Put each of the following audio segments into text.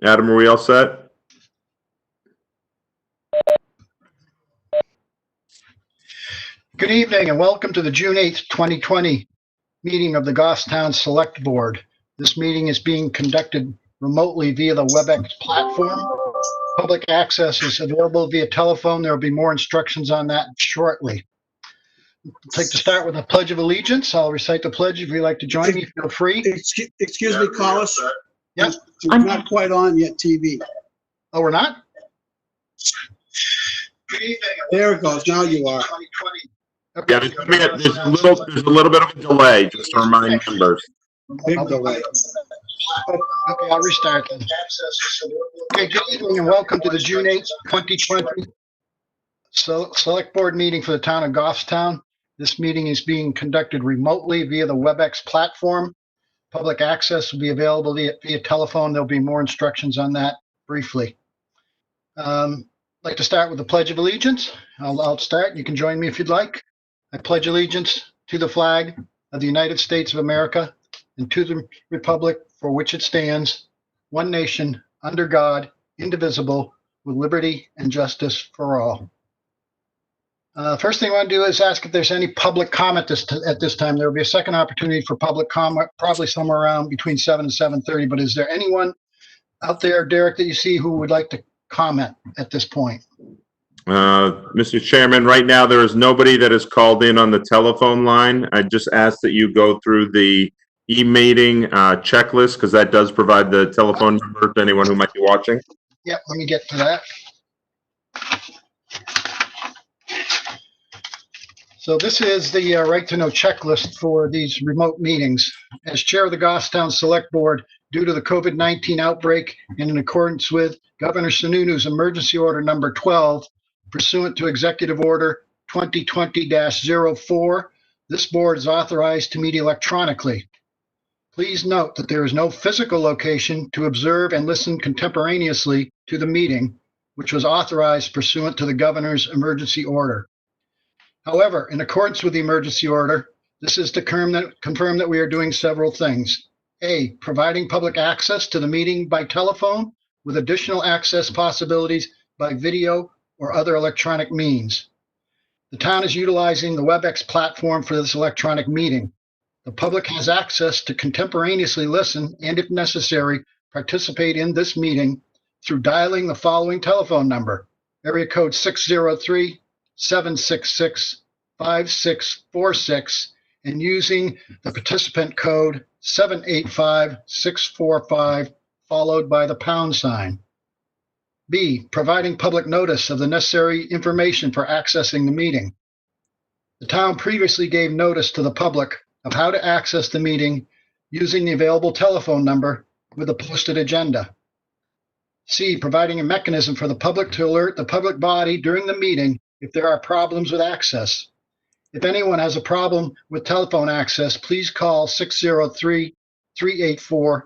Adam, are we all set? Good evening and welcome to the June 8th, 2020 meeting of the Goffstown Select Board. This meeting is being conducted remotely via the WebEx platform. Public access is available via telephone. There will be more instructions on that shortly. I'd like to start with a Pledge of Allegiance. I'll recite the pledge. If you'd like to join me, feel free. Excuse me, Collis. Yep. We're not quite on yet, TV. Oh, we're not? There it goes. Now you are. Okay. Yeah, there's a little bit of a delay, just to remind members. Big delay. Okay, I'll restart then. Okay, good evening and welcome to the June 8th, 2020 Select Board meeting for the town of Goffstown. This meeting is being conducted remotely via the WebEx platform. Public access will be available via telephone. There'll be more instructions on that briefly. I'd like to start with the Pledge of Allegiance. I'll start. You can join me if you'd like. I pledge allegiance to the flag of the United States of America and to the republic for which it stands, one nation, under God, indivisible, with liberty and justice for all. First thing I want to do is ask if there's any public comment at this time. There will be a second opportunity for public comment, probably somewhere around between 7 and 7:30. But is there anyone out there, Derek, that you see who would like to comment at this point? Mr. Chairman, right now there is nobody that has called in on the telephone line. I just ask that you go through the e-meeting checklist because that does provide the telephone number to anyone who might be watching. Yep, let me get to that. So this is the right to know checklist for these remote meetings. As chair of the Goffstown Select Board, due to the COVID-19 outbreak and in accordance with Governor Sununu's emergency order number 12, pursuant to Executive Order 2020-04, this board is authorized to meet electronically. Please note that there is no physical location to observe and listen contemporaneously to the meeting, which was authorized pursuant to the governor's emergency order. However, in accordance with the emergency order, this is to confirm that we are doing several things. A, providing public access to the meeting by telephone with additional access possibilities by video or other electronic means. The town is utilizing the WebEx platform for this electronic meeting. The public has access to contemporaneously listen and, if necessary, participate in this meeting through dialing the following telephone number, area code 603-766-5646, and using the participant code 785-645, followed by the pound sign. B, providing public notice of the necessary information for accessing the meeting. The town previously gave notice to the public of how to access the meeting using the available telephone number with a posted agenda. C, providing a mechanism for the public to alert the public body during the meeting if there are problems with access. If anyone has a problem with telephone access, please call 603-384-3624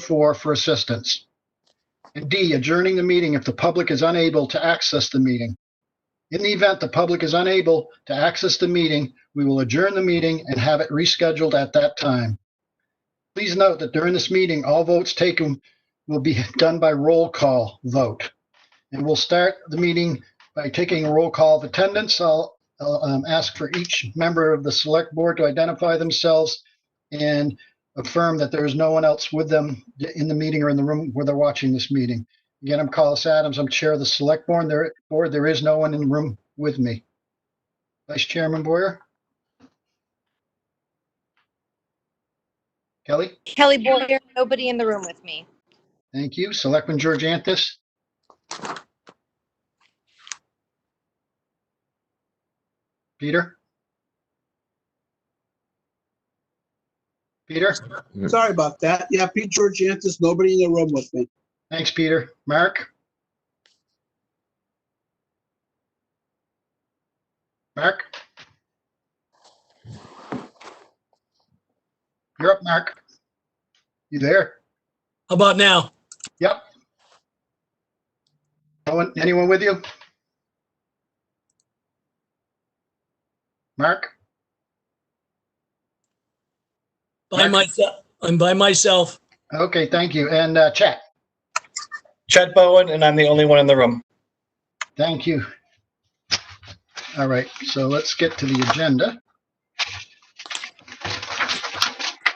for assistance. And D, adjourning the meeting if the public is unable to access the meeting. In the event the public is unable to access the meeting, we will adjourn the meeting and have it rescheduled at that time. Please note that during this meeting, all votes taken will be done by roll call vote. And we'll start the meeting by taking a roll call of attendance. I'll ask for each member of the select board to identify themselves and affirm that there is no one else with them in the meeting or in the room where they're watching this meeting. Again, I'm Collis Adams. I'm chair of the select board. There is no one in the room with me. Vice Chairman Boyer? Kelly? Kelly Boyer, nobody in the room with me. Thank you. Selectman Georgantis? Peter? Peter? Sorry about that. Yeah, Pete Georgantis, nobody in the room with me. Thanks, Peter. Mark? Mark? You're up, Mark. You there? How about now? Yep. Anyone with you? Mark? By myself. I'm by myself. Okay, thank you. And Chet? Chet Bowen, and I'm the only one in the room. Thank you. All right, so let's get to the agenda.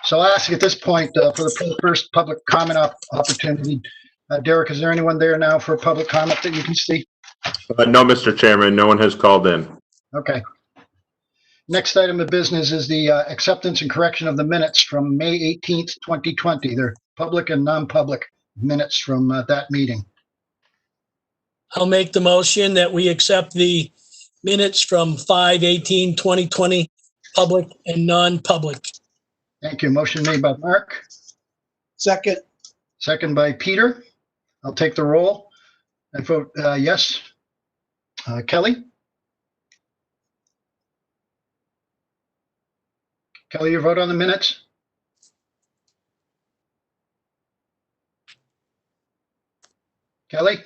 So I'll ask you at this point for the first public comment opportunity. Derek, is there anyone there now for public comment that you can see? No, Mr. Chairman, no one has called in. Okay. Next item of business is the acceptance and correction of the minutes from May 18th, 2020. They're public and non-public minutes from that meeting. I'll make the motion that we accept the minutes from 5/18/2020, public and non-public. Thank you. Motion made by Mark, Second, second by Peter. I'll take the roll. I vote yes. Kelly? Kelly, your vote on the minutes? Kelly?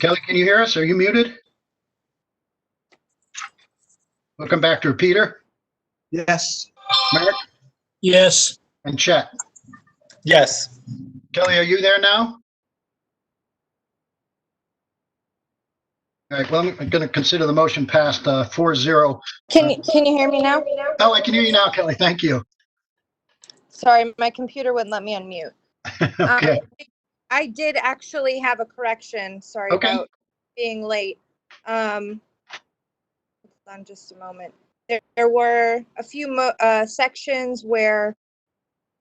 Kelly, can you hear us? Are you muted? We'll come back to Peter, yes. Mark, Yes, and Chet. Yes. Kelly, are you there now? All right, well, I'm going to consider the motion passed 4-0. Can you hear me now? Oh, I can hear you now, Kelly. Thank you. Sorry, my computer wouldn't let me unmute. Okay. I did actually have a correction. Sorry Okay. about being late. Hold on just a moment. There were a few sections where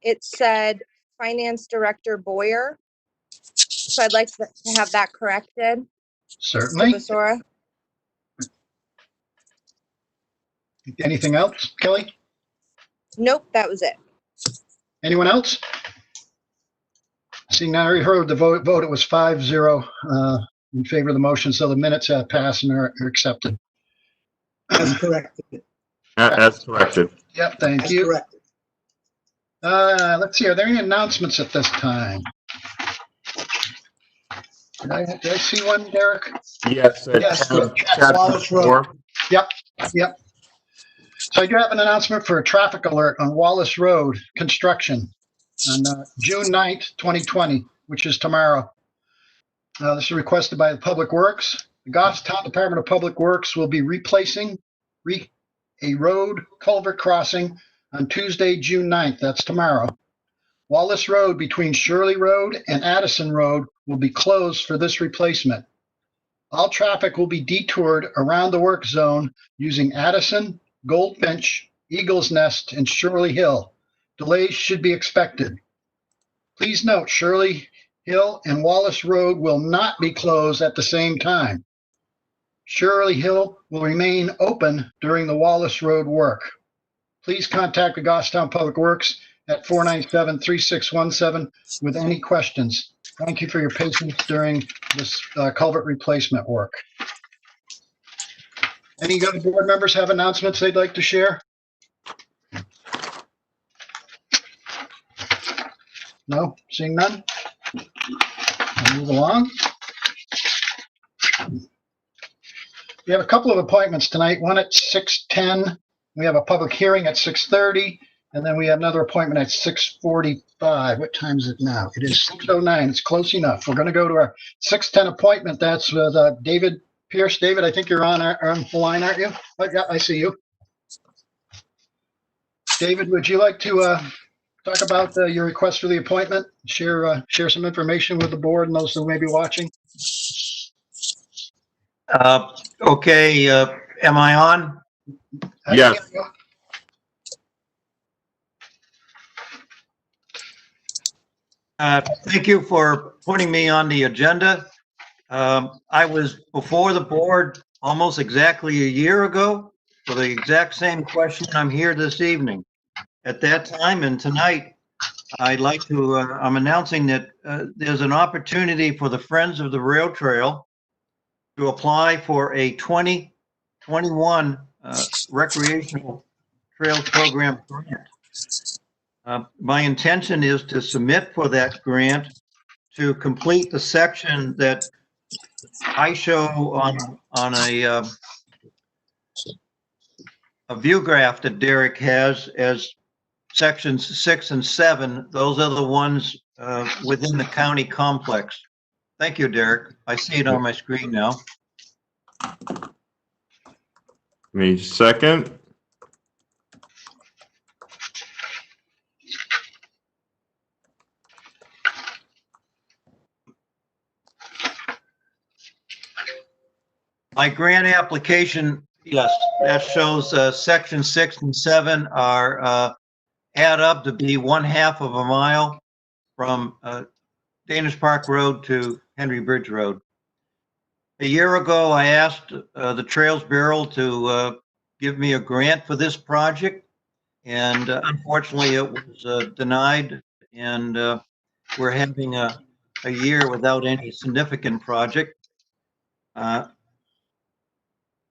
it said Finance Director Boyer. So I'd like to have that corrected. Certainly. Basora. Anything else, Kelly? Nope, that was it. Anyone else? Seeing none, I already heard the vote. It was 5-0 in favor of the motion, so the minutes have passed and are accepted. As corrected. As corrected. Yep, thank As you. corrected. Let's see, are there any announcements at this time? Did I see one, Derek? Yes. Yes, Chad Wallace Road. 4. Yep. So I do have an announcement for a traffic alert on Wallace Road construction on June 9th, 2020, which is tomorrow. This is requested by the Public Works. The Goffstown Department of Public Works will be replacing a road culvert crossing on Tuesday, June 9th. That's tomorrow. Wallace Road between Shirley Road and Addison Road will be closed for this replacement. All traffic will be detoured around the work zone using Addison, Goldfinch, Eagles Nest, and Shirley Hill. Delays should be expected. Please note, Shirley Hill and Wallace Road will not be closed at the same time. Shirley Hill will remain open during the Wallace Road work. Please contact the Goffstown Public Works at 497-3617 with any questions. Thank you for your patience during this culvert replacement work. Any other board members have announcements they'd like to share? No, seeing none? We'll move along. We have a couple of appointments tonight, one at 6:10. We have a public hearing at 6:30, and then we have another appointment at 6:45. What time is it now? It is 6:09. It's close enough. We're going to go to our 6:10 appointment. That's with David Pierce. David, I think you're on the line, aren't you? Oh, yeah, I see you. David, would you like to talk about your request for the appointment? Share some information with the board and those who may be watching. Okay, am I on? Yes. Thank you for putting me on the agenda. I was before the board almost exactly a year ago for the exact same question. I'm here this evening. At that time and tonight, I'm announcing that there's an opportunity for the Friends of the Rail Trail to apply for a 2021 recreational trails program grant. My intention is to submit for that grant to complete the section that I show on a view graph that Derek has as sections 6 and 7. Those are the ones within the county complex. Thank you, Derek. I see it on my screen now. Need a second? My grant application, yes, that shows section 6 and 7 are add up to be 1/2 of a mile from Danish Park Road to Henry Bridge Road. A year ago, I asked the Trails Bureau to give me a grant for this project, and unfortunately, it was denied, and we're having a year without any significant project.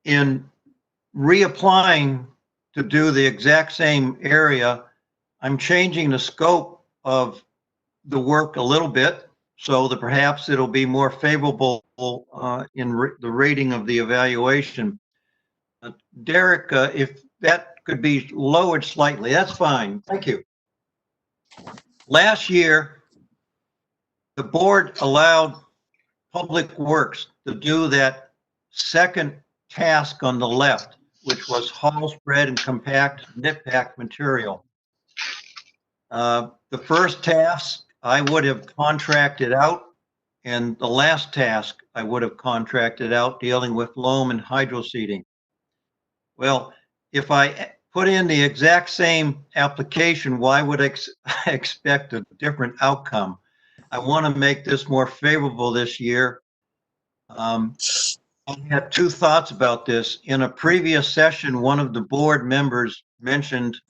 In reapplying to do the exact same area, I'm changing the scope of the work a little bit so that perhaps it'll be more favorable in the rating of the evaluation. Derek, if that could be lowered slightly, that's fine. Thank you. Last year, the board allowed Public Works to do that second task on the left, which was haul, spread, and compact nip-pack material. The first task I would have contracted out, and the last task I would have contracted out, dealing with loam and hydro seeding. Well, if I put in the exact same application, why would I expect a different outcome? I want to make this more favorable this year. I had two thoughts about this. In a previous session, one of the board members mentioned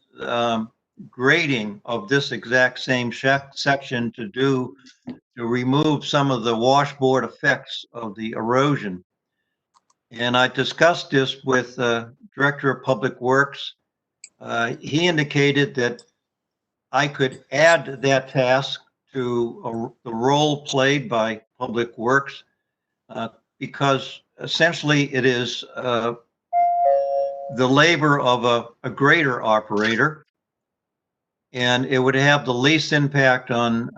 grading of this exact same section to remove some of the washboard effects of the erosion. And I discussed this with Director of Public Works. He indicated that I could add that task to the role played by Public Works because essentially it is the labor of a grader operator, and it would have the least impact on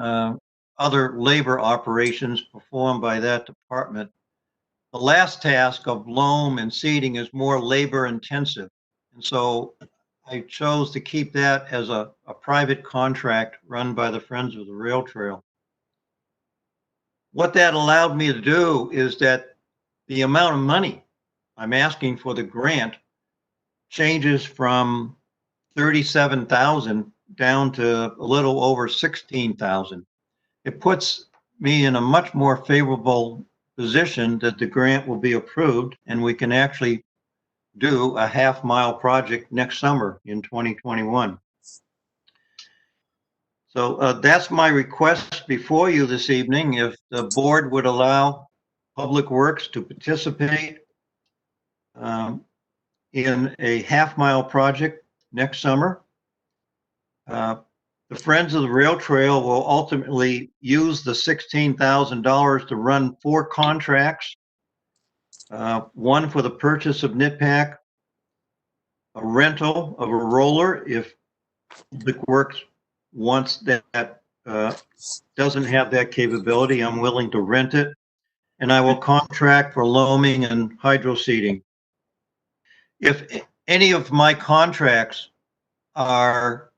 other labor operations performed by that department. The last task of loam and seeding is more labor intensive. And so I chose to keep that as a private contract run by the Friends of the Rail Trail. What that allowed me to do is that the amount of money I'm asking for the grant changes from 37,000 down to a little over 16,000. It puts me in a much more favorable position that the grant will be approved and we can actually do a half-mile project next summer in 2021. So that's my request before you this evening. If the board would allow Public Works to participate in a half-mile project next summer. The Friends of the Rail Trail will ultimately use the $16,000 to run 4 contracts. One for the purchase of nip-pack, a rental of a roller if Public Works wants that, doesn't have that capability, I'm willing to rent it. And I will contract for loaming and hydro seeding. If any of my contracts have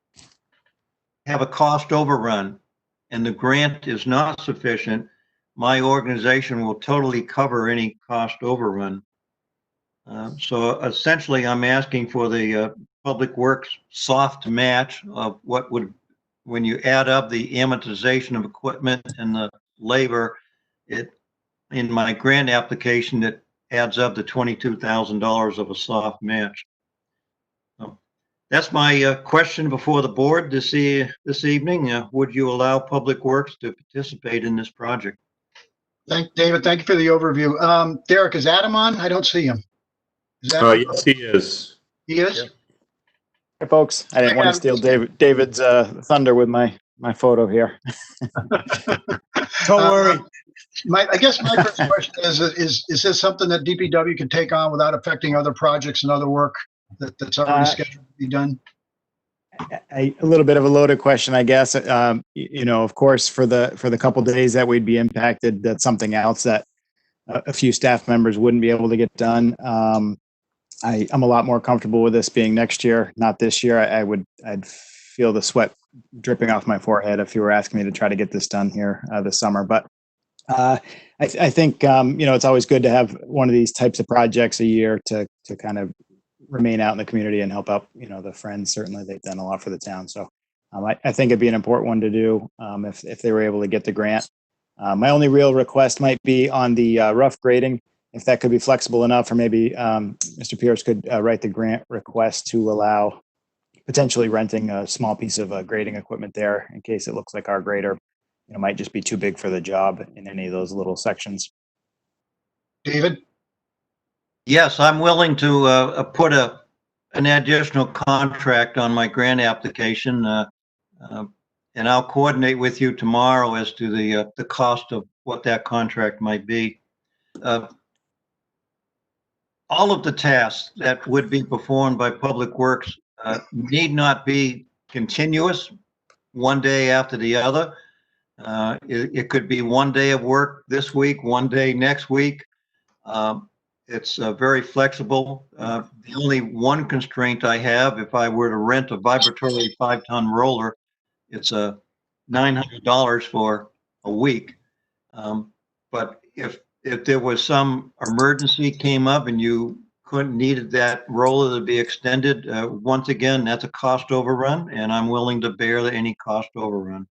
a cost overrun and the grant is not sufficient, my organization will totally cover any cost overrun. So essentially, I'm asking for the Public Works soft match of what would, when you add up the amortization of equipment and the labor, in my grant application, it adds up to $22,000 of a soft match. So that's my question before the board this evening. Would you allow Public Works to participate in this project? David, thank you for the overview. Derek, is Adam on? I don't see him. Is that, Yes, he is. he is? Hey, folks. I didn't want to steal David's thunder with my photo here. Don't worry. I guess my first question is this something that DPW can take on without affecting other projects and other work that's already scheduled to be done? A little bit of a loaded question, I guess. Of course, for the couple days that we'd be impacted, that's something else that a few staff members wouldn't be able to get done. I'm a lot more comfortable with this being next year, not this year. I'd feel the sweat dripping off my forehead if you were asking me to try to get this done here this summer. But I think it's always good to have one of these types of projects a year to kind of remain out in the community and help out the friends. Certainly they've done a lot for the town, so I think it'd be an important one to do if they were able to get the grant. My only real request might be on the rough grading, if that could be flexible enough, or maybe Mr. Pierce could write the grant request to allow potentially renting a small piece of grading equipment there in case it looks like our grader might just be too big for the job in any of those little sections. David? Yes, I'm willing to put an additional contract on my grant application, and I'll coordinate with you tomorrow as to the cost of what that contract might be. All of the tasks that would be performed by Public Works need not be continuous, one day after the other. It could be one day of work this week, one day next week. It's very flexible. The only one constraint I have, if I were to rent a vibratory 5-ton roller, it's $900 for a week. But if there was some emergency came up and you needed that roller to be extended, once again, that's a cost overrun, and I'm willing to bear any cost overrun.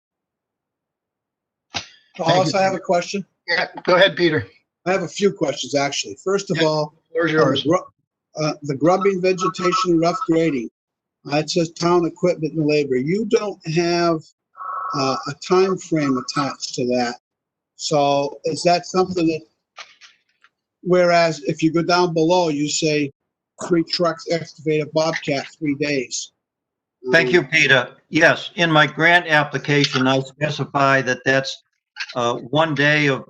Hollis, I have a question. Yeah, go ahead, Peter. I have a few questions, actually. First of all, Where's yours? the grubbing, vegetation, rough grading. It says town equipment and labor. You don't have a time frame attached to that. So is that something that, whereas if you go down below, you say 3 trucks, excavator, Bobcat, 3 days. Thank you, Peter. Yes, in my grant application, I specify that that's 1 day of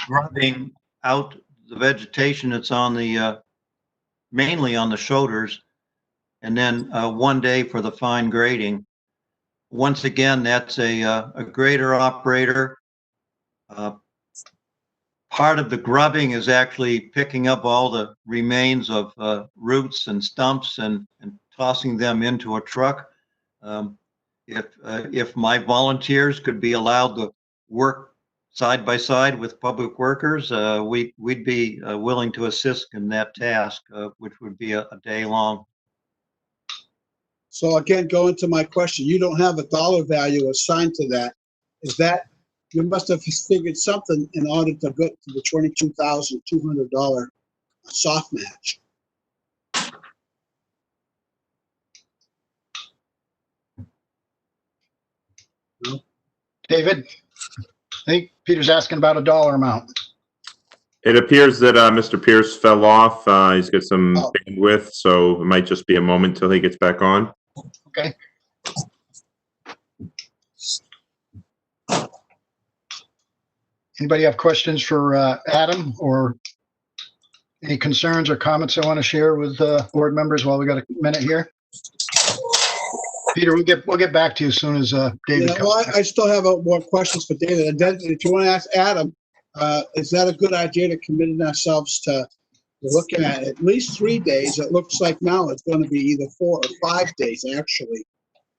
grubbing out the vegetation that's on the mainly on the shoulders, and then 1 day for the fine grading. Once again, that's a grader operator. Part of the grubbing is actually picking up all the remains of roots and stumps and tossing them into a truck. If my volunteers could be allowed to work side by side with public workers, we'd be willing to assist in that task, which would be a day long. So again, going to my question, you don't have a dollar value assigned to that. Is that, you must have figured something in order to get to the $22,200 soft match. David? I think Peter's asking about a dollar amount. It appears that Mr. Pierce fell off. He's got some bandwidth, so it might just be a moment till he gets back on. Okay. Anybody have questions for Adam, or any concerns or comments they want to share with board members while we got a minute here? Peter, we'll get back to you as soon as David Yeah, comes well, back. I still have more questions for David. And then if you want to ask Adam, is that a good idea to commit ourselves to looking at least 3 days? It looks like now it's going to be either 4 or 5 days, actually,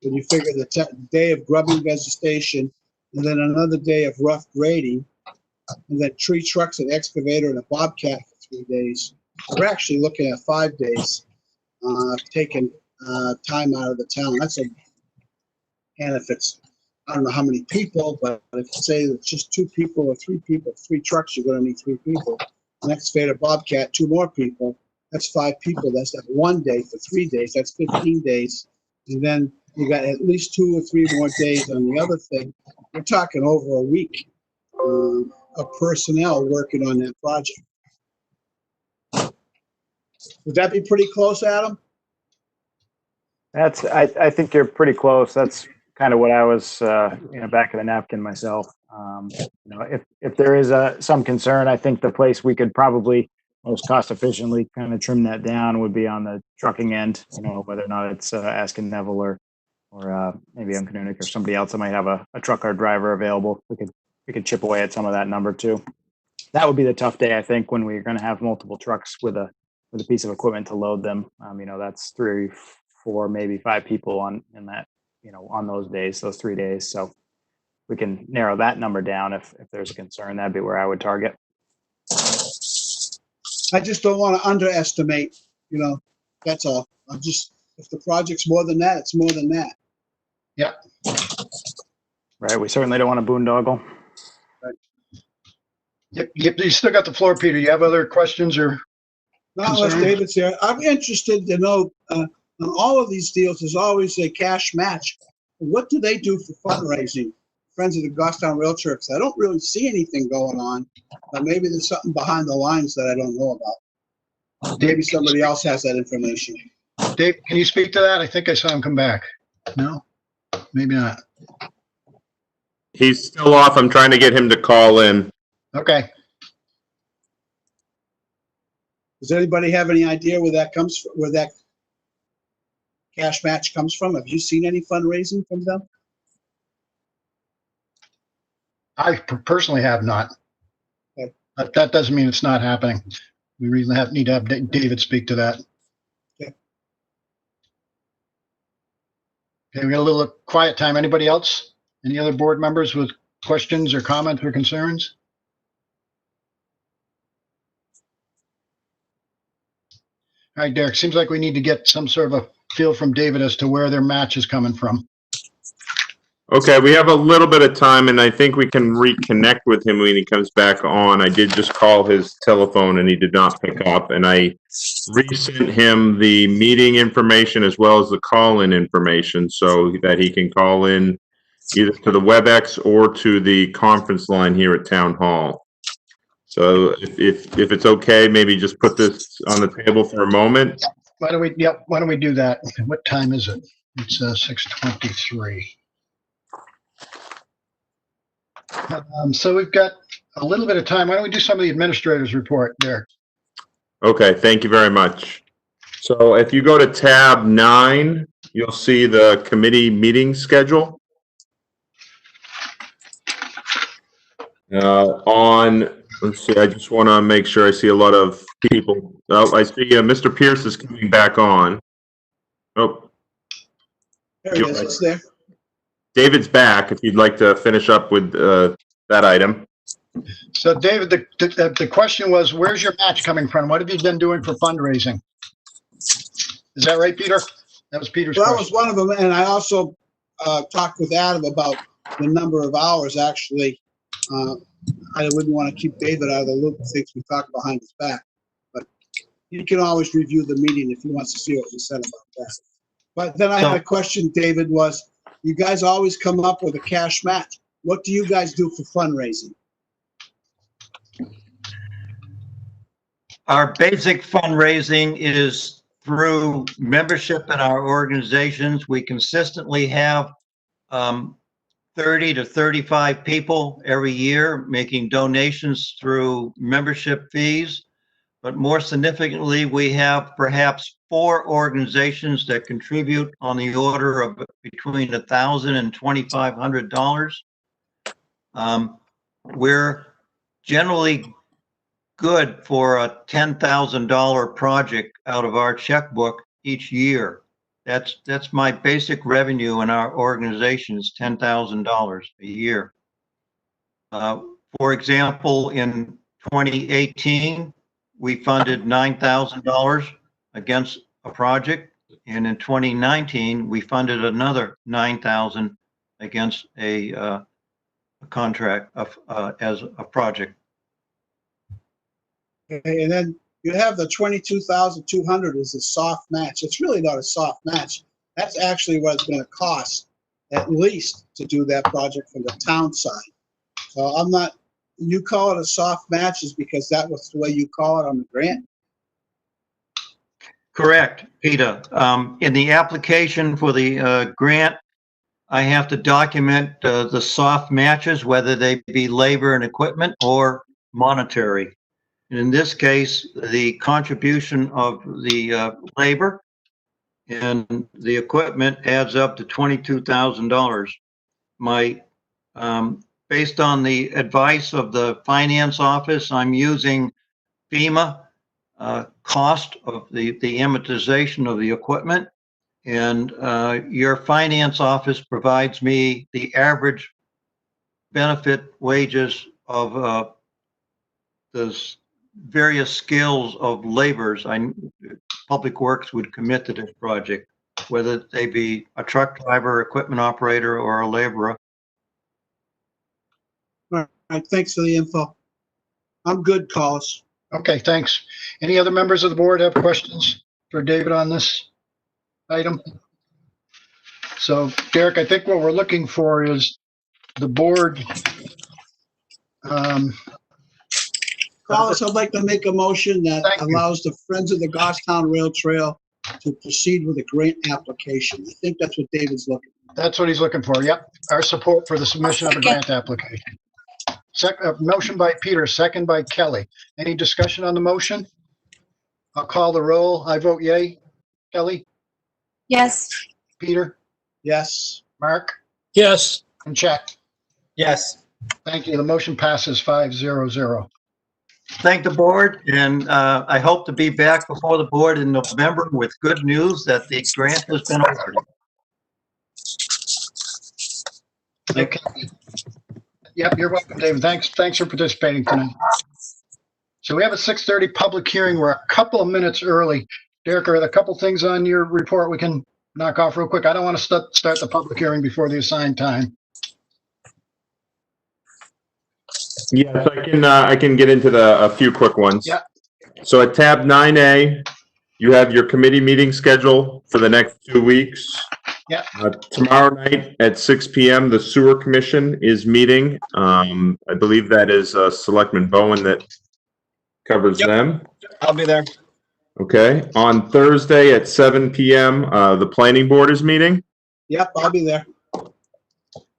when you figure the day of grubbing vegetation and then another day of rough grading, and then 3 trucks, an excavator, and a Bobcat for 3 days. We're actually looking at 5 days, taking time out of the town. And if it's, I don't know how many people, but if you say it's just 2 people or 3 people, 3 trucks, you're going to need 3 people. An excavator, Bobcat, 2 more people. That's 5 people. That's that 1 day for 3 days. That's 15 days. And then you got at least 2 or 3 more days on the other thing. We're talking over a week of personnel working on that project. Would that be pretty close, Adam? I think you're pretty close. That's kind of what I was, back of the napkin myself. If there is some concern, I think the place we could probably most cost efficiently kind of trim that down would be on the trucking end, whether or not it's asking Neville or maybe Uncanonic or somebody else that might have a truck car driver available. We could chip away at some of that number too. That would be the tough day, I think, when we're going to have multiple trucks with a piece of equipment to load them. That's 3, 4, maybe 5 people on those days, those 3 days. So we can narrow that number down if there's a concern. That'd be where I would target. I just don't want to underestimate, that's all. If the project's more than that, it's more than that. Right. We certainly don't want to boondoggle. Yep, you still got the floor, Peter. You have other questions or? Not unless Concern? David's here. I'm interested to know, on all of these deals, there's always a cash match. What do they do for fundraising? Friends of the Goffstown Realtor, because I don't really see anything going on, but maybe there's something behind the lines that I don't know about. Maybe somebody else has that information. Dave, can you speak to that? I think I saw him come back. No? Maybe not. He's still off. I'm trying to get him to call in. Okay. Does anybody have any idea where that cash match comes from? Have you seen any fundraising from them? I personally have not. Okay. But that doesn't mean it's not happening. We really need to have David speak to that. Okay. Okay, we got a little quiet time. Anybody else? Any other board members with questions or comments or concerns? All right, Derek, seems like we need to get some sort of a feel from David as to where their match is coming from. Okay, we have a little bit of time, and I think we can reconnect with him when he comes back on. I did just call his telephone, and he did not pick up, and I resent him the meeting information as well as the call-in information so that he can call in either to the WebEx or to the conference line here at Town Hall. So if it's okay, maybe just put this on the table for a moment. Why don't we do that? What time is it? It's 6:23. So we've got a little bit of time. Why don't we do some of the administrators' report there? Okay, thank you very much. So if you go to tab 9, you'll see the committee meeting schedule. Let's see, I just want to make sure I see a lot of people. Oh, I see Mr. Pierce is coming back on. Oh, There it is, it's there. David's back if you'd like to finish up with that item. So David, the question was, where's your match coming from? What have you been doing for fundraising? Is that right, Peter? That was Peter's Well, that was question. one of them, and I also talked with Adam about the number of hours, actually. I wouldn't want to keep David out of the loop, things we talk behind his back. But you can always review the meeting if he wants to see what we said about that. But then I had a question, David, was you guys always come up with a cash match. What do you guys do for fundraising? Our basic fundraising is through membership in our organizations. We consistently have 30 to 35 people every year making donations through membership fees. But more significantly, we have perhaps 4 organizations that contribute on the order of between $1,000 and $2,500. We're generally good for a $10,000 project out of our checkbook each year. That's my basic revenue in our organization is $10,000 a year. For example, in 2018, we funded $9,000 against a project, and in 2019, we funded another $9,000 against a contract as a project. Okay, and then you have the 22,200 is a soft match. It's really not a soft match. That's actually what it's going to cost at least to do that project from the town side. So I'm not, you call it a soft match is because that was the way you call it on the grant? Correct, Peter. In the application for the grant, I have to document the soft matches, whether they be labor and equipment or monetary. And in this case, the contribution of the labor and the equipment adds up to $22,000. Based on the advice of the finance office, I'm using FEMA cost of the amortization of the equipment. And your finance office provides me the average benefit wages of the various skills of laborers Public Works would commit to this project, whether they be a truck driver, equipment operator, or a laborer. All right, thanks for the info. I'm good, Collis. Okay, thanks. Any other members of the board have questions for David on this item? So Derek, I think what we're looking for is the board. Collis, I'd like to make a motion that Thank you. allows the Friends of the Goffstown Rail Trail to proceed with a grant application. I think that's what David's looking for. That's what he's looking for. Yep. Our support for the submission of a grant application. Motion by Peter, second by Kelly. Any discussion on the motion? I'll call the roll. I vote yay. Kelly, Yes. Peter, Yes. Mark, Yes. and Chet. Yes. Thank you. The motion passes 5-0-0. Thank the board, and I hope to be back before the board in November with good news that the grant has been awarded. Okay. Yep, you're welcome, David. Thanks for participating tonight. So we have a 6:30 public hearing. We're a couple of minutes early. Derek, are there a couple things on your report we can knock off real quick? I don't want to start the public hearing before the assigned time. Yes, I can get into a few quick ones. Yeah. So at tab 9A, you have your committee meeting schedule for the next 2 weeks. Yeah. Tomorrow night at 6 PM, the Sewer Commission is meeting. I believe that is Selectman Bowen that covers them. I'll be there. Okay. On Thursday at 7 PM, the Planning Board is meeting. Yep, I'll be there.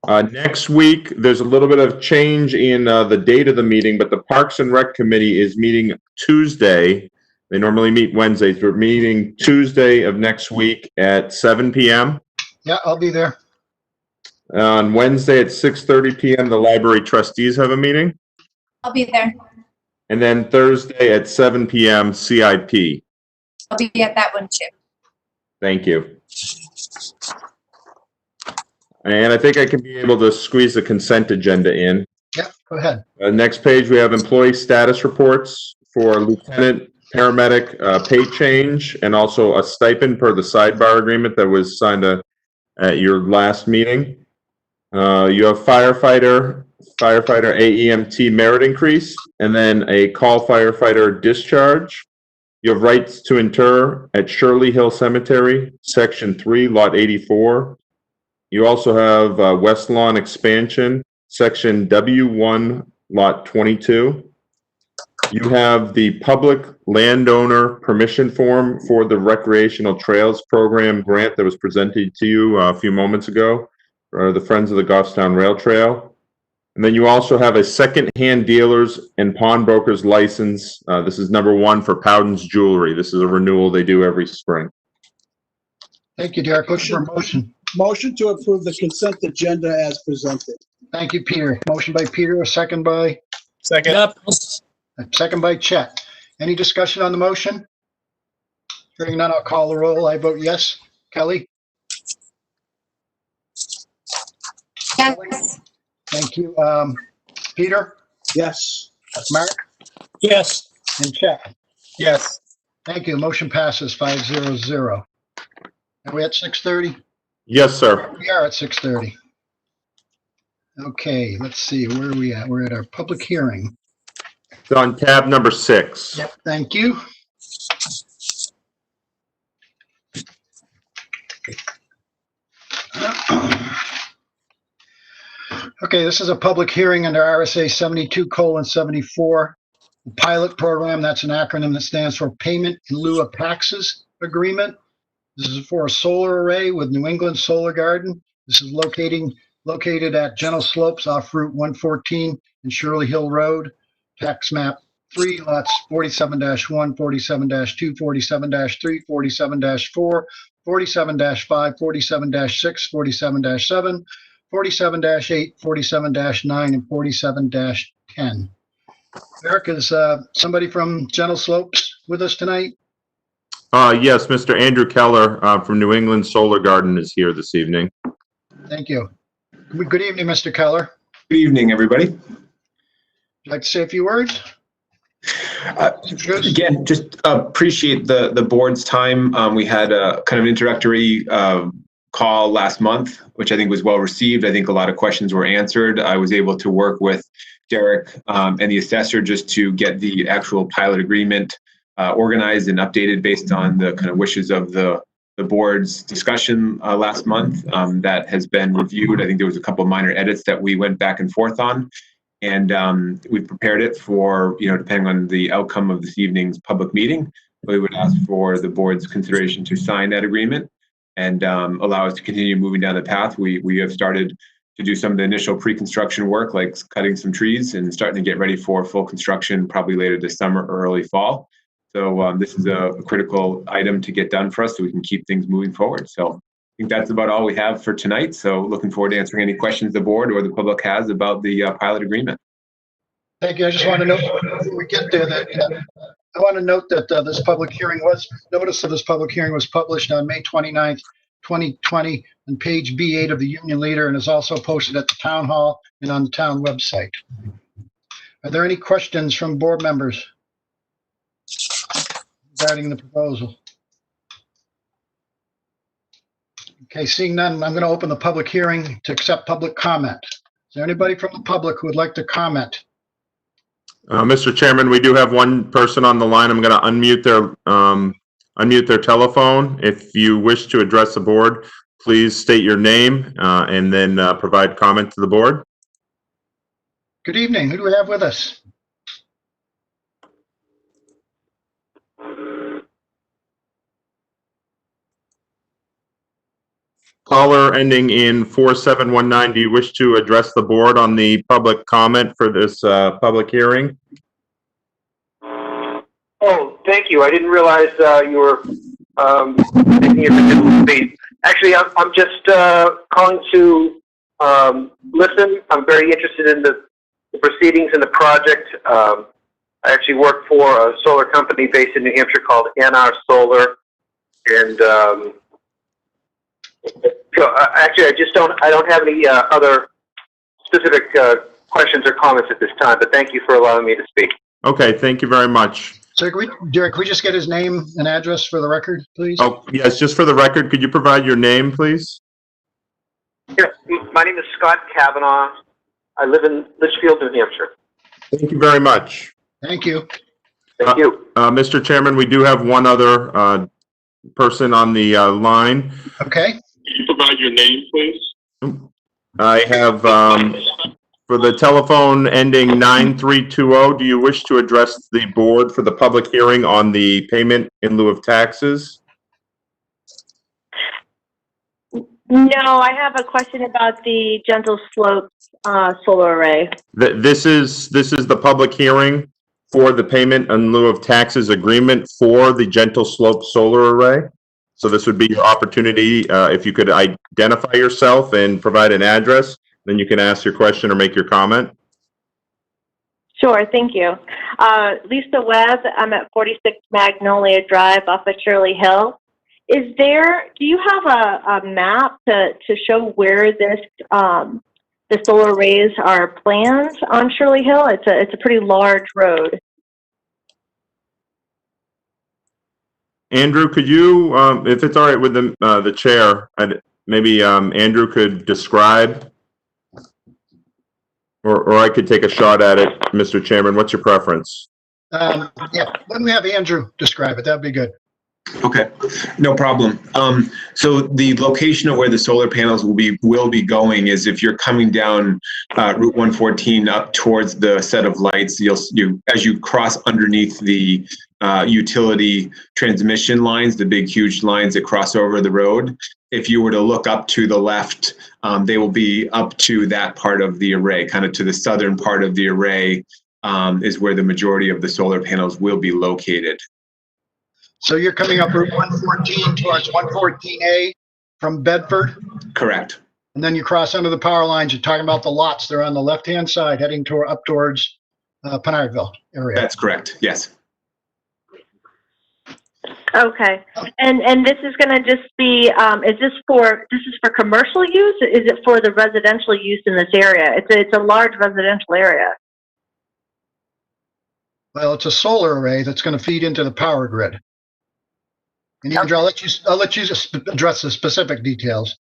Next week, there's a little bit of change in the date of the meeting, but the Parks and Rec Committee is meeting Tuesday. They normally meet Wednesdays. We're meeting Tuesday of next week at 7 PM. Yeah, I'll be there. On Wednesday at 6:30 PM, the library trustees have a meeting. I'll be there. And then Thursday at 7 PM, CIP. I'll be at that one too. Thank you. And I think I can be able to squeeze the consent agenda in. Yeah, go ahead. Next page, we have employee status reports for lieutenant, paramedic, pay change, and also a stipend per the sidebar agreement that was signed at your last meeting. You have firefighter AEMT merit increase, and then a call firefighter discharge. You have rights to inter at Shirley Hill Cemetery, Section 3, Lot 84. You also have West Lawn expansion, Section W1, Lot 22. You have the public landowner permission form for the recreational trails program grant that was presented to you a few moments ago, for the Friends of the Goffstown Rail Trail. And then you also have a second-hand dealers and pawnbrokers license. This is number 1 for Powden's Jewelry. This is a renewal they do every spring. Thank you, Derek. Looking for a motion. Motion to approve the consent agenda as presented. Thank you, Peter. Motion by Peter, a second by Yep. Chet. Any discussion on the motion? Hearing none, I'll call the roll. I vote yes. Kelly? Yes. Thank you. Peter, Yes. Mark, Yes. and Chet. Yes. Thank you. Motion passes 5-0-0. Are we at 6:30? Yes, sir. We are at 6:30. Okay, let's see, where are we at? We're at our public hearing. It's on tab number 6. Yep, thank you. Okay, this is a public hearing under RSA 72:74. Pilot program, that's an acronym that stands for Payment in Lieu of Taxes agreement. This is for a solar array with New England Solar Garden. This is located at Gentle Slopes off Route 114 and Shirley Hill Road, tax map 3, lots 47-1, 47-2, 47-3, 47-4, 47-5, 47-6, 47-7, 47-8, 47-9, and 47-10. Eric, is somebody from Gentle Slopes with us tonight? Yes, Mr. Andrew Keller from New England Solar Garden is here this evening. Thank you. Good evening, Mr. Keller. Good evening, everybody. Would you like to say a few words? Again, just appreciate the board's time. We had a kind of introductory call last month, which I think was well received. I think a lot of questions were answered. I was able to work with Derek and the assessor just to get the actual pilot agreement organized and updated based on the kind of wishes of the board's discussion last month. That has been reviewed. I think there was a couple of minor edits that we went back and forth on. And we prepared it for, depending on the outcome of this evening's public meeting, we would ask for the board's consideration to sign that agreement and allow us to continue moving down the path. We have started to do some of the initial pre-construction work, like cutting some trees and starting to get ready for full construction probably later this summer or early fall. So this is a critical item to get done for us so we can keep things moving forward. So I think that's about all we have for tonight. So looking forward to answering any questions the board or the public has about the pilot agreement. Thank you. I just want to note before we get there that I want to note that notice of this public hearing was published on May 29th, 2020 on page B8 of the Union Leader and is also posted at the town hall and on the town website. Are there any questions from board members regarding the proposal? Okay, seeing none, I'm going to open the public hearing to accept public comment. Is there anybody from the public who would like to comment? Mr. Chairman, we do have one person on the line. I'm going to unmute their telephone. If you wish to address the board, please state your name and then provide comment to the board. Good evening. Who do we have with us? Caller ending in 4719, do you wish to address the board on the public comment for this public hearing? Oh, thank you. I didn't realize you were taking your middle speed. Actually, I'm just calling to listen. I'm very interested in the proceedings in the project. I actually work for a solar company based in New Hampshire called NR Solar, and actually, I don't have any other specific questions or comments at this time, but thank you for allowing me to speak. Okay, thank you very much. So, Derek, could we just get his name and address for the record, please? Oh, yes, just for the record, could you provide your name, please? Yes, my name is Scott Kavanaugh. I live in Litchfield, New Hampshire. Thank you very much. Thank you. Thank you. Mr. Chairman, we do have one other person on the line. Okay. Can you provide your name, please? I have, for the telephone ending 9320, do you wish to address the board for the public hearing on the payment in lieu of taxes? No, I have a question about the Gentle Slopes solar array. This is the public hearing for the payment in lieu of taxes agreement for the Gentle Slope solar array. So this would be your opportunity, if you could identify yourself and provide an address, then you can ask your question or make your comment. Sure, thank you. Lisa Webb, I'm at 46 Magnolia Drive off of Shirley Hill. Do you have a map to show where this the solar arrays are planned on Shirley Hill? It's a pretty large road. Andrew, could you, if it's all right with the chair, maybe Andrew could describe, or I could take a shot at it, Mr. Chairman. What's your preference? Yeah, let me have Andrew describe it. That'd be good. Okay, no problem. So the location of where the solar panels will be going is if you're coming down Route 114 up towards the set of lights, as you cross underneath the utility transmission lines, the big huge lines that cross over the road. If you were to look up to the left, they will be up to that part of the array, kind of to the southern part of the array is where the majority of the solar panels will be located. So you're coming up Route 114 towards 114A from Bedford, Correct. and then you cross under the power lines. You're talking about the lots. They're on the left-hand side heading up towards Pinardville area. That's correct. Yes. Okay. And this is going to just be, this is for commercial use? Is it for the residential use in this area? It's a large residential area. Well, it's a solar array that's going to feed into the power grid. And Andrew, I'll let you just address the specific details.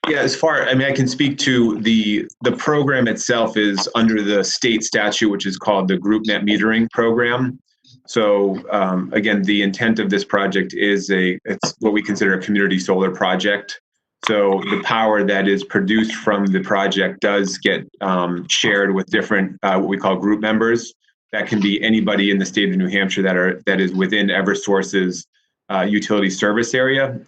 Yeah, I can speak to the program itself is under the state statute, which is called the Group Net Metering Program. So again, the intent of this project is it's what we consider a community solar project. So the power that is produced from the project does get shared with different what we call group members. That can be anybody in the state of New Hampshire that is within Eversource's utility service area.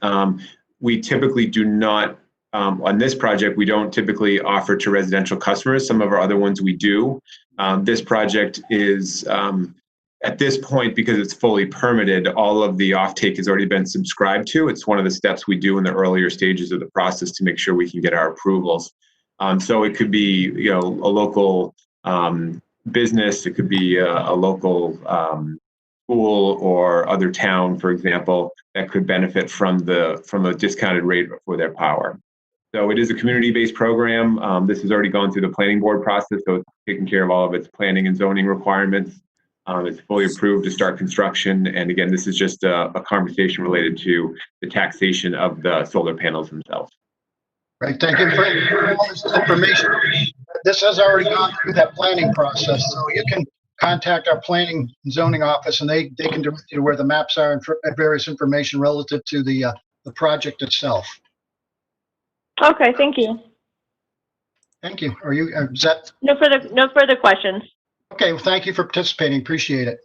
We typically do not, on this project, we don't typically offer to residential customers. Some of our other ones we do. This project is, at this point, because it's fully permitted, all of the offtake has already been subscribed to. It's one of the steps we do in the earlier stages of the process to make sure we can get our approvals. So it could be, a local business, it could be a local school or other town, for example, that could benefit from a discounted rate for their power. So it is a community-based program. This has already gone through the planning board process, so it's taking care of all of its planning and zoning requirements. It's fully approved to start construction. And again, this is just a conversation related to the taxation of the solar panels themselves. Right, thank you for all this information. This has already gone through that planning process, so you can contact our planning and zoning office, and they can direct you to where the maps are and various information relative to the project itself. Okay, thank you. Thank you. Is that? No further questions. Okay, well, thank you for participating. Appreciate it.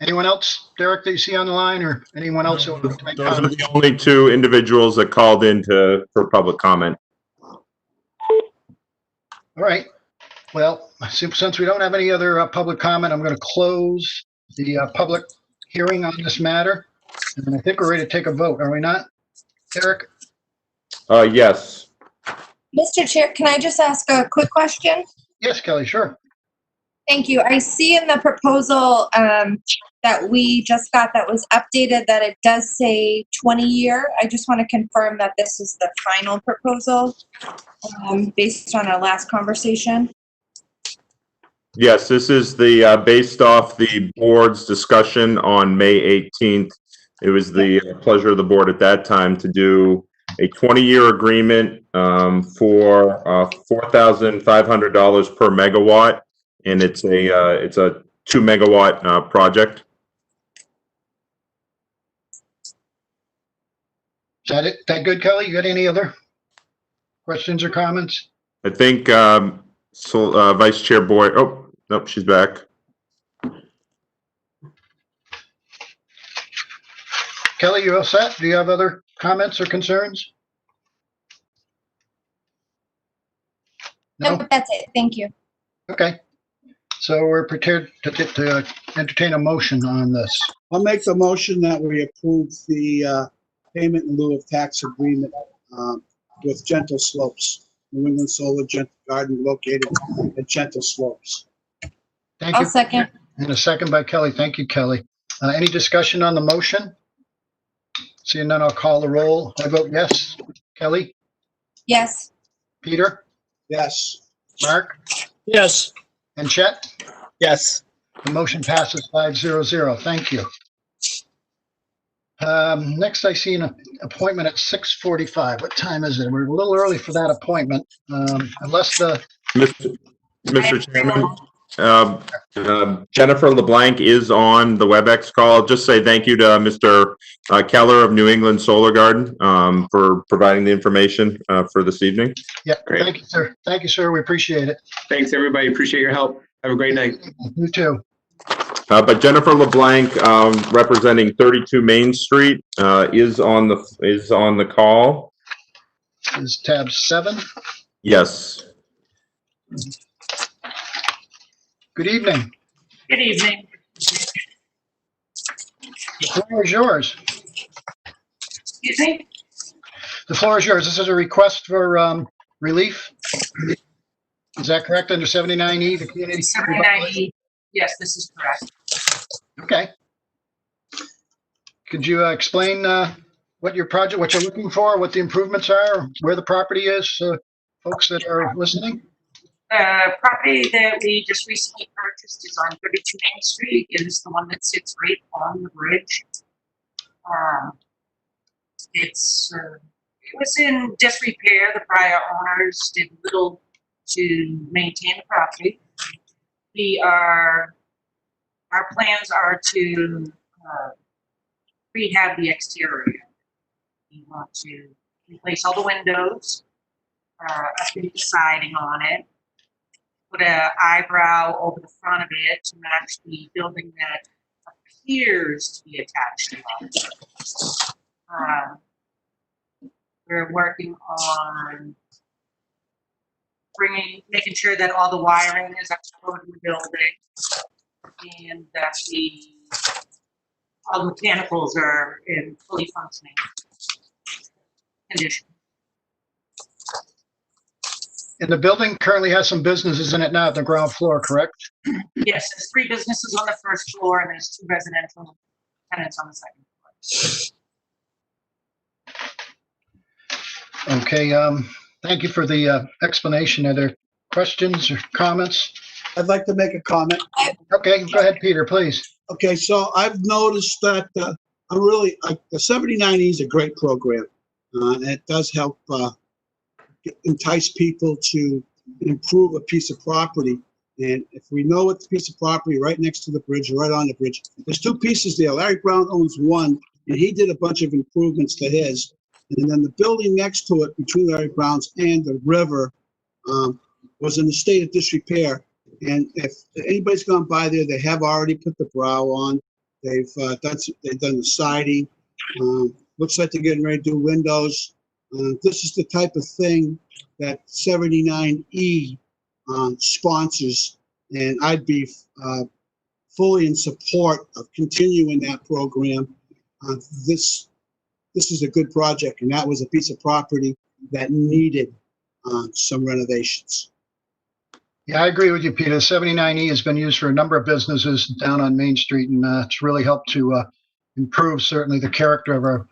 Anyone else, Derek, that you see on the line, or anyone else? Those are the only two individuals that called in for public comment. All right. Well, since we don't have any other public comment, I'm going to close the public hearing on this matter. And I think we're ready to take a vote, are we not, Derek? Yes. Mr. Chair, can I just ask a quick question? Yes, Kelly, sure. Thank you. I see in the proposal that we just got that was updated that it does say 20-year. I just want to confirm that this is the final proposal based on our last conversation. Yes, this is the based off the board's discussion on May 18th. It was the pleasure of the board at that time to do a 20-year agreement for $4,500 per megawatt, and it's a 2 megawatt project. Is that it? That good, Kelly? You got any other questions or comments? I think Vice Chair Boyd. Oh, nope, she's back. Kelly, you all set? Do you have other comments or concerns? No, that's it. Thank you. Okay. So we're prepared to entertain a motion on this. I'll make the motion that we approve the payment in lieu of tax agreement with Gentle Slopes, New England Solar Garden located at Gentle Slopes. Thank you. I'll second. And a second by Kelly. Thank you, Kelly. Any discussion on the motion? Seeing none, I'll call the roll. I vote yes. Kelly? Yes. Peter? Yes. Mark? Yes. And Chet? Yes. The motion passes 5-0-0. Thank you. Next, I see an appointment at 6:45. What time is it? We're a little early for that appointment. Unless the... Mr. Chairman, Jennifer LeBlanc is on the WebEx call. I'll just say thank you to Mr. Keller of New England Solar Garden for providing the information for this evening. Yeah, Great. thank you, sir. Thank you, sir. We appreciate it. Thanks, everybody. Appreciate your help. Have a great night. You too. But Jennifer LeBlanc, representing 32 Main Street, is on the call. Is tab 7. Yes. Good evening. Good evening. The floor is yours. Excuse me? The floor is yours. This is a request for relief. Is that correct, under 79E, the community? 79E. Yes, this is correct. Okay. Could you explain what your project, what you're looking for, what the improvements are, where the property is, folks that are listening? The property that we just recently purchased is on 32 Main Street. It is the one that sits right on the bridge. It was in disrepair. The prior owners did little to maintain the property. Our plans are to rehab the exterior. We want to replace all the windows, update the siding on it, put an eyebrow over the front of it to match the building that appears to be attached to us. We're working on making sure that all the wiring is up to code in the building, and that all the mechanicals are in fully functioning condition. And the building currently has some businesses in it now at the ground floor, correct? Yes, there's 3 businesses on the first floor, and there's 2 residential tenants on the second floor. Okay, thank you for the explanation. Are there questions or comments? I'd like to make a comment. Okay, go ahead, Peter, please. Okay, so I've noticed that the 79E is a great program. And it does help entice people to improve a piece of property. And if we know it's a piece of property right next to the bridge, right on the bridge, there's 2 pieces there. Larry Brown owns one, and he did a bunch of improvements to his. And then the building next to it, between Larry Brown's and the river, was in a state of disrepair. And if anybody's gone by there, they have already put the brow on. They've done the siding. Looks like they're getting ready to do windows. This is the type of thing that 79E sponsors, and I'd be fully in support of continuing that program. This is a good project, and that was a piece of property that needed some renovations. Yeah, I agree with you, Peter. 79E has been used for a number of businesses down on Main Street, and it's really helped to improve certainly the character of our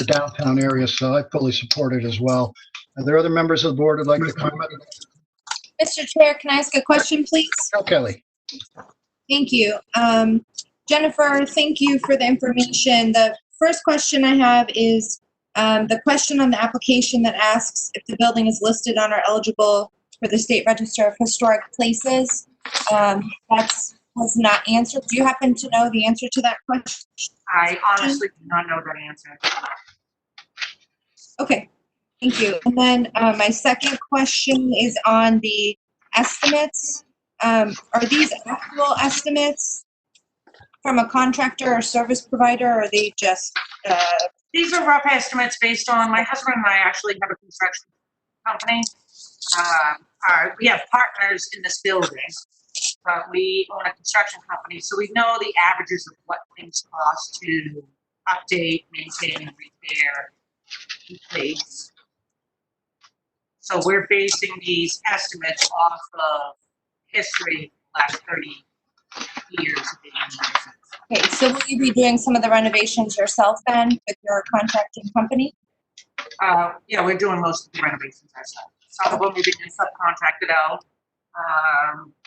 downtown area, so I fully support it as well. Are there other members of the board who'd like to comment? Mr. Chair, can I ask a question, please? Oh, Kelly. Thank you. Jennifer, thank you for the information. The first question I have is the question on the application that asks if the building is listed on or eligible for the State Register of Historic Places. Was not answered. Do you happen to know the answer to that question? I honestly do not know that answer. Okay, thank you. And then my second question is on the estimates. Are these actual estimates from a contractor or service provider, or are they just? These are rough estimates based on, my husband and I actually have a construction company. We have partners in this building, but we own a construction company, so we know the averages of what things cost to update, maintain, and repair, replace. So we're basing these estimates off of history the last 30 years of being in business. Okay, so will you be doing some of the renovations yourself then with your contracting company? Yeah, we're doing most of the renovations ourselves. Some of them we've been subcontracted out.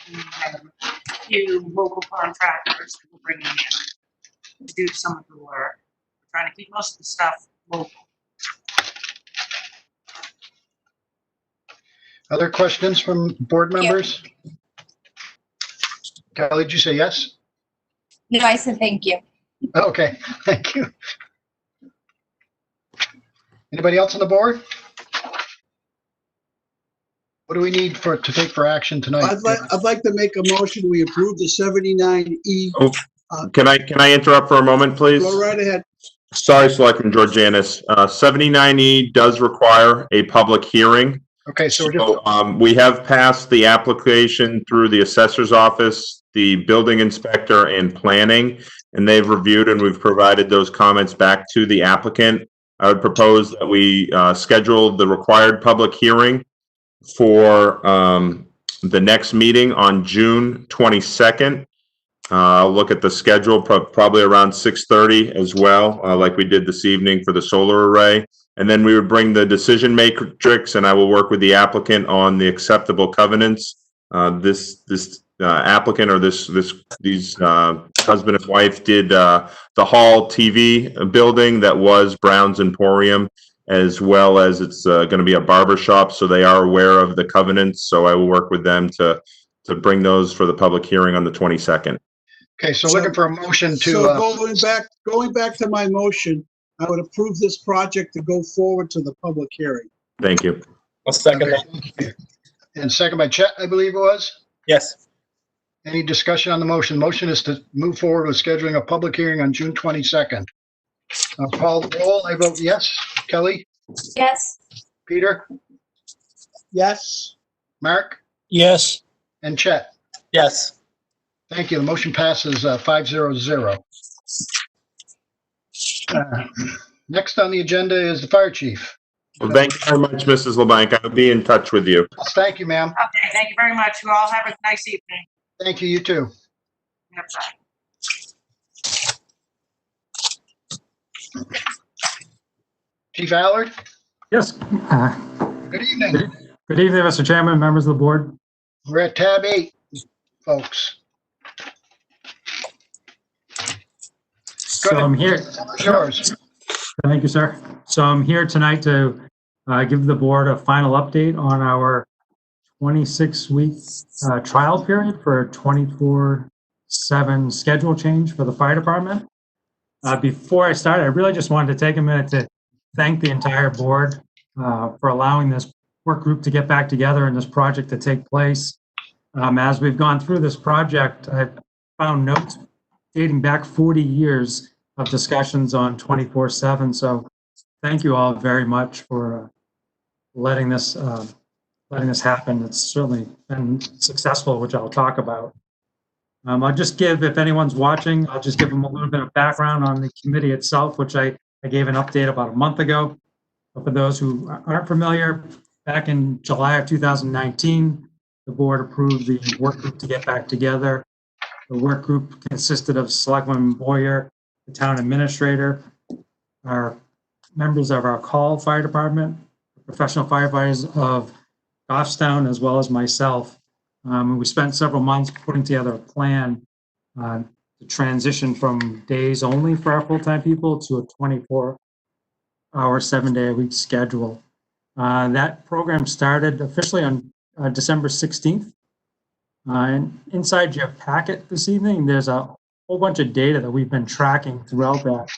We have a few local contractors that we're bringing in to do some of the work. We're trying to keep most of the stuff local. Other questions from board members? Kelly, did you say yes? No, I said thank you. Okay, thank you. Anybody else on the board? What do we need to take for action tonight? I'd like to make a motion, we approve the 79E. Can I interrupt for a moment, please? Go right ahead. Sorry, Selectman Georgianis. 79E does require a public hearing. Okay, so we're just, We have passed the application through the assessor's office, the building inspector, and planning, and they've reviewed and we've provided those comments back to the applicant. I would propose that we schedule the required public hearing for the next meeting on June 22nd. I'll look at the schedule, probably around 6:30 as well, like we did this evening for the solar array. And then we would bring the decision matrix, and I will work with the applicant on the acceptable covenants. This applicant or these husband and wife did the Hall TV building that was Brown's Emporium, as well as it's going to be a barber shop, so they are aware of the covenants. So I will work with them to bring those for the public hearing on the 22nd. okay, so looking for a motion to, So going back to my motion, I would approve this project to go forward to the public hearing. Thank you. I'll second that. okay. And second by Chet, I believe it was. Yes. Any discussion on the motion? Motion is to move forward with scheduling a public hearing on June 22nd. Call the roll. I vote yes. Kelly? Yes. Peter? Yes? Mark? Yes. And Chet? Yes. Thank you. The motion passes 500. Next on the agenda is the fire chief. Well, thank you very much, Mrs. LeBlanc. I'll be in touch with you. Thank you, ma'am. Okay, thank you very much. You all have a nice evening. Thank you, you too. Yep, bye. Chief Allard? Yes. Good evening. Good evening, Mr. Chairman, members of the board. We're at tab 8, folks. So I'm here. Yours. Thank you, sir. So I'm here tonight to give the board a final update on our 26-week trial period for a 24/7 schedule change for the fire department. Before I start, I really just wanted to take a minute to thank the entire board for allowing this work group to get back together and this project to take place. As we've gone through this project, I've found notes dating back 40 years of discussions on 24/7. So thank you all very much for letting this happen. It's certainly been successful, which I'll talk about. I'll just give, if anyone's watching, I'll just give them a little bit of background on the committee itself, which I gave an update about a month ago. But for those who aren't familiar, back in July of 2019, the board approved the work group to get back together. The work group consisted of Selectman Boyer, the town administrator, our members of our call fire department, professional firefighters of Goffstown, as well as myself. We spent several months putting together a plan to transition from days only for our full-time people to a 24-hour, 7-day-a-week schedule. That program started officially on December 16th. And inside your packet this evening, there's a whole bunch of data that we've been tracking throughout that,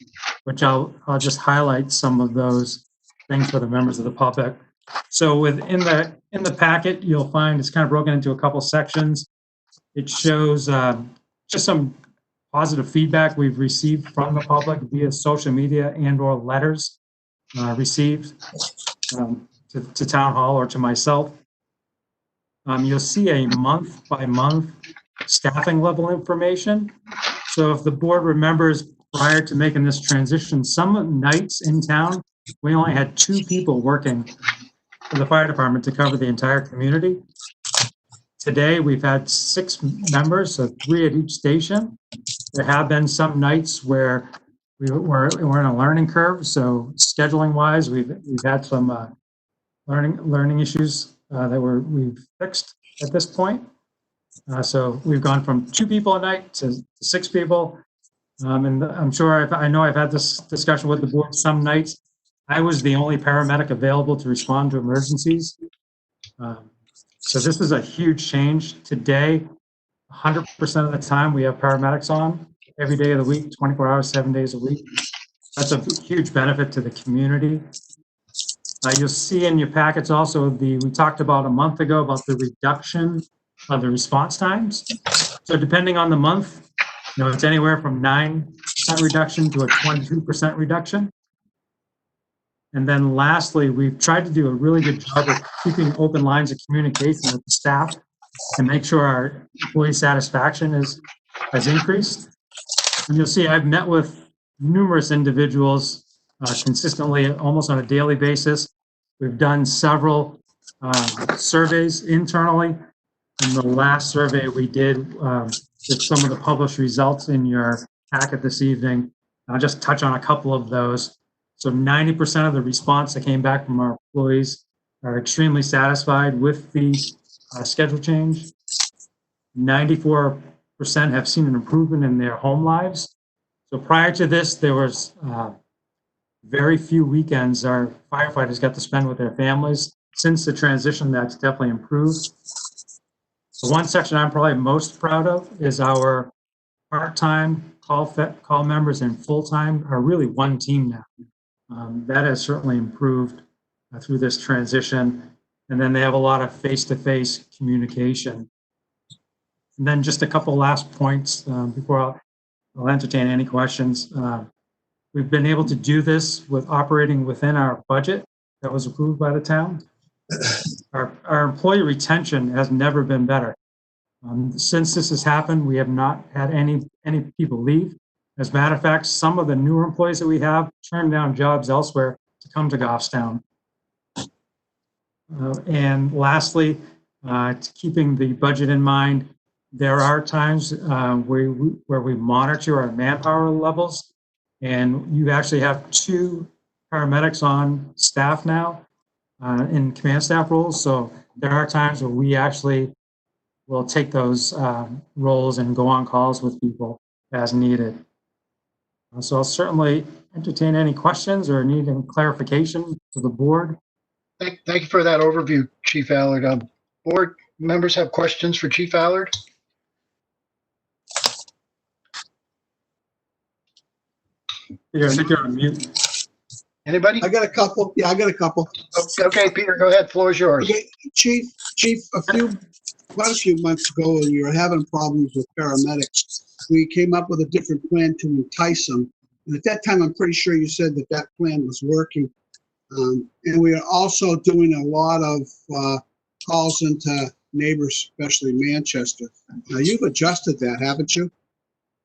which I'll just highlight some of those things for the members of the public. So in the packet, you'll find it's kind of broken into a couple sections. It shows just some positive feedback we've received from the public via social media and/or letters received to Town Hall or to myself. You'll see a month-by-month staffing level information. So if the board remembers, prior to making this transition, some nights in town, we only had 2 people working for the fire department to cover the entire community. Today, we've had 6 members, so 3 at each station. There have been some nights where we're in a learning curve, so scheduling-wise, we've had some learning issues that we've fixed at this point. So we've gone from 2 people a night to 6 people. And I'm sure I know I've had this discussion with the board some nights. I was the only paramedic available to respond to emergencies. So this is a huge change. Today, 100% of the time, we have paramedics on every day of the week, 24 hours, 7 days a week. That's a huge benefit to the community. You'll see in your packets also we talked about a month ago about the reduction of the response times. So depending on the month, it's anywhere from 9% reduction to a 22% reduction. And then lastly, we've tried to do a really good job of keeping open lines of communication with the staff and make sure our employee satisfaction has increased. And you'll see I've met with numerous individuals consistently, almost on a daily basis. We've done several surveys internally. And the last survey we did with some of the published results in your packet this evening, I'll just touch on a couple of those. So 90% of the response that came back from our employees are extremely satisfied with the schedule change. 94% have seen an improvement in their home lives. So prior to this, there was very few weekends our firefighters got to spend with their families. Since the transition, that's definitely improved. The one section I'm probably most proud of is our part-time call members and full-time are really one team now. That has certainly improved through this transition. And then they have a lot of face-to-face communication. And then just a couple last points before I'll entertain any questions. We've been able to do this with operating within our budget that was approved by the town. Our employee retention has never been better. Since this has happened, we have not had any people leave. As a matter of fact, some of the newer employees that we have turned down jobs elsewhere to come to Goffstown. And lastly, keeping the budget in mind, there are times where we monitor our manpower levels, and you actually have 2 paramedics on staff now in command staff roles. So there are times where we actually will take those roles and go on calls with people as needed. So I'll certainly entertain any questions or need any clarification to the board. Thank you for that overview, Chief Allard. Board members have questions for Chief Allard? Peter, I think you're on mute. Anybody? I got a couple. Yeah, I got a couple. Okay, Peter, go ahead. Floor is yours. Okay, Chief, quite a few months ago, when you were having problems with paramedics, we came up with a different plan to entice them. And at that time, I'm pretty sure you said that plan was working. And we are also doing a lot of calls into neighbors, especially Manchester. Now, you've adjusted that, haven't you?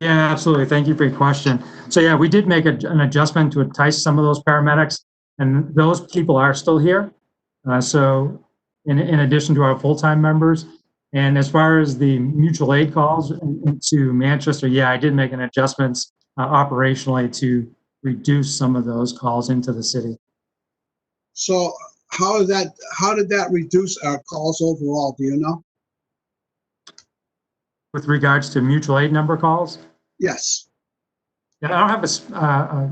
Yeah, absolutely. Thank you for your question. So yeah, we did make an adjustment to entice some of those paramedics, and those people are still here. So in addition to our full-time members, and as far as the mutual aid calls to Manchester, yeah, I did make an adjustments operationally to reduce some of those calls into the city. So how did that reduce our calls overall? Do you know? With regards to mutual aid number calls? Yes. Yeah, I don't have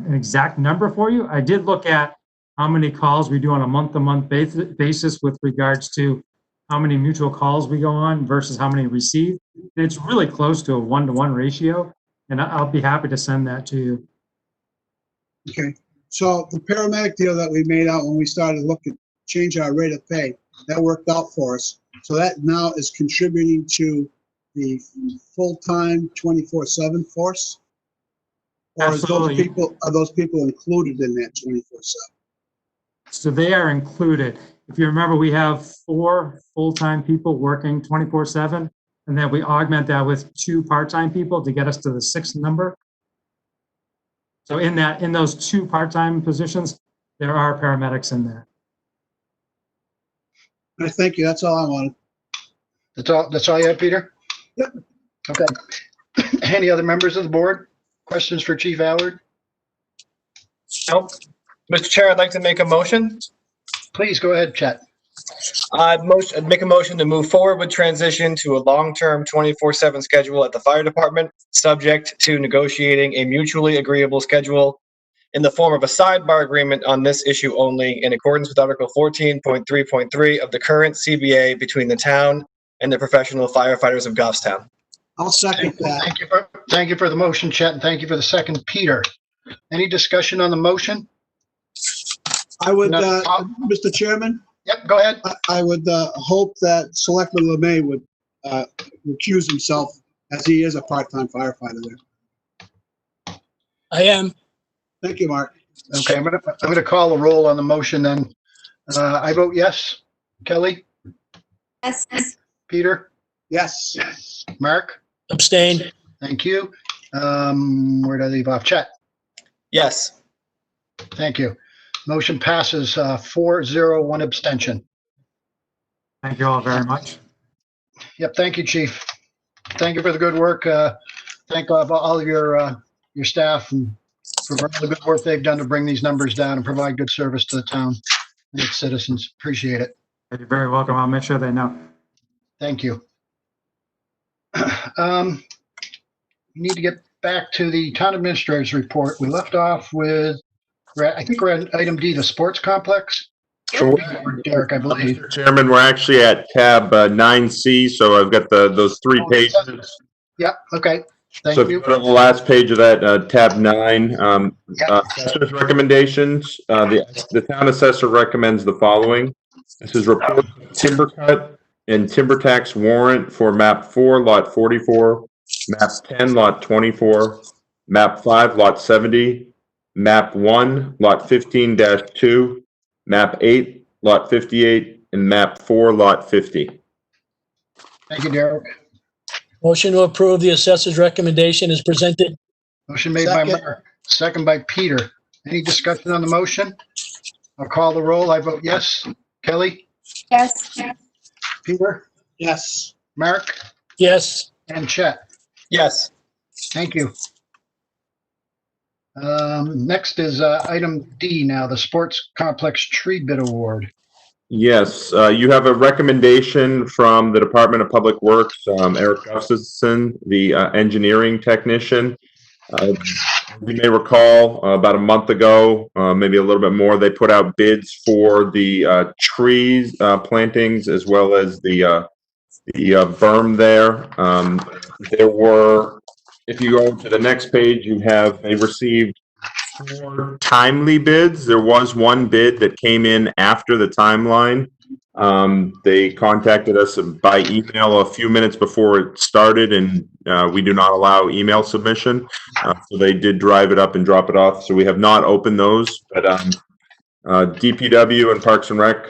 an exact number for you. I did look at how many calls we do on a month-to-month basis with regards to how many mutual calls we go on versus how many receive. It's really close to a 1-to-1 ratio, and I'll be happy to send that to you. Okay. So the paramedic deal that we made out when we started looking, change our rate of pay, that worked out for us. So that now is contributing to the full-time 24/7 force? Or Absolutely. are those people included in that 24/7? So they are included. If you remember, we have 4 full-time people working 24/7, and then we augment that with 2 part-time people to get us to the 6th number. So in those 2 part-time positions, there are paramedics in there. All right, thank you. That's all I wanted. That's all you have, Peter? Yep. Okay. Any other members of the board? Questions for Chief Allard? Nope. Mr. Chair, I'd like to make a motion. Please go ahead, Chet. I'd make a motion to move forward with transition to a long-term 24/7 schedule at the fire department, subject to negotiating a mutually agreeable schedule in the form of a sidebar agreement on this issue only, in accordance with Article 14.3.3 of the current CBA between the town and the professional firefighters of Goffstown. I'll second that. Thank you for the motion, Chet, and thank you for the second, Peter. Any discussion on the motion? I would, No. Mr. Chairman, Yep, go ahead. I would hope that Selectman Lemay would recuse himself, as he is a part-time firefighter there. I am. Thank you, Mark. Okay, I'm gonna call the roll on the motion then. I vote yes. Kelly? Yes. Peter? Yes. Mark? Abstained. Thank you. Where did I leave off? Chet? Yes. Thank you. Motion passes 4-0, one abstention. Thank you all very much. Yep, thank you, Chief. Thank you for the good work. Thank all of your staff and for all the good work they've done to bring these numbers down and provide good service to the town and its citizens. Appreciate it. You're very welcome. I'll make sure they know. Thank you. We need to get back to the town administrator's report. We left off with, I think we're at item D, the sports complex. Sure. Derek, I believe. Mr. Chairman, we're actually at tab 9C, so I've got those 3 pages. Yep, okay. So Thank if you you. go to the last page of that, tab 9, assessor's recommendations. The town assessor recommends the following. This is report of timber cut and timber tax warrant for map 4, lot 44, map 10, lot 24, map 5, lot 70, map 1, lot 15-2, map 8, lot 58, and map 4, lot 50. Thank you, Derek. Motion to approve the assessor's recommendation is presented. Motion made by Second. Mark, second by Peter. Any discussion on the motion? I'll call the roll. I vote yes. Kelly? Yes. Peter? Yes. Mark? Yes. And Chet? Yes. Thank you. Next is item D now, the Sports Complex Tree Bid Award. Yes, you have a recommendation from the Department of Public Works, Eric Gustafson, the engineering technician. You may recall about a month ago, maybe a little bit more, they put out bids for the trees plantings as well as the berm there. There were, if you go to the next page, they received 4 timely bids. There was one bid that came in after the timeline. They contacted us by email a few minutes before it started, and we do not allow email submission. So they did drive it up and drop it off. So we have not opened those, but DPW and Parks and Rec,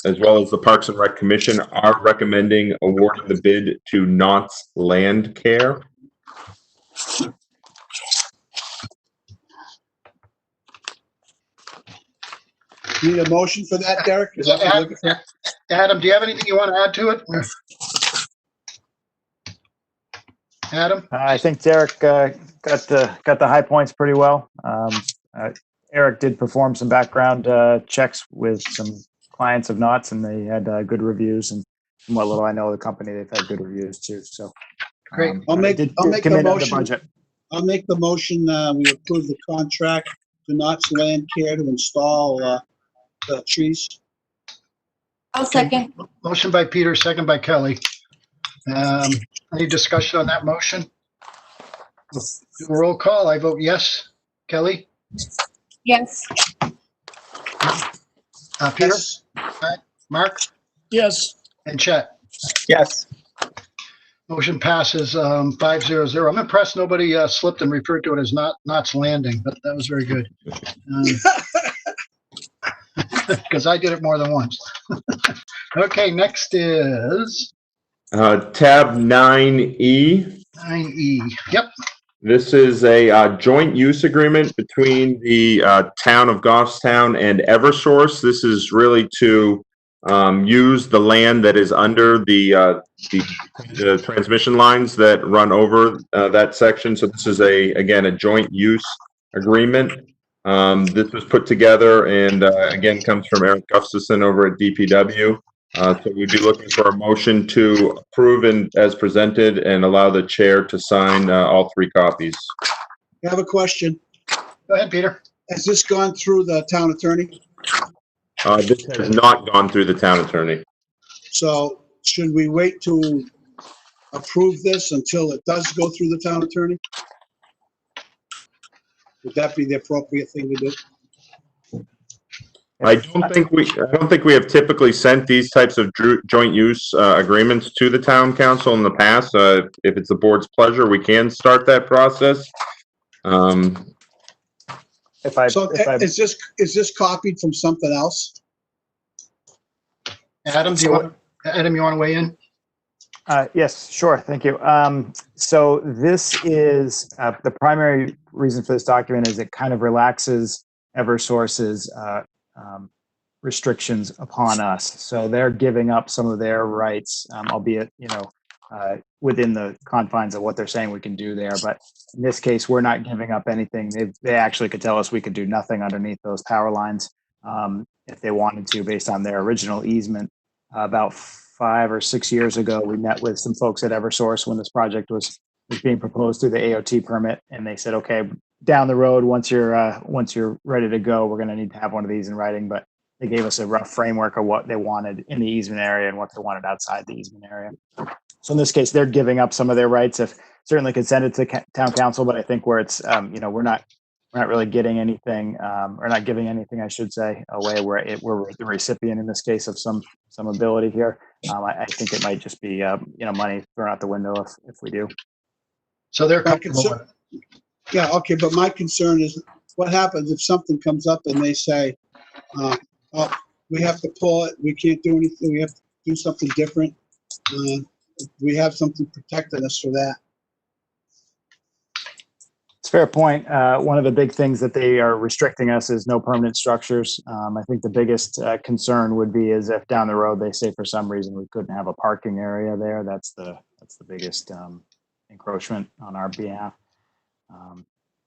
as well as the Parks and Rec Commission, are recommending awarding the bid to Knott's Land Care. Need a motion for that, Derek? Is that what you're looking for? Adam, do you have anything you want to add to it? Adam? I think Derek got the high points pretty well. Eric did perform some background checks with some clients of Knott's, and they had good reviews. And from what little I know of the company, they've had good reviews too. So Great. I'll make did the come in under motion. budget. I'll make the motion, we approve the contract to Knott's Land Care to install the trees. I'll second. Motion by Peter, second by Kelly. Any discussion on that motion? Do a roll call. I vote yes. Kelly? Yes. Peter? Yes. Mark? Yes. And Chet? Yes. Motion passes 5-0-0. I'm impressed nobody slipped and referred to it as Knott's Landing, but that was very good. Because I did it more than once. Okay, next is Tab 9E. 9E. Yep. This is a joint use agreement between the town of Goffstown and Eversource. This is really to use the land that is under the transmission lines that run over that section. So this is again a joint use agreement. This was put together and again comes from Eric Gustafson over at DPW. So we'd be looking for a motion to approve as presented and allow the chair to sign all 3 copies. I have a question. Go ahead, Peter. Has this gone through the town attorney? This has not gone through the town attorney. So should we wait to approve this until it does go through the town attorney? Would that be the appropriate thing to do? I don't think we have typically sent these types of joint use agreements to the town council in the past. If it's the board's pleasure, we can start that process. So is this copied from something else? Adam, you want to weigh in? Yes, sure. Thank you. So this is the primary reason for this document is it kind of relaxes Eversource's restrictions upon us. So they're giving up some of their rights, albeit, within the confines of what they're saying we can do there. But in this case, we're not giving up anything. They actually could tell us we could do nothing underneath those power lines if they wanted to, based on their original easement. About 5 or 6 years ago, we met with some folks at Eversource when this project was being proposed through the AOT permit, and they said, okay, down the road, once you're ready to go, we're going to need to have one of these in writing. But they gave us a rough framework of what they wanted in the easement area and what they wanted outside the easement area. So in this case, they're giving up some of their rights. If certainly could send it to town council, but I think where it's we're not really getting anything, or not giving anything, I should say, away. We're the recipient in this case of some ability here. I think it might just be money thrown out the window if we do. So they're yeah, okay, but my concern is what happens if something comes up and they say, oh, we have to pull it, we can't do anything, we have to do something different. We have something protecting us for that. It's a fair point. One of the big things that they are restricting us is no permanent structures. I think the biggest concern would be is if down the road they say for some reason we couldn't have a parking area there. That's the biggest encroachment on our behalf.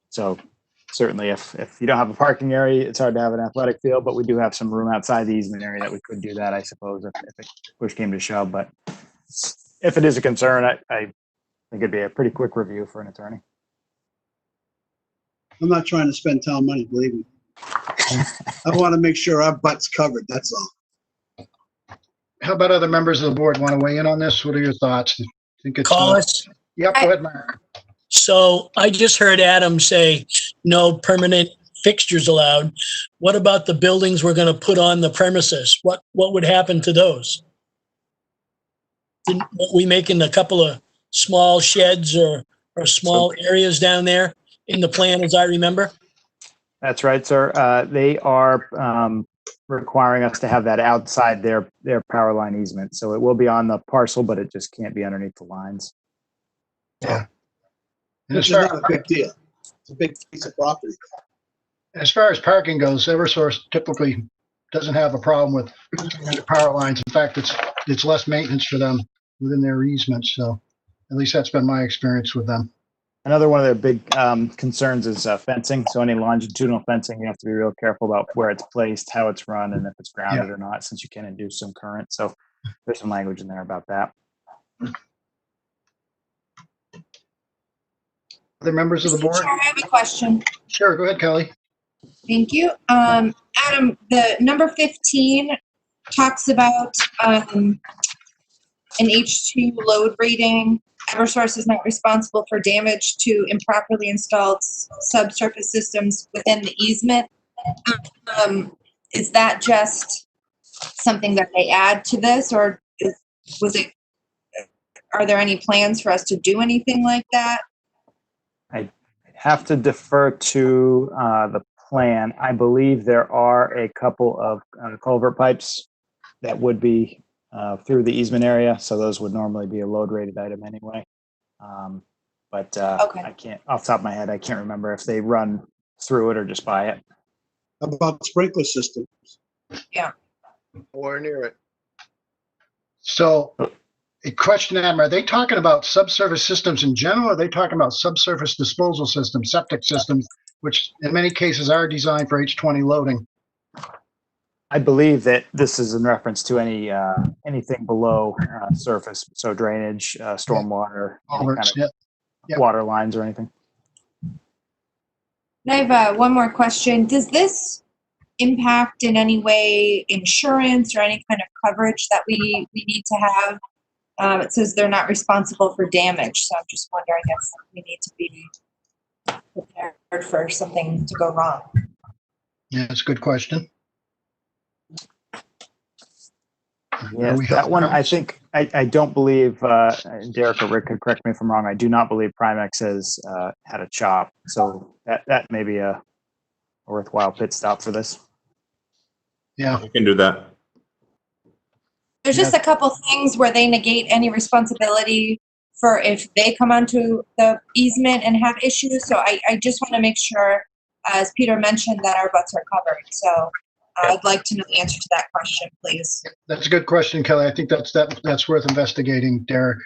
So certainly if you don't have a parking area, it's hard to have an athletic field, but we do have some room outside the easement area that we could do that, I suppose, if it push came to shove. But if it is a concern, I think it'd be a pretty quick review for an attorney. I'm not trying to spend town money, believe me. I want to make sure our butt's covered, that's all. How about other members of the board want to weigh in on this? What are your thoughts? Think it's, Collis? Yep, go ahead, Mark. So I just heard Adam say no permanent fixtures allowed. What about the buildings we're going to put on the premises? What would happen to those? Didn't we making a couple of small sheds or small areas down there in the plan, as I remember? That's right, sir. They are requiring us to have that outside their power line easement. So it will be on the parcel, but it just can't be underneath the lines. Yeah. It's not a big deal. It's a big piece of property. As far as parking goes, Eversource typically doesn't have a problem with the power lines. In fact, it's less maintenance for them within their easements. So at least that's been my experience with them. Another one of their big concerns is fencing. So any longitudinal fencing, you have to be real careful about where it's placed, how it's run, and if it's grounded or not, since you can induce some current. So there's some language in there about that. Other members of the board? I have a question. Sure, go ahead, Kelly. Thank you. Adam, the number 15 talks about an H2 load rating. Eversource is not responsible for damage to improperly installed subsurface systems within the easement. Is that just something that they add to this, or are there any plans for us to do anything like that? I have to defer to the plan. I believe there are a couple of culvert pipes that would be through the easement area, so those would normally be a load rated item anyway. But Okay. I can't, off the top of my head, I can't remember if they run through it or just by it. How about sprinkler systems? Yeah. Or near it. So, a question, Adam, are they talking about subsurface systems in general, or are they talking about subsurface disposal systems, septic systems, which in many cases are designed for H20 loading? I believe that this is in reference to anything below surface, so drainage, stormwater, any kind of water lines or anything. I have one more question. Does this impact in any way insurance or any kind of coverage that we need to have It says they're not responsible for damage, so I'm just wondering if we need to be prepared for something to go wrong. Yeah, that's a good question. Yeah, Are we that one, helping I out? think, I don't believe, Derek or Rick could correct me if I'm wrong, I do not believe Primex has had a chop. So that may be a worthwhile pit stop for this. Yeah, We can do that. There's just a couple things where they negate any responsibility for if they come onto the easement and have issues. So I just want to make sure, as Peter mentioned, that our butts are covered. So I'd like to know the answer to that question, please. that's a good question, Kelly. I think that's worth investigating, Derek.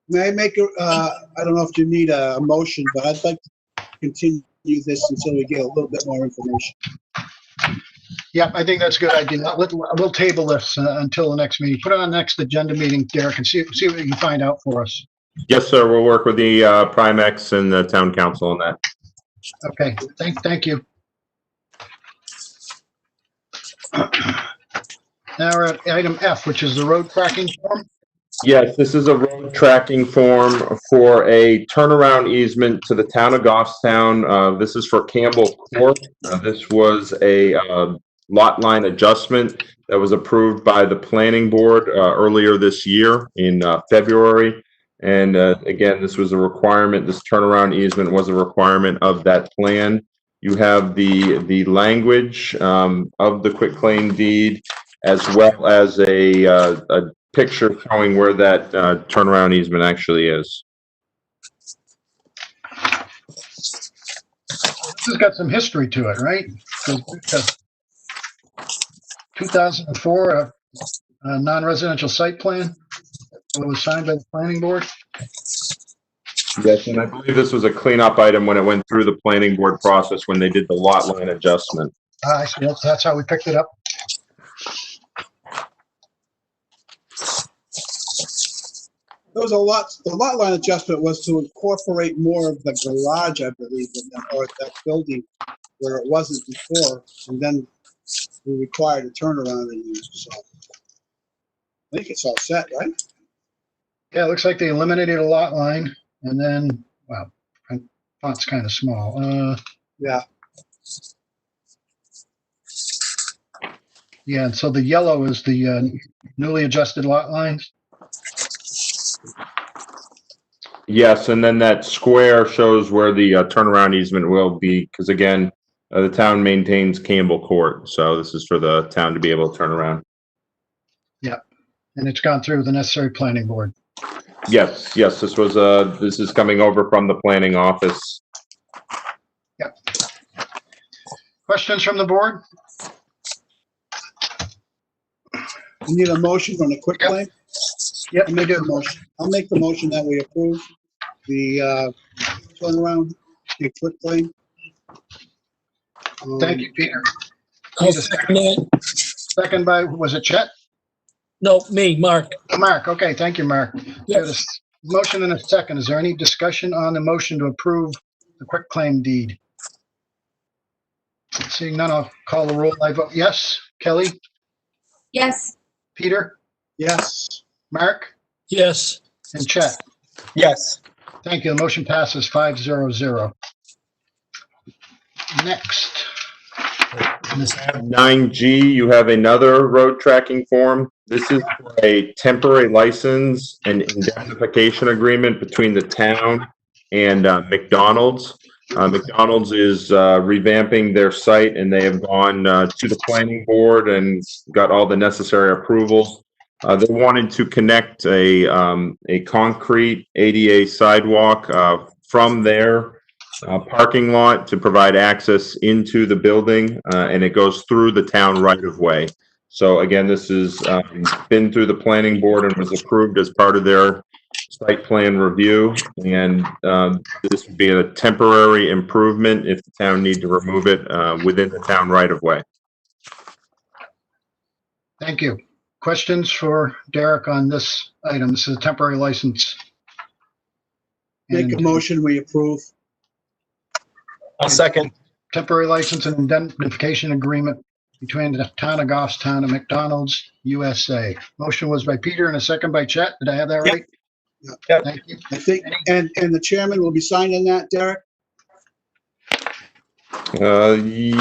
May I make I don't know if you need a motion, but I'd like to continue this until we get a little bit more information. Yeah, I think that's a good idea. We'll table this until the next meeting. Put it on the next agenda meeting, Derek, and see what you can find out for us. Yes, sir. We'll work with the Primex and the town council on that. Okay, thank you. Now we're at item F, which is the road tracking form. Yes, this is a road tracking form for a turnaround easement to the town of Goffstown. This is for Campbell Court. This was a lot line adjustment that was approved by the planning board earlier this year in February. And again, this was a requirement, this turnaround easement was a requirement of that plan. You have the language of the quitclaim deed, as well as a picture showing where that turnaround easement actually is. This has got some history to it, right? 2004, a non-residential site plan that was signed by the planning board. Yes, and I believe this was a cleanup item when it went through the planning board process when they did the lot line adjustment. I see. That's how we picked it up. There was the lot line adjustment was to incorporate more of the garage, I believe, or that building where it wasn't before, and then we required a turnaround in there, so. I think it's all set, right? Yeah, it looks like they eliminated a lot line and then, wow, font's kind of small. Yeah. Yeah, and so the yellow is the newly adjusted lot lines. Yes, and then that square shows where the turnaround easement will be, because again, the town maintains Campbell Court, so this is for the town to be able to turn around. Yeah, and it's gone through the necessary planning board. Yes, this is coming over from the planning office. Yep. Questions from the board? You need a motion on the quick claim? Yep, I'll make the motion. I'll make the motion that we approve the turnaround, the quick claim. Thank you, Peter. I'll second that. Second by, was it Chet? No, me, Mark. Mark, okay, thank you, Mark. Yes. Motion and a second. Is there any discussion on the motion to approve the quick claim deed? Seeing none, I'll call the roll. I vote yes. Kelly? Yes. Peter? Yes. Mark? Yes. And Chet? Yes. Thank you. The motion passes 5-0-0. Next. 9G, you have another road tracking form. This is for a temporary license and indemnification agreement between the town and McDonald's. McDonald's is revamping their site, and they have gone to the planning board and got all the necessary approvals. They wanted to connect a concrete ADA sidewalk from their parking lot to provide access into the building, and it goes through the town right of way. So again, this has been through the planning board and was approved as part of their site plan review. And this would be a temporary improvement if the town need to remove it within the town right of way. Thank you. Questions for Derek on this item? This is a temporary license. Make a motion, we approve. I'll second. Temporary license and indemnification agreement between the town of Goffstown and McDonald's USA. Motion was by Peter and a second by Chet. Did I have that Yep. right? Yep. Thank you. I think, and the chairman will be signing that, Derek?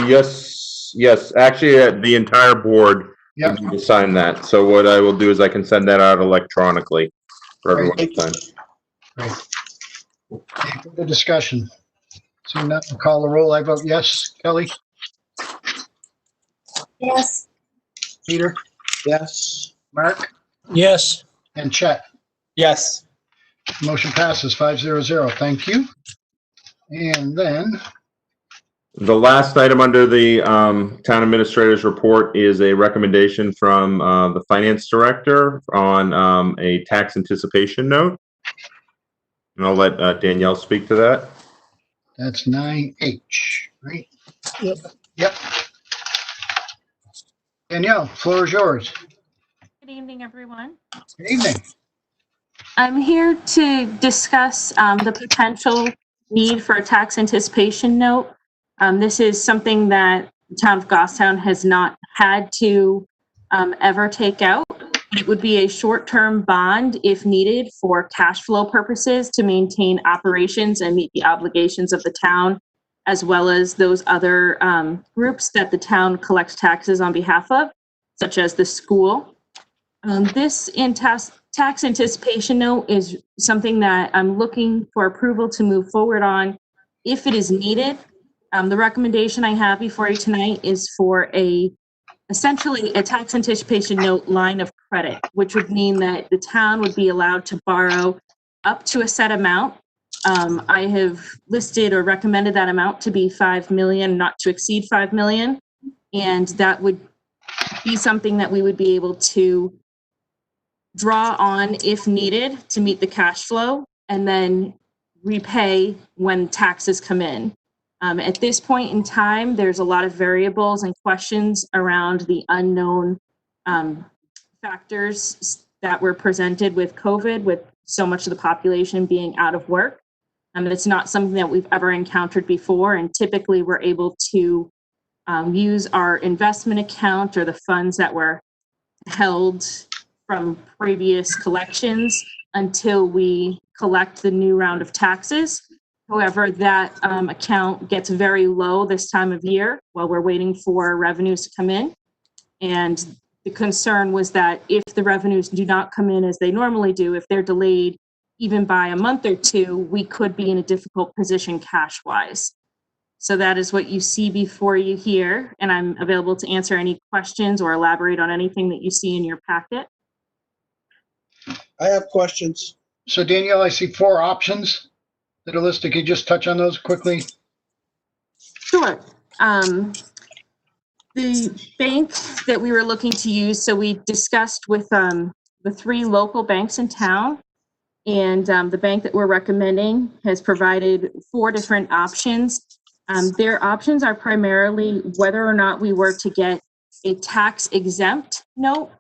Yes, actually, the entire board Yep. will sign that. So what I will do is I can send that out electronically for everyone to sign. Any further discussion? Seeing none, I'll call the roll. I vote yes. Kelly? Yes. Peter? Yes. Mark? Yes. And Chet? Yes. Motion passes 500. Thank you. And then, The last item under the town administrator's report is a recommendation from the finance director on a tax anticipation note. And I'll let Danielle speak to that. that's 9H, right? Yep. Yep. Danielle, floor is yours. Good evening, everyone. Good evening. I'm here to discuss the potential need for a tax anticipation note. This is something that the town of Goffstown has not had to ever take out. It would be a short-term bond if needed for cash flow purposes to maintain operations and meet the obligations of the town, as well as those other groups that the town collects taxes on behalf of, such as the school. This tax anticipation note is something that I'm looking for approval to move forward on if it is needed. The recommendation I have before you tonight is for essentially a tax anticipation note line of credit, which would mean that the town would be allowed to borrow up to a set amount. I have listed or recommended that amount to be 5 million, not to exceed 5 million. And that would be something that we would be able to draw on if needed to meet the cash flow and then repay when taxes come in. At this point in time, there's a lot of variables and questions around the unknown factors that were presented with COVID, with so much of the population being out of work. It's not something that we've ever encountered before, and typically we're able to use our investment account or the funds that were held from previous collections until we collect the new round of taxes. However, that account gets very low this time of year while we're waiting for revenues to come in. And the concern was that if the revenues do not come in as they normally do, if they're delayed even by a month or two, we could be in a difficult position cash-wise. So that is what you see before you here, and I'm available to answer any questions or elaborate on anything that you see in your packet. I have questions. So Danielle, I see 4 options that are listed. Can you just touch on those quickly? Sure. The bank that we were looking to use, so we discussed with the 3 local banks in town, and the bank that we're recommending has provided 4 different options. Their options are primarily whether or not we were to get a tax exempt note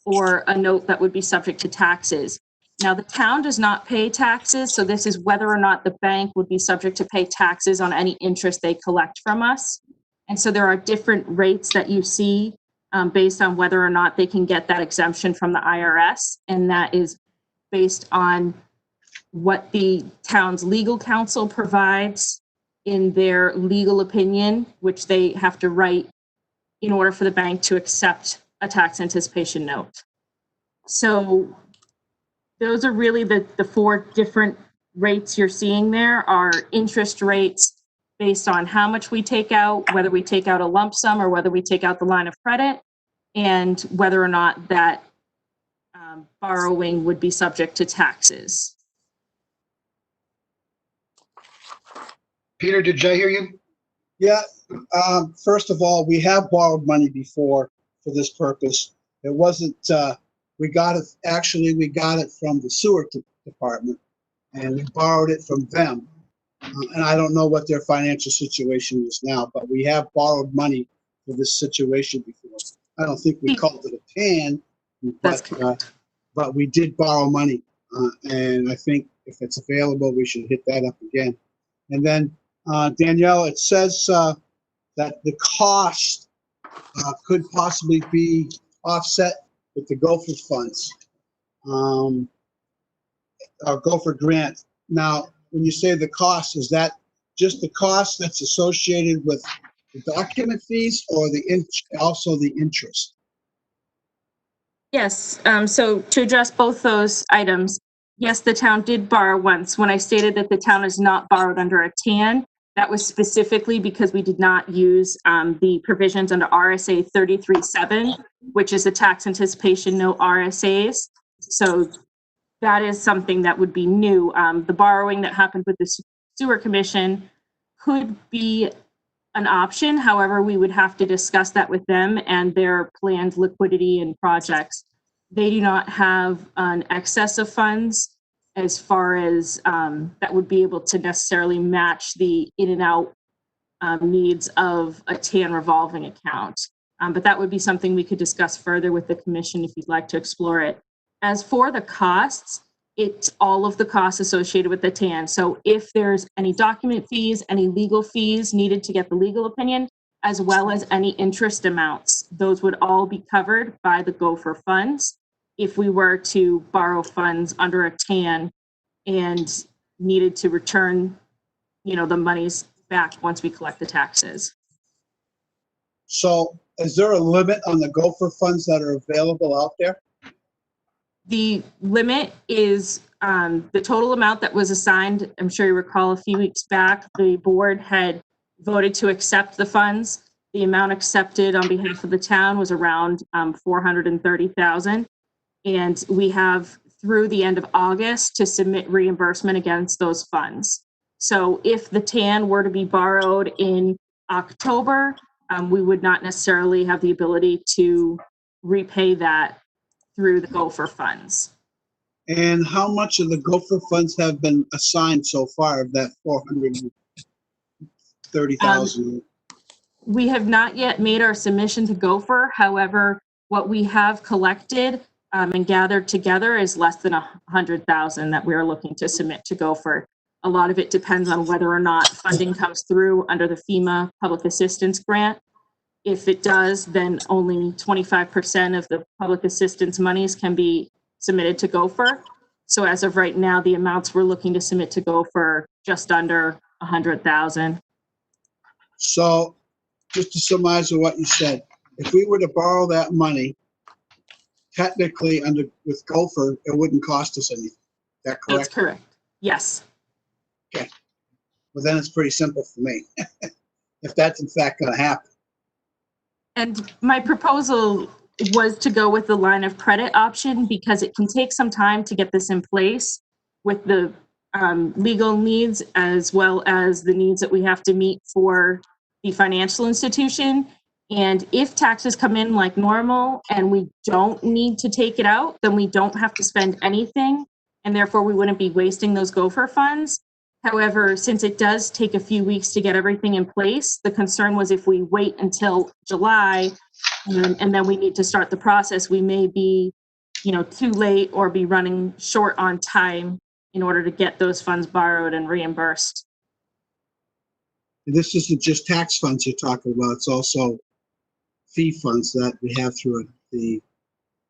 or a note that would be subject to taxes. Now, the town does not pay taxes, so this is whether or not the bank would be subject to pay taxes on any interest they collect from us. And so there are different rates that you see based on whether or not they can get that exemption from the IRS, and that is based on what the town's legal counsel provides in their legal opinion, which they have to write in order for the bank to accept a tax anticipation note. So those are really the 4 different rates you're seeing there are interest rates based on how much we take out, whether we take out a lump sum or whether we take out the line of credit, and whether or not that borrowing would be subject to taxes. Peter, did I hear you? Yeah, first of all, we have borrowed money before for this purpose. It wasn't, we got it from the sewer department, and we borrowed it from them. And I don't know what their financial situation is now, but we have borrowed money for this situation before. I don't think we called it a pan, but we did borrow money. And I think if it's available, we should hit that up again. And then, Danielle, it says that the cost could possibly be offset with the Gopher funds, or Gopher grant. Now, when you say the cost, is that just the cost that's associated with the document fees or also the interest? Yes, so to address both those items, yes, the town did borrow once. When I stated that the town is not borrowed under a TAN, that was specifically because we did not use the provisions under RSA 33.7, which is the tax anticipation note RSAs. So that is something that would be new. The borrowing that happened with the sewer commission could be an option. However, we would have to discuss that with them and their planned liquidity and projects. They do not have an excess of funds as far as that would be able to necessarily match the in and out needs of a TAN revolving account. But that would be something we could discuss further with the commission if you'd like to explore it. As for the costs, it's all of the costs associated with the TAN. So if there's any document fees, any legal fees needed to get the legal opinion, as well as any interest amounts, those would all be covered by the Gopher funds if we were to borrow funds under a TAN and needed to return, the monies back once we collect the taxes. So is there a limit on the Gopher funds that are available out there? The limit is the total amount that was assigned. I'm sure you recall a few weeks back, the board had voted to accept the funds. The amount accepted on behalf of the town was around $430,000. And we have through the end of August to submit reimbursement against those funds. So if the TAN were to be borrowed in October, we would not necessarily have the ability to repay that through the Gopher funds. And how much of the Gopher funds have been assigned so far of that 430,000? We have not yet made our submission to Gopher. However, what we have collected and gathered together is less than 100,000 that we're looking to submit to Gopher. A lot of it depends on whether or not funding comes through under the FEMA public assistance grant. If it does, then only 25% of the public assistance monies can be submitted to Gopher. So as of right now, the amounts we're looking to submit to Gopher just under 100,000. So just to summarize what you said, if we were to borrow that money, technically with Gopher, it wouldn't cost us anything. Is that correct? That's correct. Yes. Okay. Well, then it's pretty simple for me. If that's in fact going to happen. And my proposal was to go with the line of credit option because it can take some time to get this in place with the legal needs as well as the needs that we have to meet for the financial institution. And if taxes come in like normal and we don't need to take it out, then we don't have to spend anything. And therefore we wouldn't be wasting those Gopher funds. However, since it does take a few weeks to get everything in place, the concern was if we wait until July and then we need to start the process, we may be, too late or be running short on time in order to get those funds borrowed and reimbursed. And this isn't just tax funds you're talking about, it's also fee funds that we have through the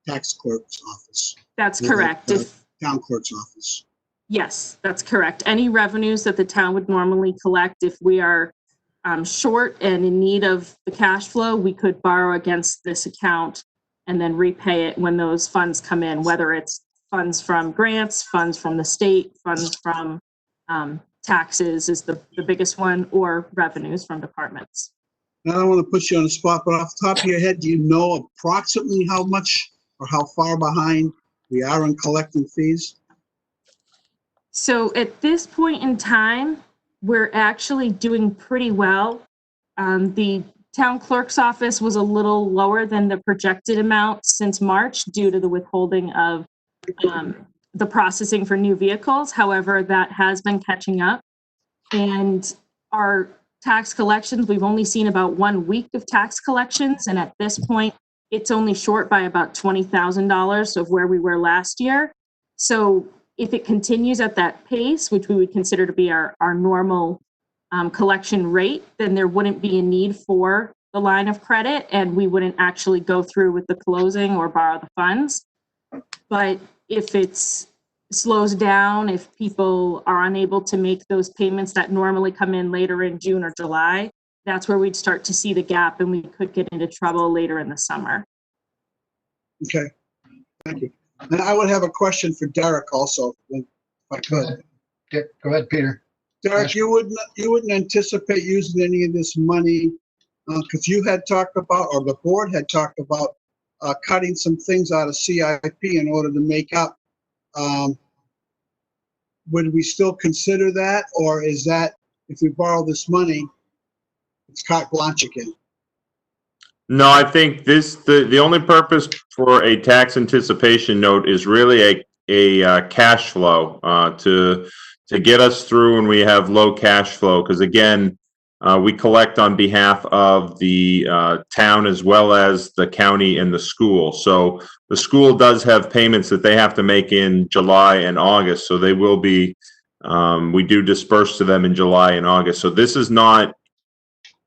tax clerk's office. That's correct. Town clerk's office. Yes, that's correct. Any revenues that the town would normally collect, if we are short and in need of the cash flow, we could borrow against this account and then repay it when those funds come in, whether it's funds from grants, funds from the state, funds from taxes is the biggest one, or revenues from departments. I don't want to put you on the spot, but off the top of your head, do you know approximately how much or how far behind we are in collecting fees? So at this point in time, we're actually doing pretty well. The town clerk's office was a little lower than the projected amount since March due to the withholding of the processing for new vehicles. However, that has been catching up. And our tax collections, we've only seen about 1 week of tax collections. And at this point, it's only short by about $20,000 of where we were last year. So if it continues at that pace, which we would consider to be our normal collection rate, then there wouldn't be a need for the line of credit and we wouldn't actually go through with the closing or borrow the funds. But if it's slows down, if people are unable to make those payments that normally come in later in June or July, that's where we'd start to see the gap and we could get into trouble later in the summer. Okay, thank you. And I would have a question for Derek also, if I could. Go ahead, Peter. Derek, you wouldn't anticipate using any of this money, because you had talked about, or the board had talked about, cutting some things out of CIP in order to make up. Would we still consider that, or is that, if we borrow this money, it's carte blanche again? No, I think the only purpose for a tax anticipation note is really a cash flow to get us through when we have low cash flow. Because again, we collect on behalf of the town as well as the county and the school. So the school does have payments that they have to make in July and August. So they will be, we do disperse to them in July and August. So this is not,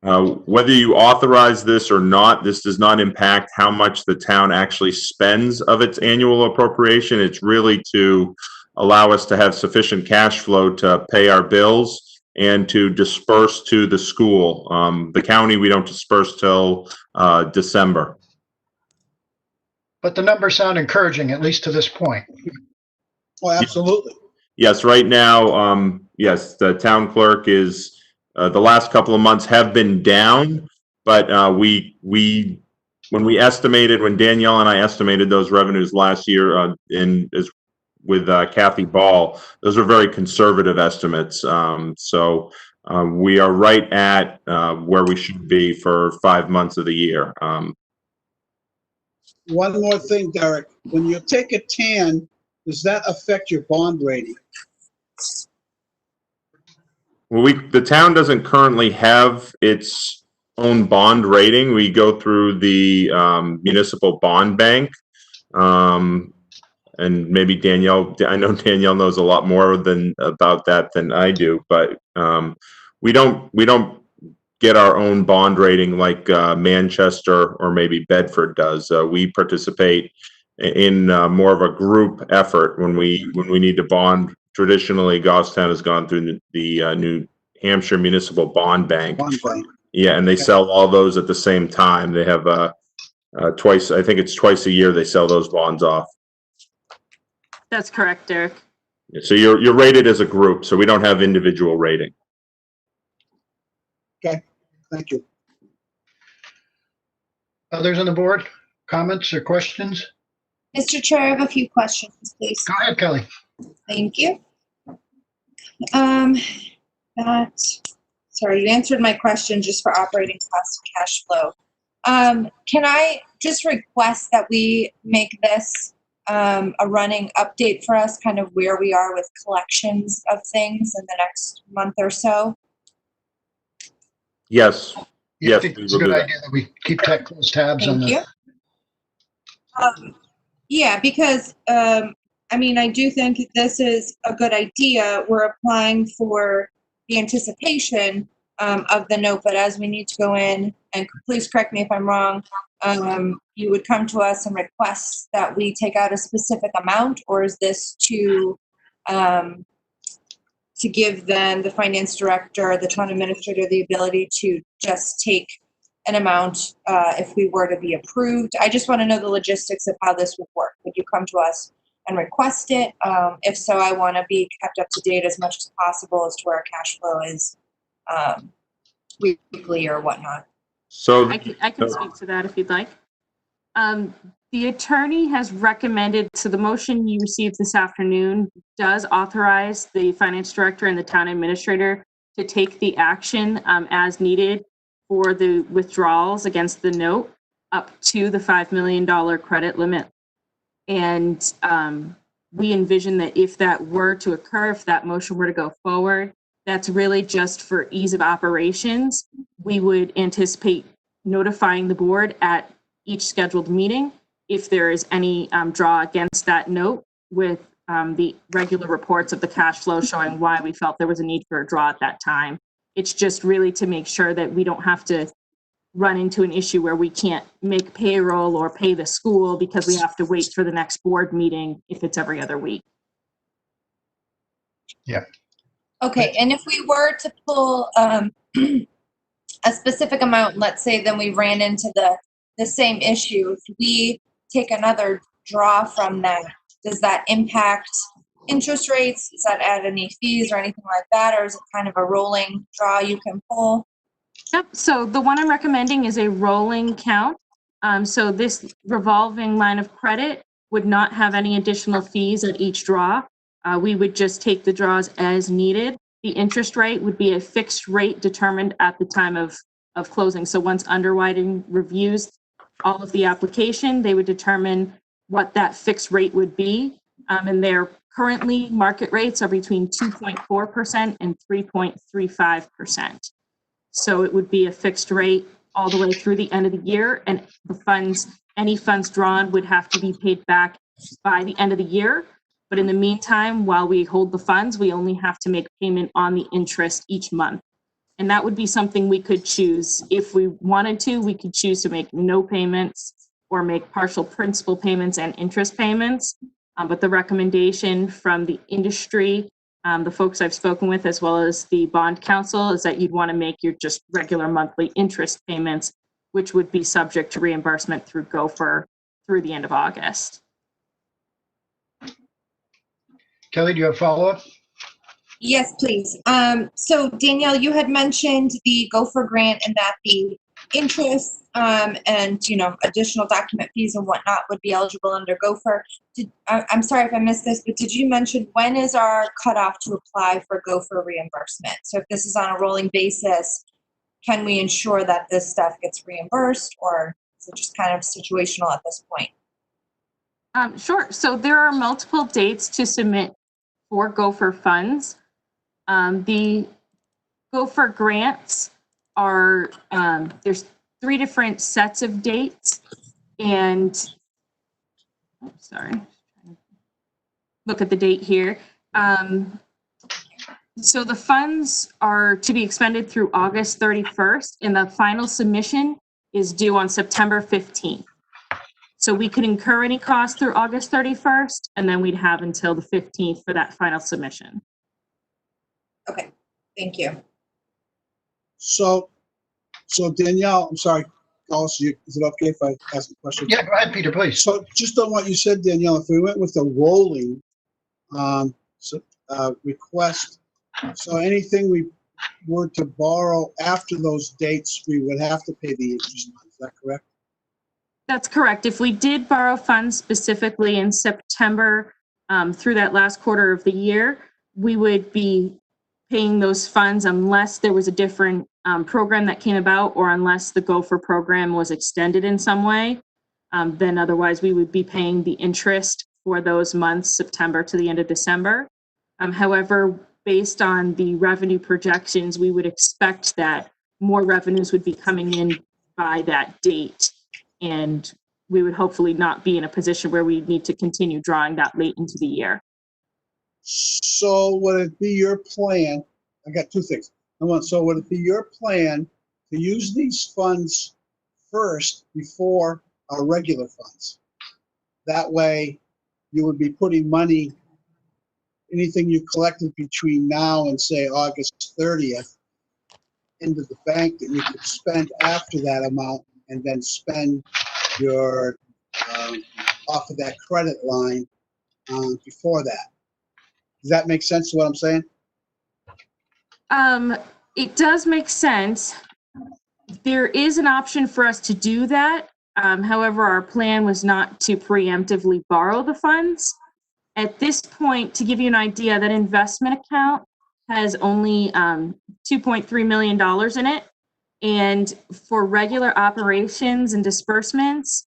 whether you authorize this or not, this does not impact how much the town actually spends of its annual appropriation. It's really to allow us to have sufficient cash flow to pay our bills and to disperse to the school. The county, we don't disperse till December. But the numbers sound encouraging, at least to this point. Oh, absolutely. Yes, right now, yes, the town clerk is, the last couple of months have been down, but when Danielle and I estimated those revenues last year with Kathy Ball, those are very conservative estimates. So we are right at where we should be for 5 months of the year. One more thing, Derek. When you take a TAN, does that affect your bond rating? Well, the town doesn't currently have its own bond rating. We go through the municipal bond bank. And maybe Danielle, I know Danielle knows a lot more about that than I do, but we don't get our own bond rating like Manchester or maybe Bedford does. We participate in more of a group effort when we need to bond. Traditionally, Goffstown has gone through the New Hampshire Municipal Bond Bank. Yeah, and they sell all those at the same time. They have twice, I think it's twice a year they sell those bonds off. That's correct, Derek. So you're rated as a group, so we don't have individual rating. Okay, thank you. Others on the board, comments or questions? Mr. Chair, I have a few questions, please. Go ahead, Kelly. Thank you. Sorry, you answered my question just for operating costs and cash flow. Can I just request that we make this a running update for us, kind of where we are with collections of things in the next month or so? Yes. I Yes, think we it's a will good do that. idea that we keep close tabs on Thank you. the. Yeah, because I mean, I do think this is a good idea. We're applying for the anticipation of the note, but as we need to go in, and please correct me if I'm wrong, you would come to us and request that we take out a specific amount, or is this to give then the finance director, the town administrator, the ability to just take an amount if we were to be approved? I just want to know the logistics of how this would work. Would you come to us and request it? If so, I want to be kept up to date as much as possible as to where our cash flow is weekly or whatnot. So I can speak to that if you'd like. The attorney has recommended, so the motion you received this afternoon does authorize the finance director and the town administrator to take the action as needed for the withdrawals against the note up to the $5 million credit limit. And we envision that if that were to occur, if that motion were to go forward, that's really just for ease of operations. We would anticipate notifying the board at each scheduled meeting if there is any draw against that note, with the regular reports of the cash flow showing why we felt there was a need for a draw at that time. It's just really to make sure that we don't have to run into an issue where we can't make payroll or pay the school because we have to wait for the next board meeting if it's every other week. Okay, and if we were to pull a specific amount, let's say, then we ran into the same issue. If we take another draw from that, does that impact interest rates? Does that add any fees or anything like that? Or is it kind of a rolling draw you can pull? Yep, so the one I'm recommending is a rolling count. So this revolving line of credit would not have any additional fees at each draw. We would just take the draws as needed. The interest rate would be a fixed rate determined at the time of closing. So once underwriting reviews all of the application, they would determine what that fixed rate would be. And their currently market rates are between 2.4% and 3.35%. So it would be a fixed rate all the way through the end of the year, and the funds, any funds drawn would have to be paid back by the end of the year. But in the meantime, while we hold the funds, we only have to make payment on the interest each month. And that would be something we could choose. If we wanted to, we could choose to make no payments or make partial principal payments and interest payments. But the recommendation from the industry, the folks I've spoken with, as well as the bond council, is that you'd want to make your just regular monthly interest payments, which would be subject to reimbursement through Gopher through the end of August. Kelly, do you have a follow-up? Yes, please. So Danielle, you had mentioned the Gopher grant and that the interest and additional document fees and whatnot would be eligible under Gopher. I'm sorry if I missed this, but did you mention when is our cutoff to apply for Gopher reimbursement? So if this is on a rolling basis, can we ensure that this stuff gets reimbursed, or is it just kind of situational at this point? Sure. So there are multiple dates to submit for Gopher funds. The Gopher grants are, there's 3 different sets of dates, and look at the date here. So the funds are to be expended through August 31st, and the final submission is due on September 15th. So we could incur any costs through August 31st, and then we'd have until the 15th for that final submission. Okay, thank you. So Danielle, I'm sorry, Alice, is it okay if I ask a question? Yeah, go ahead, Peter, please. So just on what you said, Danielle, if we went with the rolling request, so anything we were to borrow after those dates, we would have to pay the interest on. Is that correct? That's correct. If we did borrow funds specifically in September through that last quarter of the year, we would be paying those funds unless there was a different program that came about, or unless the Gopher program was extended in some way. Then otherwise we would be paying the interest for those months, September to the end of December. However, based on the revenue projections, we would expect that more revenues would be coming in by that date. And we would hopefully not be in a position where we need to continue drawing that late into the year. So would it be your plan? I got 2 things. So would it be your plan to use these funds first before our regular funds? That way you would be putting money, anything you collected between now and say August 30th, into the bank that you could spend after that amount, and then spend your off of that credit line before that. Does that make sense to what I'm saying? It does make sense. There is an option for us to do that. However, our plan was not to preemptively borrow the funds. At this point, to give you an idea, that investment account has only $2.3 million in it. And for regular operations and disbursements,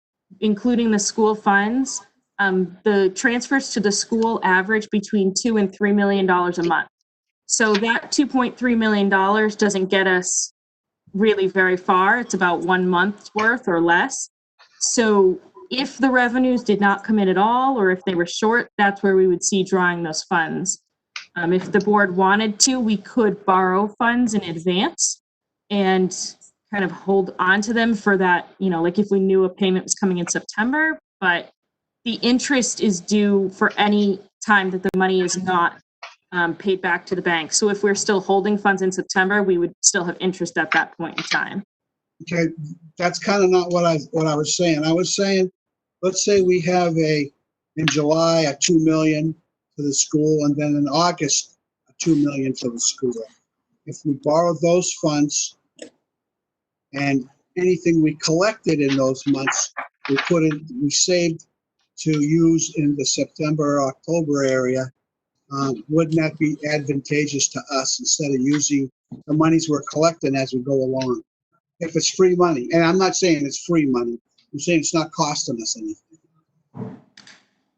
including the school funds, the transfers to the school average between $2 and $3 million a month. So that $2.3 million doesn't get us really very far. It's about 1 month's worth or less. So if the revenues did not come in at all, or if they were short, that's where we would see drawing those funds. If the board wanted to, we could borrow funds in advance and kind of hold on to them for that, like if we knew a payment was coming in September, but the interest is due for any time that the money is not paid back to the bank. So if we're still holding funds in September, we would still have interest at that point in time. Okay, that's kind of not what I was saying. I was saying, let's say we have in July, a 2 million for the school, and then in August, a 2 million for the school. If we borrow those funds and anything we collected in those months, we saved to use in the September, October area, wouldn't that be advantageous to us instead of using the monies we're collecting as we go along? If it's free money, and I'm not saying it's free money, I'm saying it's not costing us anything.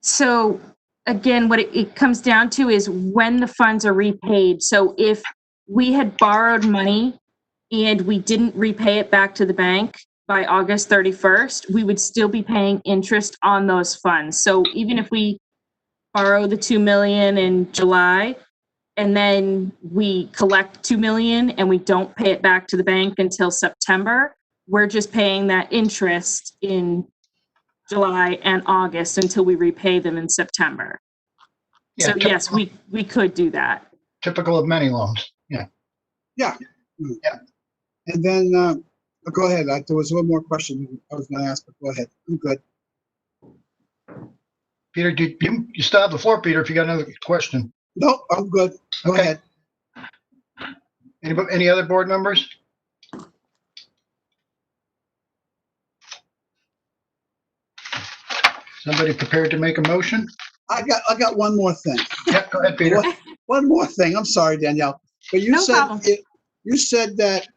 So again, what it comes down to is when the funds are repaid. So if we had borrowed money and we didn't repay it back to the bank by August 31st, we would still be paying interest on those funds. So even if we borrow the 2 million in July and then we collect 2 million and we don't pay it back to the bank until September, we're just paying that interest in July and August until we repay them in September. Yeah, So yes, we could do that. Typical of many loans. Yeah. Yeah. And then, go ahead. There was one more question I was going to ask, but go ahead. I'm good. Peter, you still have the floor, Peter, if you got another question. No, I'm good. Go ahead. Any other board members? Somebody prepared to make a motion? I got one more thing. Yeah, go ahead, Peter. One more thing. I'm sorry, Danielle, but you said that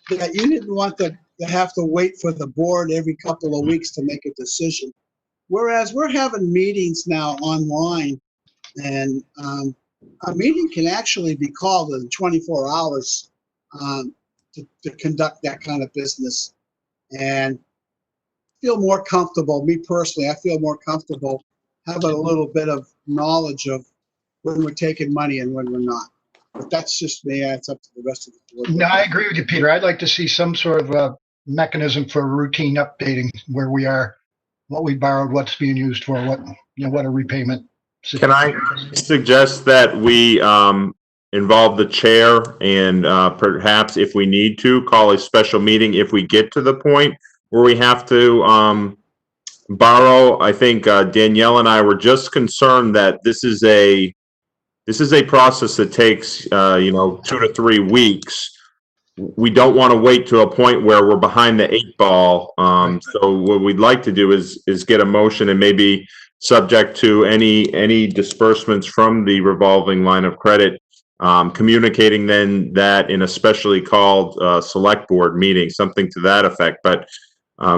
you didn't want to have to wait for the board every couple of weeks to make a decision. Whereas we're having meetings now online, and a meeting can actually be called in 24 hours to conduct that kind of business. And feel more comfortable, me personally, I feel more comfortable having a little bit of knowledge of when we're taking money and when we're not. But that's just me. It's up to the rest of the board. No, I agree with you, Peter. I'd like to see some sort of a mechanism for routine updating where we are, what we borrowed, what's being used for, what a repayment. Can I suggest that we involve the chair and perhaps if we need to call a special meeting if we get to the point where we have to borrow? I think Danielle and I were just concerned that this is a process that takes 2 to 3 weeks. We don't want to wait to a point where we're behind the 8 ball. So what we'd like to do is get a motion and maybe subject to any disbursements from the revolving line of credit, communicating then that in a specially called select board meeting, something to that effect. But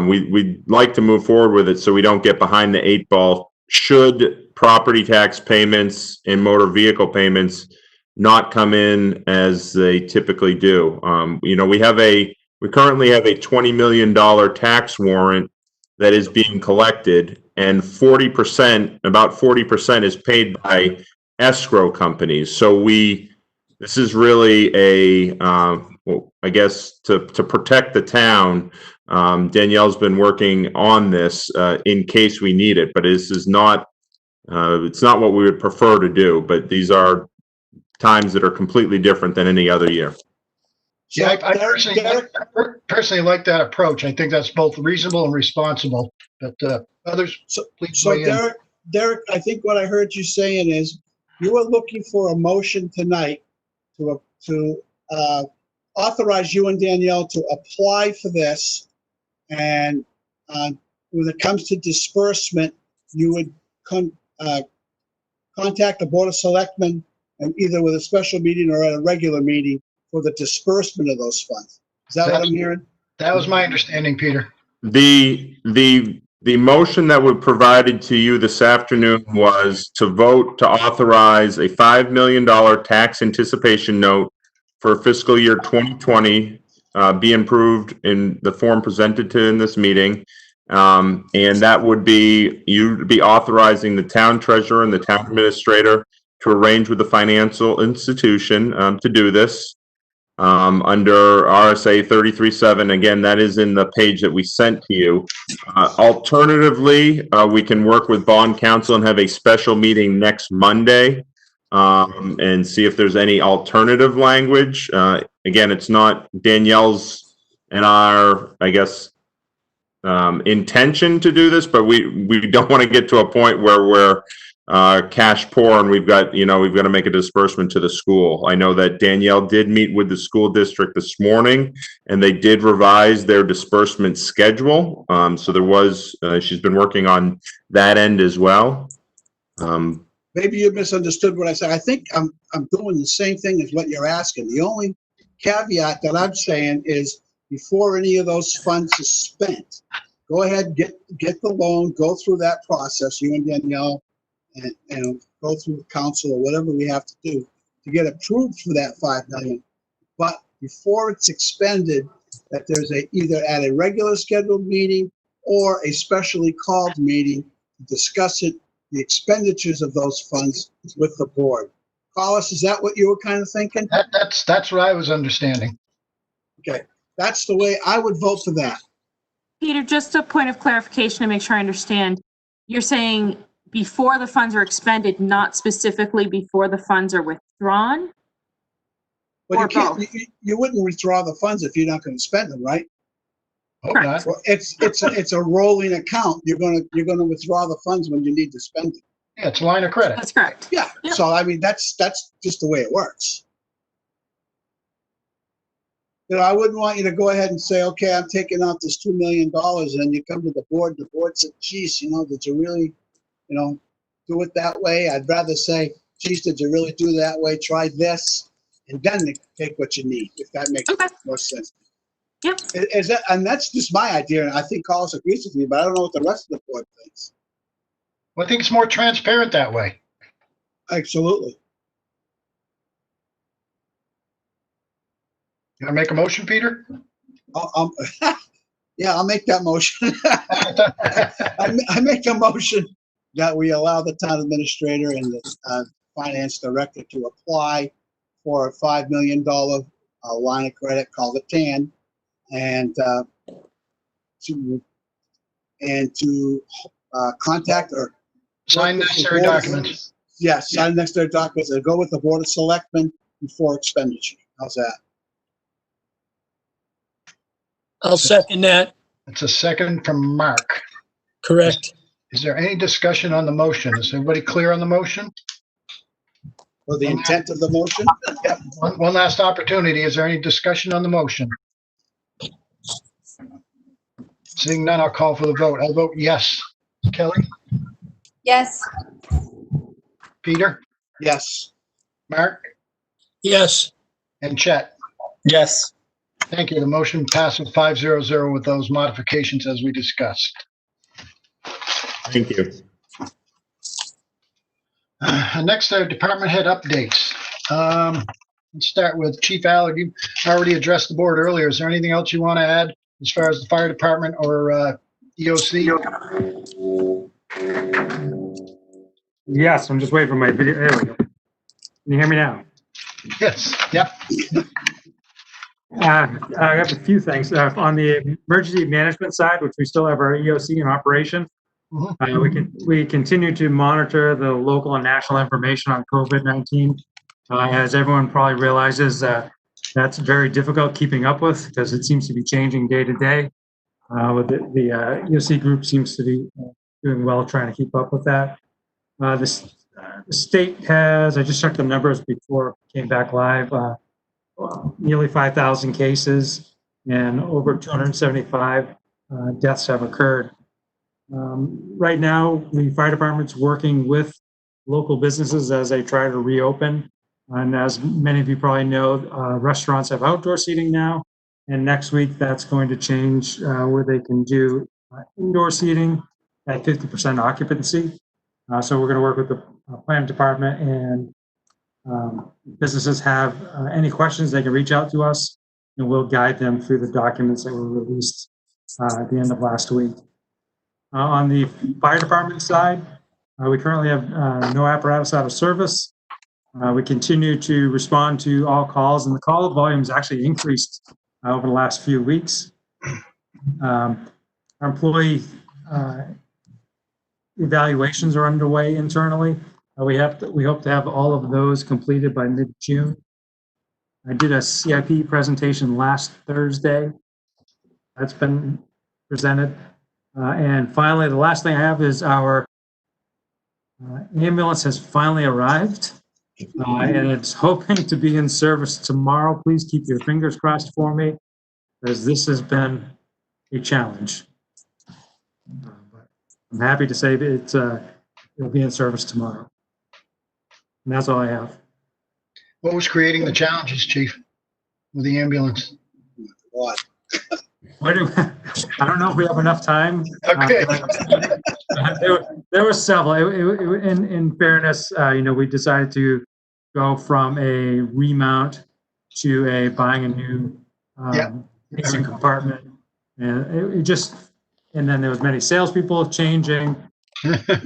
we'd like to move forward with it so we don't get behind the 8 ball should property tax payments and motor vehicle payments not come in as they typically do. We currently have a $20 million tax warrant that is being collected, and about 40% is paid by escrow companies. So this is really I guess to protect the town. Danielle's been working on this in case we need it, but this is not, it's not what we would prefer to do, but these are times that are completely different than any other year. Yeah, I personally like that approach. I think that's both reasonable and responsible, but others, please weigh in. Derek, I think what I heard you saying is you were looking for a motion tonight to authorize you and Danielle to apply for this. And when it comes to disbursement, you would contact the Board of Selectmen, and either with a special meeting or at a regular meeting for the disbursement of those funds. Is that what I'm hearing? That was my understanding, Peter. The motion that was provided to you this afternoon was to vote to authorize a $5 million tax anticipation note for fiscal year 2020 be approved in the form presented in this meeting. And that would be, you'd be authorizing the town treasurer and the town administrator to arrange with the financial institution to do this. under RSA 33.7. Again, that is in the page that we sent to you. Alternatively, we can work with bond counsel and have a special meeting next Monday and see if there's any alternative language. Again, it's not Danielle's and our, I guess, intention to do this, but we don't want to get to a point where we're cash poor and we've got to make a disbursement to the school. I know that Danielle did meet with the school district this morning and they did revise their disbursement schedule. So there was, she's been working on that end as well. Maybe you misunderstood what I said. I think I'm doing the same thing as what you're asking. The only caveat that I'm saying is before any of those funds is spent, go ahead, get the loan, go through that process, you and Danielle, and go through council or whatever we have to do to get approved for that $5 million. But before it's expended, that there's either at a regular scheduled meeting or a specially called meeting to discuss the expenditures of those funds with the board. Carlos, is that what you were kind of thinking? That's what I was understanding. Okay, that's the way I would vote for that. Peter, just a point of clarification to make sure I understand. You're saying before the funds are expended, not specifically before the funds are withdrawn? But Or you can't. both? You wouldn't withdraw the funds if you're not going to spend them, right? Hope not. Well, it's a rolling account. You're gonna withdraw the funds when you need to spend it. Yeah, it's a line of credit. That's correct. Yeah. Yep. So I mean, that's just the way it works. I wouldn't want you to go ahead and say, okay, I'm taking out this $2 million, and then you come to the board said, geez, did you really, do it that way? I'd rather say, geez, did you really do that way? Try this, and then take what you need, if that makes more sense. Yep. Is that, and that's just my idea, and I think Carlos agrees with me, but I don't know what the rest of the board thinks. Well, I think it's more transparent that way. Absolutely. You want to make a motion, Peter? Yeah, I'll make that motion. I make a motion that we allow the town administrator and the finance director to apply for a $5 million line of credit called a TAN, and to contact or Sign necessary documents. Yes, sign necessary documents and go with the Board of Selectmen before expenditure. How's that? I'll second that. It's a second from Mark. Correct. Is there any discussion on the motion? Is everybody clear on the motion? Or the intent of the motion? Yep. One last opportunity. Is there any discussion on the motion? Seeing none, I'll call for the vote. I'll vote yes. Kelly? Yes. Peter? Yes. Mark? Yes. And Chet? Yes. Thank you. The motion passes 5-0-0 with those modifications as we discussed. Thank you. Next, department head updates. Let's start with Chief Allard. You already addressed the board earlier. Is there anything else you want to add as far as the fire department or EOC? Yes, I'm just waiting for my video. There we go. Can you hear me now? Yes. Yep. I have a few things. On the emergency management side, which we still have our EOC in operation, we continue to monitor the local and national information on COVID-19. As everyone probably realizes, that's very difficult keeping up with because it seems to be changing day to day. The EOC group seems to be doing well trying to keep up with that. The state has, I just checked the numbers before it came back live, nearly 5,000 cases and over 275 deaths have occurred. Right now, the fire department's working with local businesses as they try to reopen. And as many of you probably know, restaurants have outdoor seating now. And next week, that's going to change where they can do indoor seating at 50% occupancy. So we're going to work with the planning department, and businesses have any questions, they can reach out to us and we'll guide them through the documents that were released at the end of last week. On the fire department side, we currently have no apparatus out of service. We continue to respond to all calls, and the call volume's actually increased over the last few weeks. Our employee evaluations are underway internally. We hope to have all of those completed by mid-June. I did a CIP presentation last Thursday. That's been presented. And finally, the last thing I have is our ambulance has finally arrived. And it's hoping to be in service tomorrow. Please keep your fingers crossed for me, because this has been a challenge. But I'm happy to say that it'll be in service tomorrow. And that's all I have. What was creating the challenges, Chief, with the ambulance? What? I don't know if we have enough time. Okay. There were several. In fairness, we decided to go from a remount to buying a new pacing compartment, and and then there was many salespeople changing.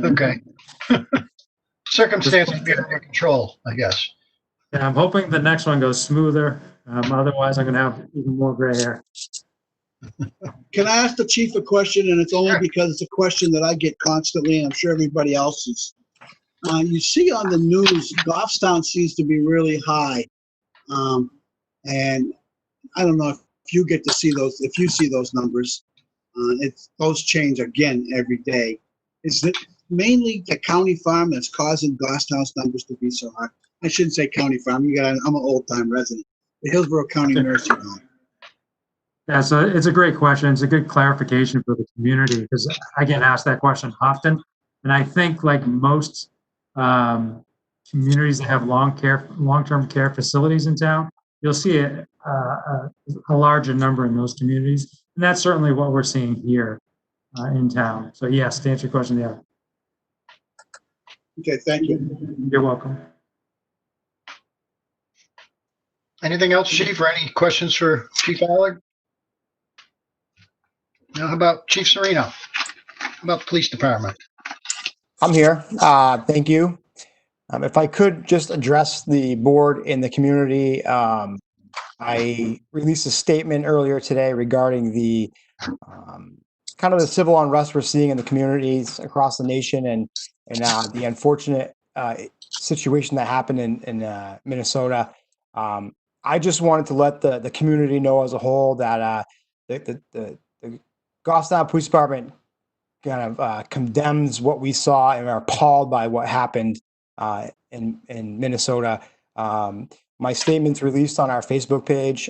Okay. Circumstances get under control, I guess. Yeah, I'm hoping the next one goes smoother. Otherwise, I'm going to have even more gray hair. Can I ask the chief a question? And it's only because it's a question that I get constantly, and I'm sure everybody else is. You see on the news, Goffstown seems to be really high. And I don't know if you get to see those, if you see those numbers. Those change again every day. Is it mainly the county farm that's causing Goffstown's numbers to be so high? I shouldn't say county farm. I'm an old-time resident. The Hillsborough County Nursing Home. Yeah, so it's a great question. It's a good clarification for the community, because I get asked that question often. And I think, like most communities that have long-term care facilities in town, you'll see a larger number in those communities. And that's certainly what we're seeing here in town. So yes, to answer your question, yeah. Okay, thank you. You're welcome. Anything else, Chief, or any questions for Chief Allard? Now, how about Chief Serino? How about the police department? I'm here. Thank you. If I could just address the board in the community, I released a statement earlier today regarding the kind of the civil unrest we're seeing in the communities across the nation, and the unfortunate situation that happened in Minnesota. I just wanted to let the community know as a whole that the Goffstown Police Department kind of condemns what we saw and are appalled by what happened in Minnesota. My statement's released on our Facebook page,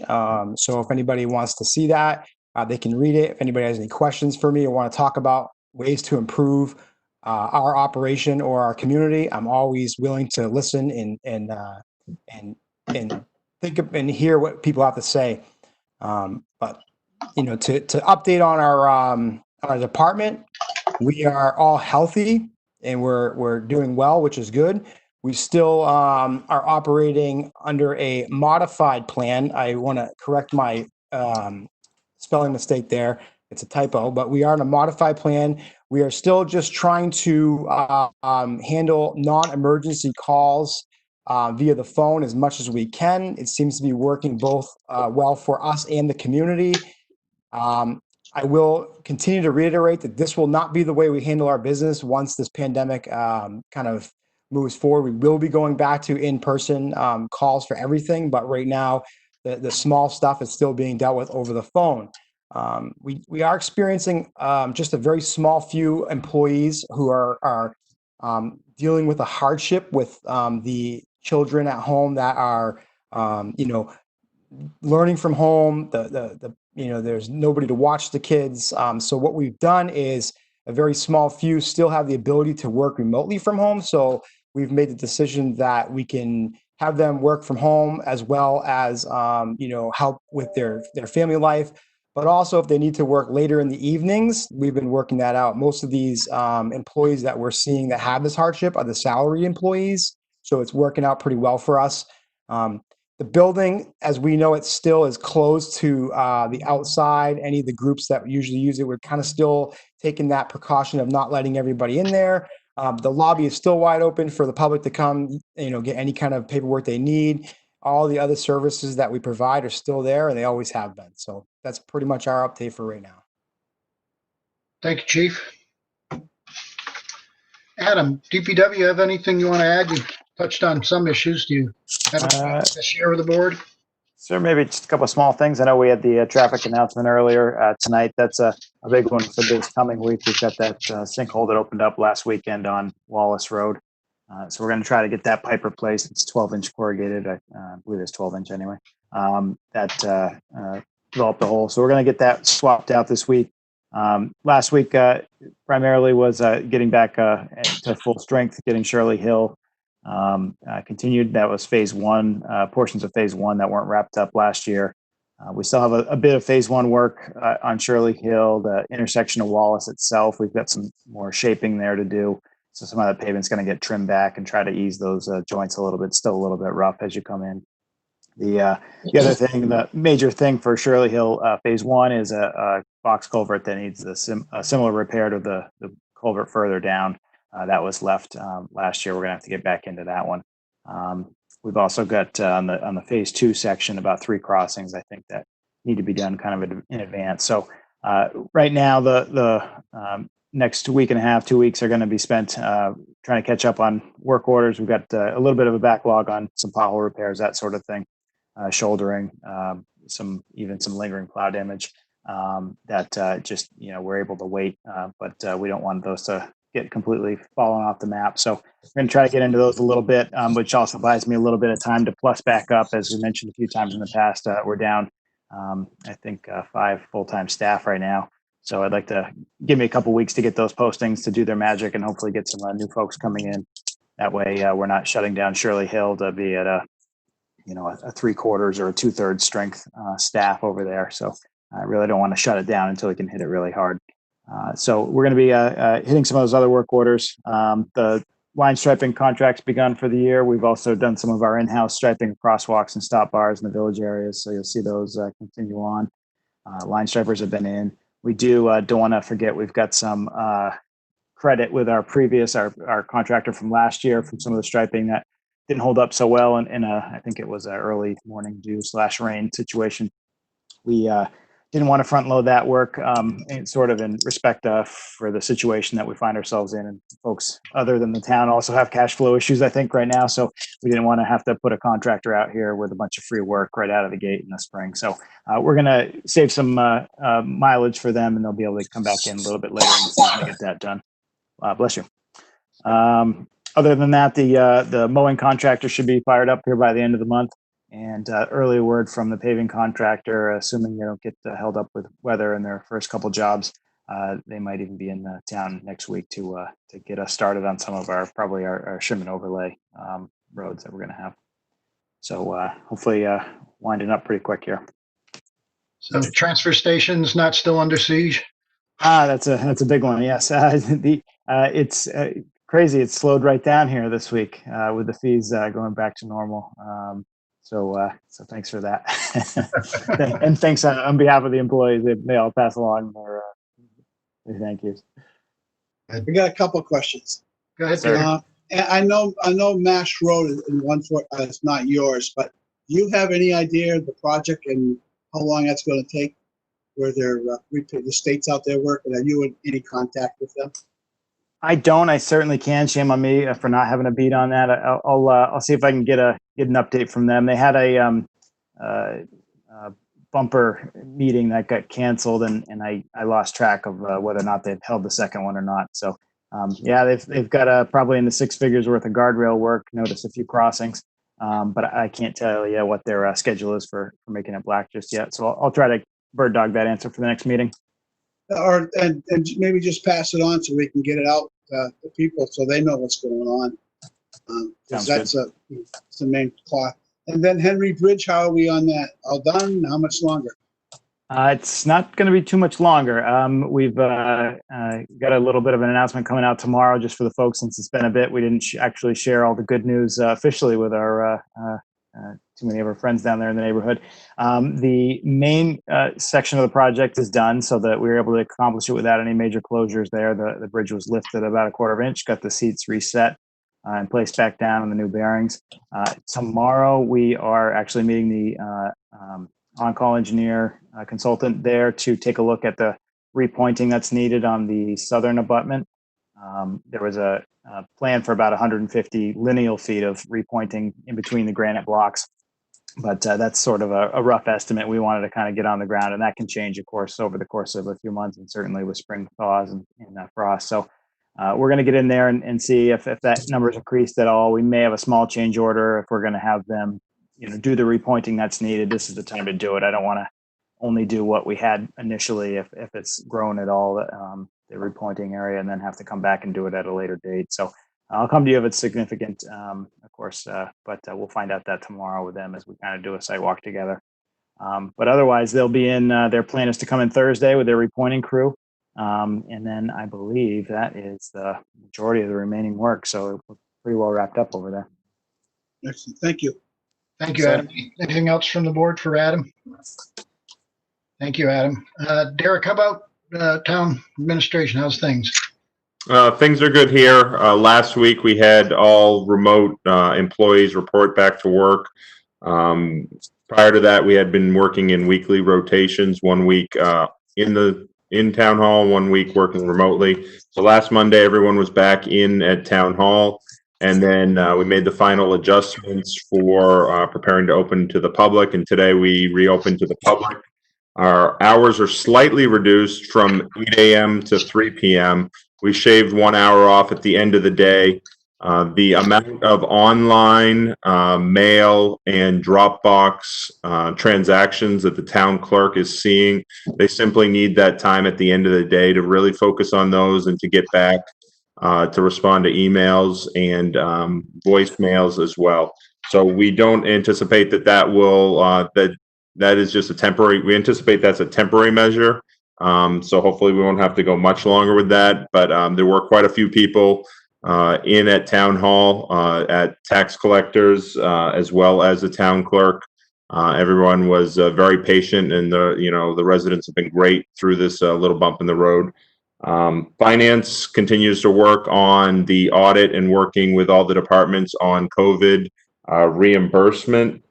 so if anybody wants to see that, they can read it. If anybody has any questions for me or want to talk about ways to improve our operation or our community, I'm always willing to listen and think of and hear what people have to say. But to update on our department, we are all healthy and we're doing well, which is good. We still are operating under a modified plan. I want to correct my spelling mistake there. It's a typo, but we are in a modified plan. We are still just trying to handle non-emergency calls via the phone as much as we can. It seems to be working both well for us and the community. I will continue to reiterate that this will not be the way we handle our business once this pandemic kind of moves forward. We will be going back to in-person calls for everything, but right now the small stuff is still being dealt with over the phone. We are experiencing just a very small few employees who are dealing with a hardship with the children at home that are learning from home. There's nobody to watch the kids. So what we've done is a very small few still have the ability to work remotely from home. So we've made the decision that we can have them work from home as well as help with their family life. But also if they need to work later in the evenings, we've been working that out. Most of these employees that we're seeing that have this hardship are the salary employees. So it's working out pretty well for us. The building, as we know, it still is closed to the outside. Any of the groups that usually use it, we're kind of still taking that precaution of not letting everybody in there. The lobby is still wide open for the public to come, get any kind of paperwork they need. All the other services that we provide are still there, and they always have been. So that's pretty much our update for right now. Thank you, Chief. Adam, DPW, have anything you want to add? You touched on some issues. Do you have anything to share with the board? So maybe just a couple of small things. I know we had the traffic announcement earlier tonight. That's a big one for this coming week. We've got that sinkhole that opened up last weekend on Wallace Road. So we're going to try to get that pipe replaced. It's 12-inch corrugated. I believe it's 12-inch anyway. That developed a hole. So we're going to get that swapped out this week. Last week primarily was getting back to full strength, getting Shirley Hill continued. That was phase one, portions of phase one that weren't wrapped up last year. We still have a bit of phase one work on Shirley Hill, the intersection of Wallace itself. We've got some more shaping there to do. So some of that pavement's going to get trimmed back and try to ease those joints a little bit, still a little bit rough as you come in. The other thing, the major thing for Shirley Hill phase one is a box culvert that needs a similar repair to the culvert further down. That was left last year. We're gonna have to get back into that one. We've also got on the phase two section about 3 crossings I think that need to be done kind of in advance. So right now the next week and a half, 2 weeks are going to be spent trying to catch up on work orders. We've got a little bit of a backlog on some pothole repairs, that sort of thing, shouldering, some lingering plow damage that just we're able to wait, but we don't want those to get completely fallen off the map. So we're going to try to get into those a little bit, which also buys me a little bit of time to plus back up. As we mentioned a few times in the past, we're down, I think, 5 full-time staff right now. So I'd like to give me a couple weeks to get those postings to do their magic and hopefully get some new folks coming in. That way we're not shutting down Shirley Hill to be at a 3/4 or a 2/3 strength staff over there. So I really don't want to shut it down until we can hit it really hard. So we're going to be hitting some of those other work orders. The line striping contract's begun for the year. We've also done some of our in-house striping of crosswalks and stop bars in the village areas. So you'll see those continue on. Line stripers have been in. We don't want to forget, we've got some credit with our contractor from last year from some of the striping that didn't hold up so well in I think it was an early morning dew / rain situation. We didn't want to front load that work sort of in respect for the situation that we find ourselves in. And folks other than the town also have cash flow issues, I think, right now. So we didn't want to have to put a contractor out here with a bunch of free work right out of the gate in the spring. So we're going to save some mileage for them, and they'll be able to come back in a little bit later in the season to get that done. Bless you. Other than that, the mowing contractor should be fired up here by the end of the month. And early word from the paving contractor, assuming they don't get held up with weather in their first couple jobs, they might even be in town next week to get us started on some of our shim and overlay roads that we're going to have. So hopefully winding up pretty quick here. So the transfer station's not still under siege? That's a big one. Yes, it's crazy. It's slowed right down here this week with the fees going back to normal. So thanks for that. And thanks on behalf of the employees. They all pass along their thank yous. We got a couple of questions. Go ahead, Peter. I know Mash Road in 1/4 is not yours, but do you have any idea of the project and how long that's going to take? Where the state's out there working? Are you in any contact with them? I don't. I certainly can. Shame on me for not having a beat on that. I'll see if I can get an update from them. They had a bumper meeting that got canceled, and I lost track of whether or not they've held the second one or not. So yeah, they've got probably in the 6 figures worth of guardrail work. Notice a few crossings, but I can't tell you what their schedule is for making it black just yet. So I'll try to bird dog that answer for the next meeting. And maybe just pass it on so we can get it out to people so they know what's going on. That's the main plot. And then Henry Bridge, how are we on that? All done? How much longer? It's not going to be too much longer. We've got a little bit of an announcement coming out tomorrow just for the folks since it's been a bit. We didn't actually share all the good news officially with our too many of our friends down there in the neighborhood. The main section of the project is done, so that we were able to accomplish it without any major closures there. The bridge was lifted about 1/4 inch, got the seats reset and placed back down on the new bearings. Tomorrow, we are actually meeting the on-call engineer consultant there to take a look at the repointing that's needed on the southern abutment. There was a plan for about 150 lineal feet of repointing in between the granite blocks, but that's sort of a rough estimate. We wanted to kind of get on the ground, and that can change, of course, over the course of a few months, and certainly with spring thaws and frost. So we're going to get in there and see if that number is increased at all. We may have a small change order if we're going to have them, do the repointing that's needed. This is the time to do it. I don't want to only do what we had initially if it's grown at all, the repointing area, and then have to come back and do it at a later date. So I'll come to you if it's significant, of course, but we'll find out that tomorrow with them as we kind of do a site walk together. But otherwise, they'll be in, their plan is to come in Thursday with their repointing crew. And then I believe that is the majority of the remaining work. So we're pretty well wrapped up over there. Excellent. Thank you. Thank you, Adam. Anything else from the board for Adam? Thank you, Adam. Derek, how about town administration? How's things? Things are good here. Last week we had all remote employees report back to work. Prior to that, we had been working in weekly rotations, 1 week in town hall, 1 week working remotely. So last Monday, everyone was back in at town hall. And then we made the final adjustments for preparing to open to the public. And today we reopened to the public. Our hours are slightly reduced from 8 a.m. to 3 p.m. We shaved 1 hour off at the end of the day. The amount of online, mail, and Dropbox transactions that the town clerk is seeing, they simply need that time at the end of the day to really focus on those and to get back to respond to emails and voicemails as well. So we don't anticipate that will, that is just a temporary, we anticipate that's a temporary measure. So hopefully we won't have to go much longer with that, but there were quite a few people in at town hall, at tax collectors, as well as the town clerk. Everyone was very patient, and the residents have been great through this little bump in the road. Finance continues to work on the audit and working with all the departments on COVID reimbursement.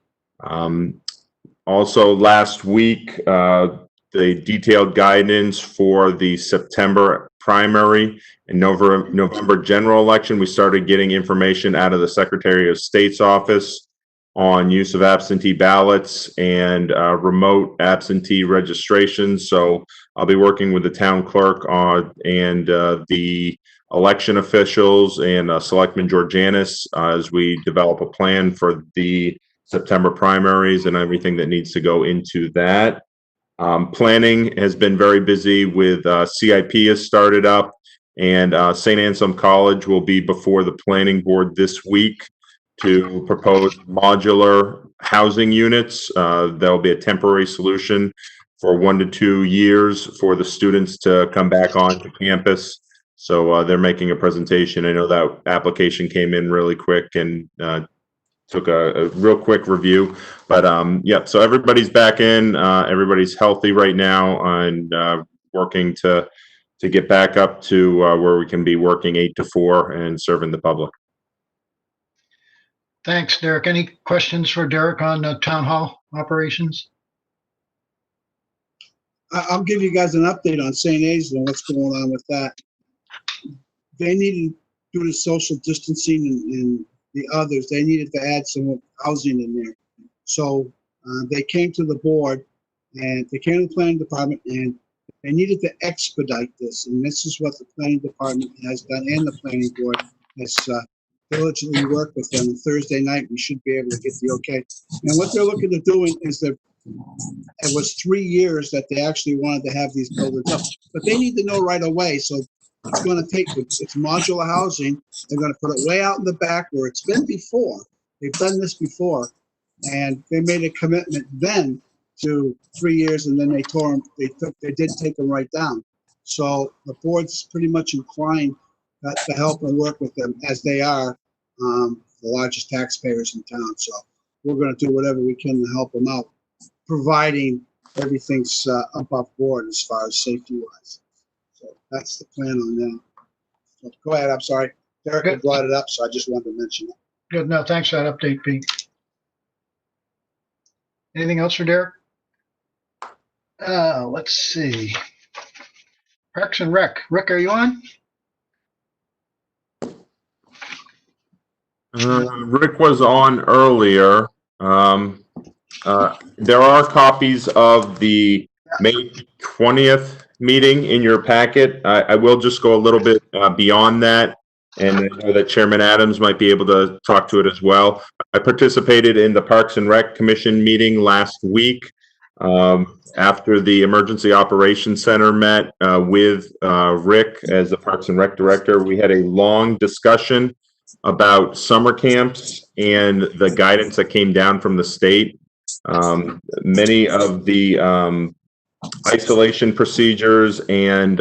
Also last week, the detailed guidance for the September primary and November general election, we started getting information out of the Secretary of State's office on use of absentee ballots and remote absentee registrations. So I'll be working with the town clerk and the election officials and Selectman Georgianis as we develop a plan for the September primaries and everything that needs to go into that. Planning has been very busy with CIP has started up, and St. Anselm College will be before the planning board this week to propose modular housing units. There'll be a temporary solution for 1 to 2 years for the students to come back onto campus. So they're making a presentation. I know that application came in really quick and took a real quick review, but yep. So everybody's back in. Everybody's healthy right now and working to get back up to where we can be working 8 to 4 and serving the public. Thanks, Derek. Any questions for Derek on town hall operations? I'll give you guys an update on St. A's and what's going on with that. They needed, due to social distancing and the others, they needed to add some housing in there. So they came to the board and they came to the planning department and they needed to expedite this. And this is what the planning department has done, and the planning board has diligently worked with them. And Thursday night, we should be able to get the okay. And what they're looking at doing is that it was 3 years that they actually wanted to have these buildings up, but they need to know right away. So it's going to take, it's modular housing. They're going to put it way out in the back where it's been before. They've done this before, and they made a commitment then to 3 years, and then they tore them. They did take them right down. So the board's pretty much inclined to help and work with them, as they are the largest taxpayers in town. So we're going to do whatever we can to help them out, providing everything's above board as far as safety wise. So that's the plan on that. So go ahead. I'm sorry. Derek had brought it up, so I just wanted to mention it. Good. No, thanks for that update, Pete. Anything else for Derek? Let's see. Parks and Rec. Rick, are you on? Rick was on earlier. There are copies of the May 20th meeting in your packet. I will just go a little bit beyond that, and I know that Chairman Adams might be able to talk to it as well. I participated in the Parks and Rec Commission meeting last week after the Emergency Operations Center met with Rick as the Parks and Rec Director. We had a long discussion about summer camps and the guidance that came down from the state. Many of the isolation procedures and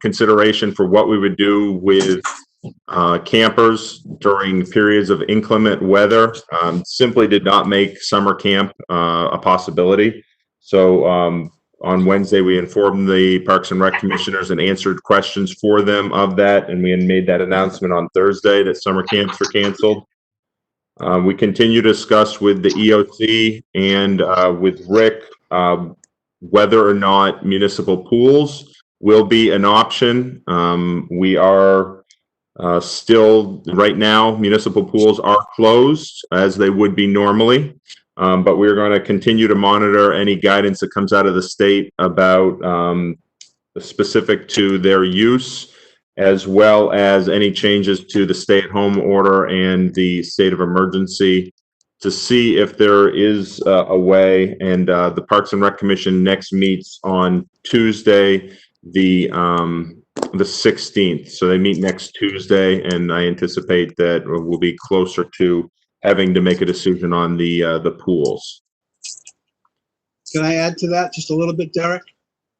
consideration for what we would do with campers during periods of inclement weather simply did not make summer camp a possibility. So on Wednesday, we informed the Parks and Rec commissioners and answered questions for them of that, and we had made that announcement on Thursday that summer camps were canceled. We continue to discuss with the EOC and with Rick whether or not municipal pools will be an option. We are still, right now, municipal pools are closed as they would be normally. But we're going to continue to monitor any guidance that comes out of the state about specific to their use, as well as any changes to the stay-at-home order and the state of emergency, to see if there is a way. And the Parks and Rec Commission next meets on Tuesday, the 16th. So they meet next Tuesday, and I anticipate that we'll be closer to having to make a decision on the pools. Can I add to that just a little bit, Derek?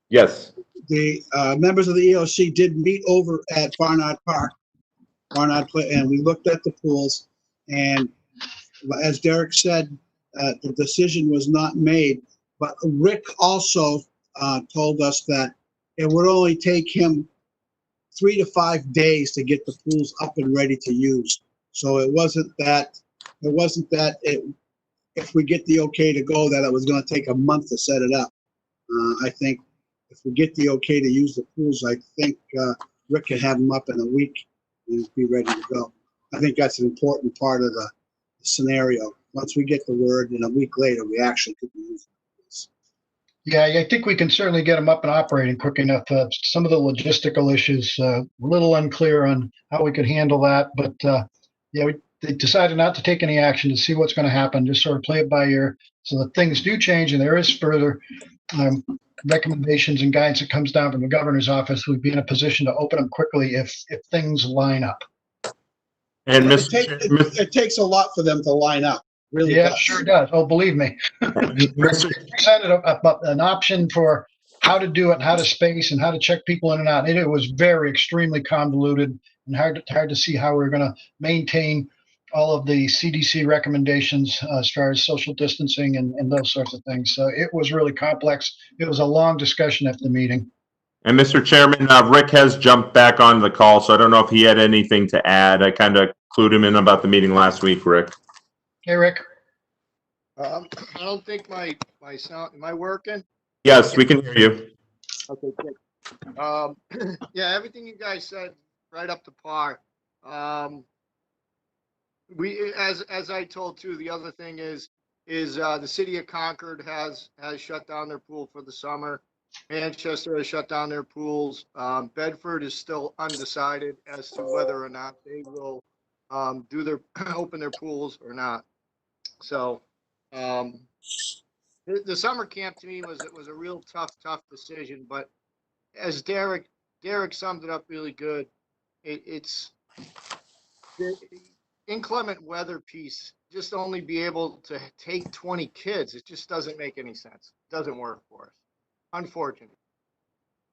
Yes. The members of the EOC did meet over at Barnard Park, and we looked at the pools. And as Derek said, the decision was not made. But Rick also told us that it would only take him 3 to 5 days to get the pools up and ready to use. So it wasn't that if we get the okay to go, that it was going to take a month to set it up. I think if we get the okay to use the pools, I think Rick can have them up in a week and be ready to go. I think that's an important part of the scenario. Once we get the word, and a week later, we actually could be using this. Yeah, I think we can certainly get them up and operating quick enough. Some of the logistical issues, a little unclear on how we could handle that, but yeah, they decided not to take any action to see what's going to happen, just sort of play it by ear. So that things do change and there is further recommendations and guidance that comes down from the governor's office, we'd be in a position to open them quickly if things line up. And it takes a lot for them to line up. Really Yeah, does. it sure does. Oh, believe me. Presented an option for how to do it, and how to space, and how to check people in and out. It was very extremely convoluted and hard to see how we're going to maintain all of the CDC recommendations as far as social distancing and those sorts of things. So it was really complex. It was a long discussion at the meeting. And Mr. Chairman, Rick has jumped back on the call, so I don't know if he had anything to add. I kind of clued him in about the meeting last week, Rick. Hey, Rick. I don't think my sound, am I working? Yes, we can hear you. Okay, good. Yeah, everything you guys said, right up to par. We, as I told too, the other thing is the city of Concord has shut down their pool for the summer. Manchester has shut down their pools. Bedford is still undecided as to whether or not they will open their pools or not. So the summer camp to me was a real tough decision. But as Derek summed it up really good, it's the inclement weather piece. Just only be able to take 20 kids. It just doesn't make any sense. It doesn't work for us, unfortunately.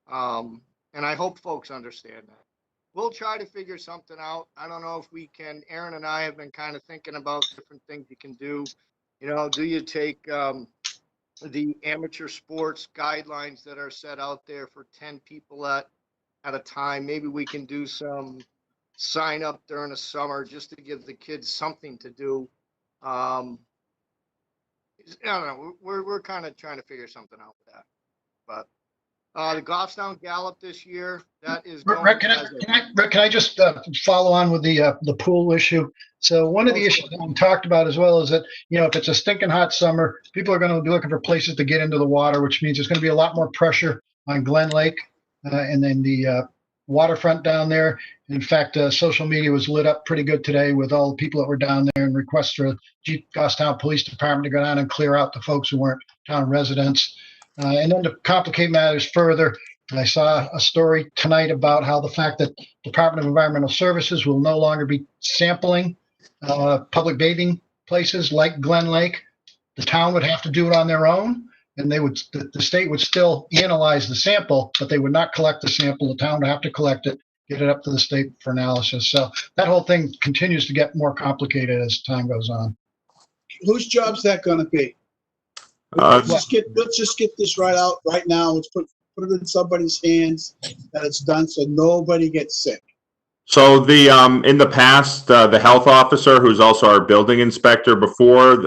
And I hope folks understand that. We'll try to figure something out. I don't know if we can. Aaron and I have been kind of thinking about different things you can do. Do you take the amateur sports guidelines that are set out there for 10 people at a time? Maybe we can do some sign up during the summer just to give the kids something to do. I don't know. We're kind of trying to figure something out with that. But the Goffstown Gallop this year, that is going Rick, Rick, can I just follow on with the pool issue? So one of the issues that we talked about as well is that, if it's a stinking hot summer, people are going to be looking for places to get into the water, which means there's going to be a lot more pressure on Glen Lake and then the waterfront down there. In fact, social media was lit up pretty good today with all the people that were down there and requests for Goffstown Police Department to go down and clear out the folks who weren't town residents. And then to complicate matters further, I saw a story tonight about how the fact that Department of Environmental Services will no longer be sampling public bathing places like Glen Lake. The town would have to do it on their own, and the state would still analyze the sample, but they would not collect the sample. The town would have to collect it, get it up to the state for analysis. So that whole thing continues to get more complicated as time goes on. Whose job's that gonna be? Let's just get this right out right now. Let's put it in somebody's hands that it's done so nobody gets sick. So in the past, the health officer, who's also our building inspector, before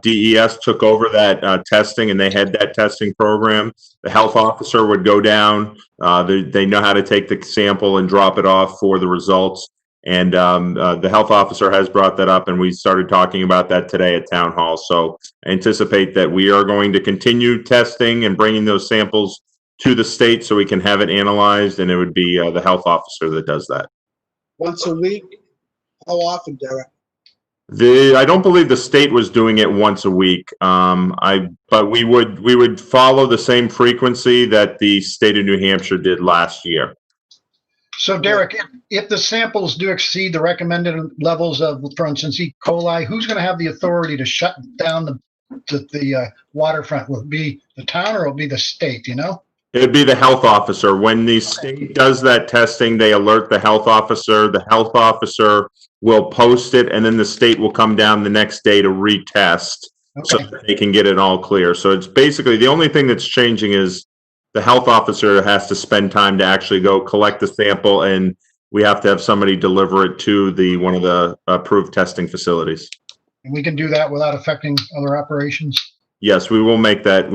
DES took over that testing and they had that testing program, the health officer would go down. They know how to take the sample and drop it off for the results. And the health officer has brought that up, and we started talking about that today at town hall. So I anticipate that we are going to continue testing and bringing those samples to the state so we can have it analyzed, and it would be the health officer that does that. Once a week? How often, Derek? I don't believe the state was doing it once a week. But we would follow the same frequency that the state of New Hampshire did last year. So Derek, if the samples do exceed the recommended levels of, for instance, E. coli, who's going to have the authority to shut down the waterfront? Will it be the town or will it be the state, It'd be the health officer. When the state does that testing, they alert the health officer. The health officer will post it, and then the state will come down the next day to retest so that they can get it all clear. So it's basically the only thing that's changing is the health officer has to spend time to actually go collect the sample, and we have to have somebody deliver it to one of the approved testing facilities. And we can do that without affecting other operations? Yes, we will make that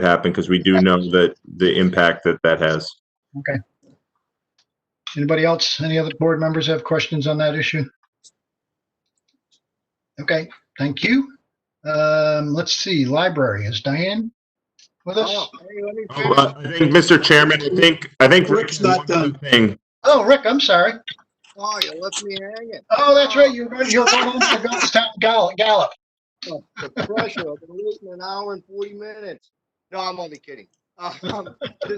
happen because we do know that the impact that has. Okay. Anybody else? Any other board members have questions on that issue? Okay, thank you. Let's see, library. Is Diane with us? I think, Mr. Chairman, I think Rick's not done. Oh, Rick, I'm sorry. Oh, you left me hanging. Oh, that's right. You're going on to Goffstown Gallop. Oh, the pressure. I've been waiting an hour and 40 minutes. No, I'm only kidding. Just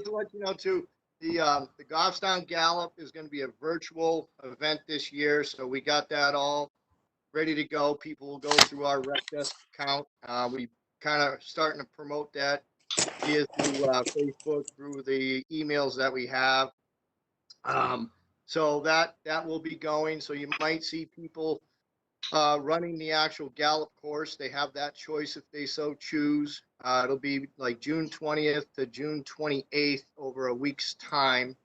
to let you know, too, the Goffstown Gallop is going to be a virtual event this year. So we got that all ready to go. People will go through our Rec Desk account. We kind of starting to promote that via through Facebook, through the emails that we have. So that will be going. So you might see people running the actual Gallop course. They have that choice if they so choose. It'll be like June 20th to June 28th over a week's time.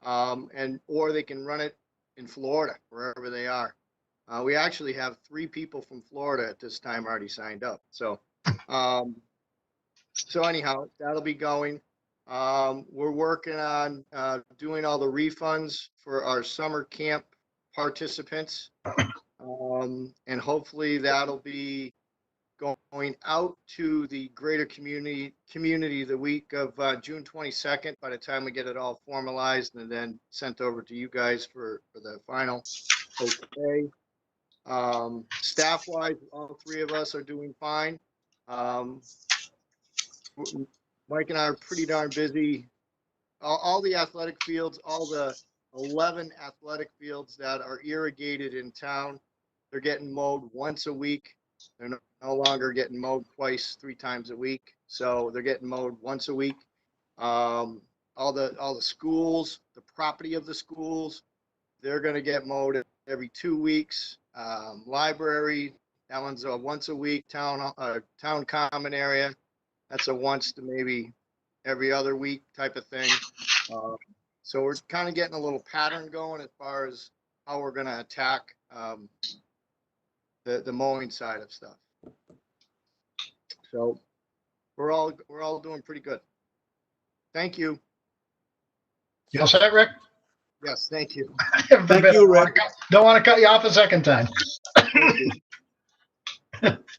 Or they can run it in Florida, wherever they are. We actually have 3 people from Florida at this time already signed up. So anyhow, that'll be going. We're working on doing all the refunds for our summer camp participants. And hopefully that'll be going out to the greater community the week of June 22nd by the time we get it all formalized and then sent over to you guys for the final okay. Staff wise, all 3 of us are doing fine. Mike and I are pretty darn busy. All the athletic fields, all the 11 athletic fields that are irrigated in town, they're getting mowed once a week. They're no longer getting mowed twice, 3 times a week. So they're getting mowed once a week. All the schools, the property of the schools, they're going to get mowed every 2 weeks. Library, That one's a once a week town common area. That's a once to maybe every other week type of thing. So we're kind of getting a little pattern going as far as how we're going to attack the mowing side of stuff. So we're all doing pretty good. Thank you. You all set, Rick? Yes, thank you. Thank you, Rick. Don't want to cut you off a second time.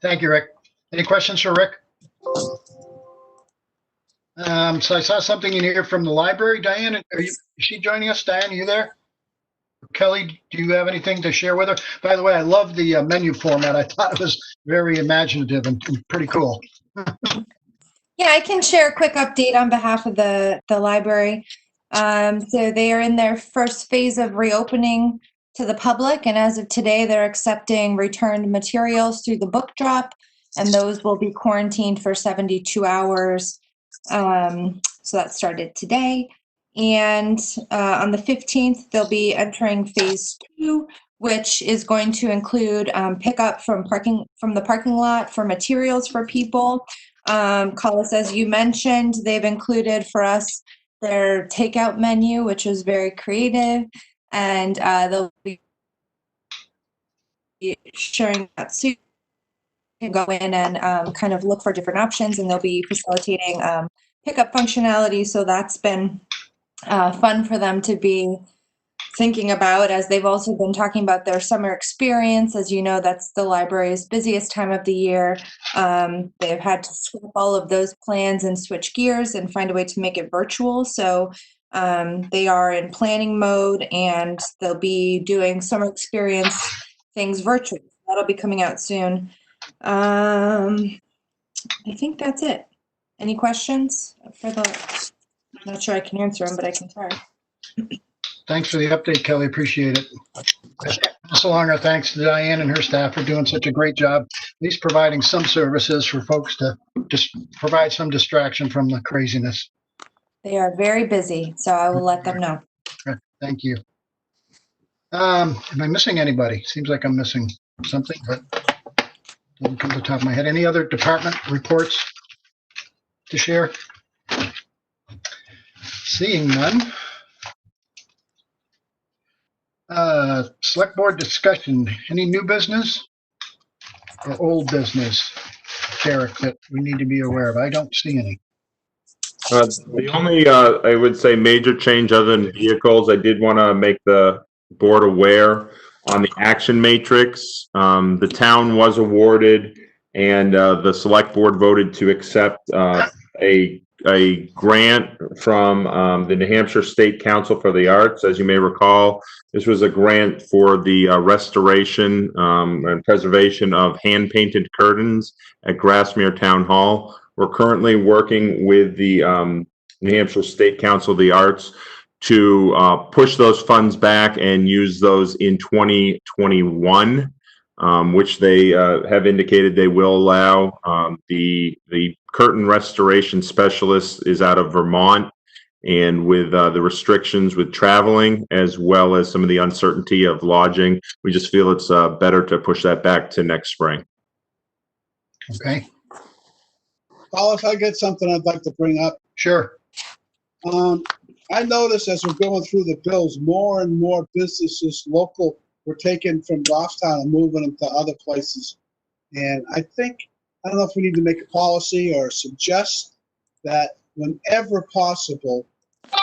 Thank you, Rick. Any questions for Rick? So I saw something in here from the library. Diane, is she joining us? Diane, are you there? Kelly, do you have anything to share with her? By the way, I love the menu format. I thought it was very imaginative and pretty cool. Yeah, I can share a quick update on behalf of the library. So they are in their first phase of reopening to the public, and as of today, they're accepting returned materials through the book drop, and those will be quarantined for 72 hours. So that started today. And on the 15th, they'll be entering phase 2, which is going to include pickup from the parking lot for materials for people. Collis, as you mentioned, they've included for us their takeout menu, which is very creative, and they'll be sharing that soon. You can go in and kind of look for different options, and they'll be facilitating pickup functionality. So that's been fun for them to be thinking about, as they've also been talking about their summer experience. As you know, that's the library's busiest time of the year. They've had to scrap all of those plans and switch gears and find a way to make it virtual. So they are in planning mode, and they'll be doing summer experience things virtually. That'll be coming out soon. I think that's it. Any questions for the? I'm not sure I can answer them, but I can try. Thanks for the update, Kelly. Appreciate it. So long our thanks to Diane and her staff for doing such a great job, at least providing some services for folks to just provide some distraction from the craziness. They are very busy, so I will let them know. Thank you. Am I missing anybody? Seems like I'm missing something, but doesn't come to the top of my head. Any other department reports to share? Seeing none. Select board discussion. Any new business or old business, Derek, that we need to be aware of? I don't see any. The only, I would say, major change other than vehicles, I did want to make the board aware on the action matrix. The town was awarded, and the select board voted to accept a grant from the New Hampshire State Council for the Arts. As you may recall, this was a grant for the restoration and preservation of hand-painted curtains at Grassmere Town Hall. We're currently working with the New Hampshire State Council of the Arts to push those funds back and use those in 2021, which they have indicated they will allow. The curtain restoration specialist is out of Vermont, and with the restrictions with traveling, as well as some of the uncertainty of lodging, we just feel it's better to push that back to next spring. Okay. Paul, if I get something I'd like to bring up. Sure. I noticed as we're going through the bills, more and more businesses local were taken from Goffstown and moving them to other places. And I don't know if we need to make a policy or suggest that whenever possible,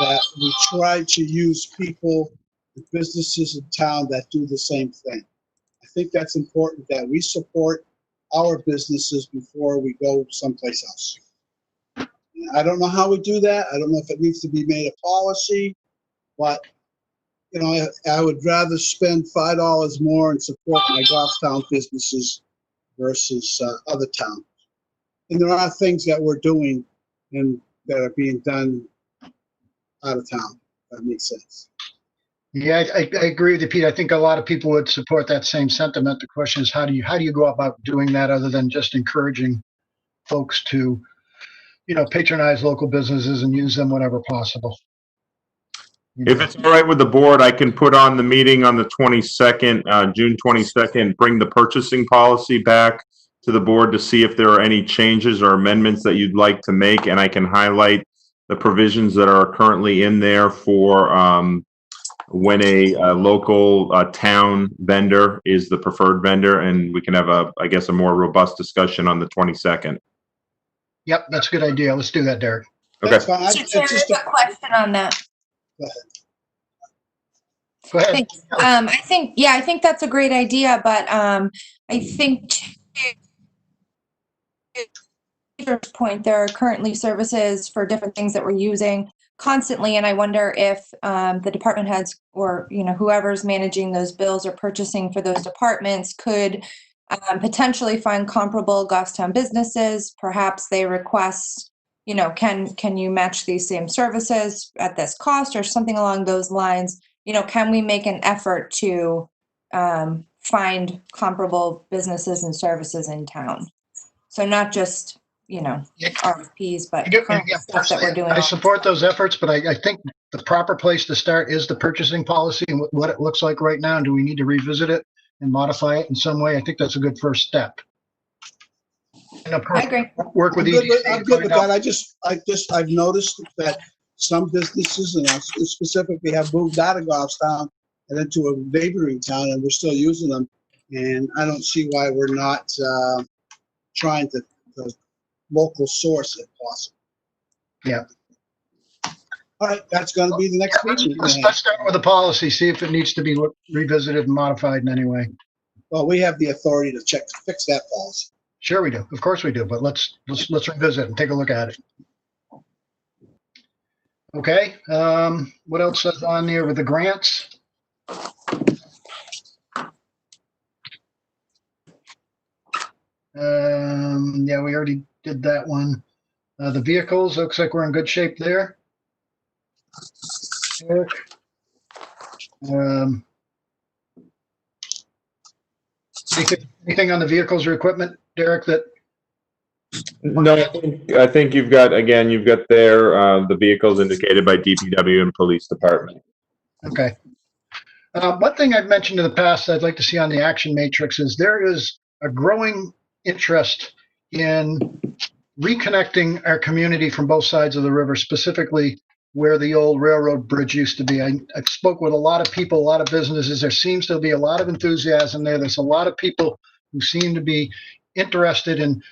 that we try to use people, the businesses in town that do the same thing. I think that's important that we support our businesses before we go someplace else. I don't know how we do that. I don't know if it needs to be made a policy, but you know, I would rather spend $5 more and support my Goffstown businesses versus other towns. And there are things that we're doing and that are being done out of town. That makes sense. Yeah, I agree with you, Pete. I think a lot of people would support that same sentiment. The question is, how do you go about doing that other than just encouraging folks to, you know, patronize local businesses and use them whenever possible? If it's all right with the board, I can put on the meeting on the 22nd, June 22nd, bring the purchasing policy back to the board to see if there are any changes or amendments that you'd like to make, and I can highlight the provisions that are currently in there for when a local town vendor is the preferred vendor, and we can have I guess, a more robust discussion on the 22nd. Yep, that's a good idea. Let's do that, Derek. Okay. That's fine. Mr. Chair, It's just I have a question on that. Go ahead. Thanks. I think that's a great idea, but I think to Peter's point, there are currently services for different things that we're using constantly, and I wonder if the department heads or whoever's managing those bills or purchasing for those departments could potentially find comparable Goffstown businesses. Perhaps they request, can you match these same services at this cost or something along those lines? Can we make an effort to find comparable businesses and services in town? So not just, RFPs, but current stuff that we're doing. I support those efforts, but I think the proper place to start is the purchasing policy and what it looks like right now. Do we need to revisit it and modify it in some way? I think that's a good first step. And of course, I agree. work with I'm good with that. I've noticed that some businesses, and I specifically have moved out of Goffstown and into a neighboring town, and we're still using them. And I don't see why we're not trying to local source if possible. Yeah. All right, that's going to be the next meeting. Let's start with the policy, see if it needs to be revisited and modified in any way. Well, we have the authority to fix that policy. Sure we do. Of course we do, but let's revisit and take a look at it. Okay, what else is on there with the grants? Yeah, we already did that one. The vehicles, looks like we're in good shape there. Eric. Anything on the vehicles or equipment, Derek, that? No, I think you've got there the vehicles indicated by DPW and police department. Okay. One thing I've mentioned in the past I'd like to see on the action matrix is there is a growing interest in reconnecting our community from both sides of the river, specifically where the old railroad bridge used to be. I spoke with a lot of people, a lot of businesses. There seems to be a lot of enthusiasm there. There's a lot of people who seem to be interested in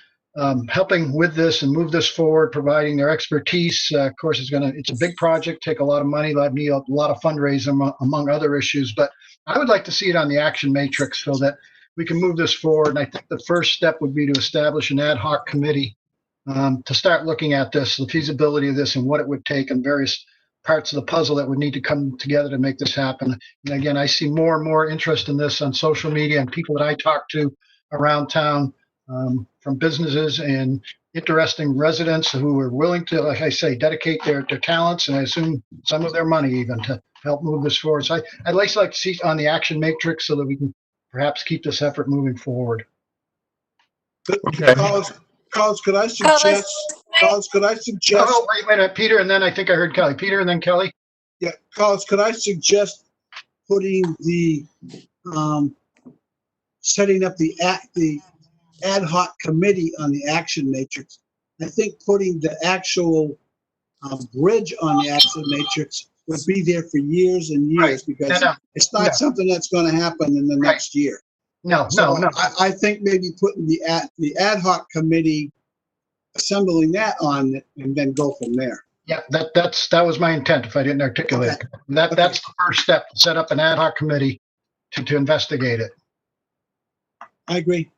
helping with this and move this forward, providing their expertise. Of course, it's a big project, take a lot of money, need a lot of fundraising among other issues, but I would like to see it on the action matrix so that we can move this forward. And I think the first step would be to establish an ad hoc committee to start looking at this, the feasibility of this and what it would take and various parts of the puzzle that would need to come together to make this happen. And again, I see more and more interest in this on social media and people that I talk to around town, from businesses and interesting residents who are willing to, like I say, dedicate their talents and I assume some of their money even to help move this forward. So I'd like to see it on the action matrix so that we can perhaps keep this effort moving forward. Okay. Collins, could I suggest? Oh, wait a minute, Peter, and then I think I heard Kelly. Peter and then Kelly. Yeah, Collins, could I suggest putting the setting up the ad hoc committee on the action matrix? I think putting the actual bridge on the action matrix would be there for years and years because it's not something that's going to happen in the next year. No. I think maybe putting the ad hoc committee, assembling that on it, and then go from there. Yeah, that was my intent. If I didn't articulate it, that's the first step. Set up an ad hoc committee to investigate it. I agree.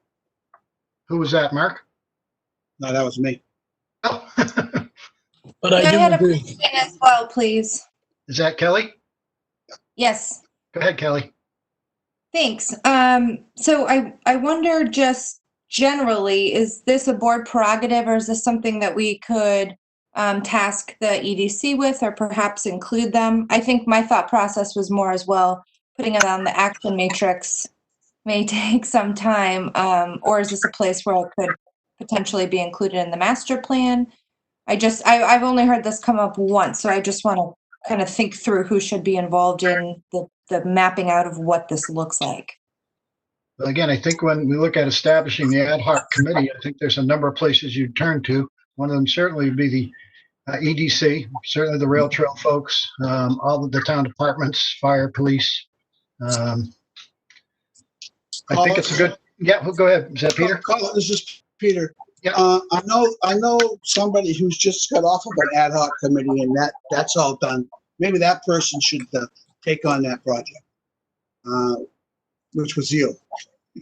Who was that, Mark? No, that was me. Oh. But I I do had a agree. question as well, please. Is that Kelly? Yes. Go ahead, Kelly. Thanks. So I wonder just generally, is this a board prerogative or is this something that we could task the EDC with or perhaps include them? I think my thought process was more as well, putting it on the action matrix may take some time, or is this a place where it could potentially be included in the master plan? I've only heard this come up once, so I just want to kind of think through who should be involved in the mapping out of what this looks like. But again, I think when we look at establishing the ad hoc committee, I think there's a number of places you turn to. One of them certainly would be the EDC, certainly the rail trail folks, all of the town departments, fire, police. I think it's a good, yeah, go ahead. Is that Peter? This is Peter. Yeah. I know somebody who's just got off of an ad hoc committee and that's all done. Maybe that person should take on that project, which was you.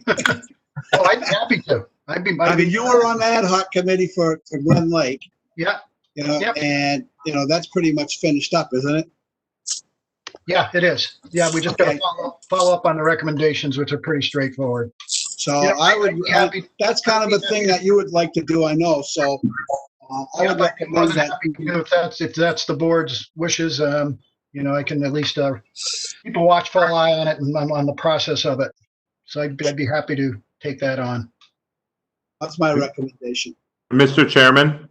Oh, I'd be happy to. I mean, you were on the ad hoc committee for Glen Lake. Yeah. You know, Yep. and that's pretty much finished up, isn't it? Yeah, it is. Yeah, we just got to follow up on the recommendations, which are pretty straightforward. So Yeah, I would, that's kind of a thing that you would like to do, I know, so I would recommend that. If that's the board's wishes, you know, I can at least keep a watchful eye on it and on the process of it. So I'd be happy to take that on. That's my recommendation. Mr. Chairman,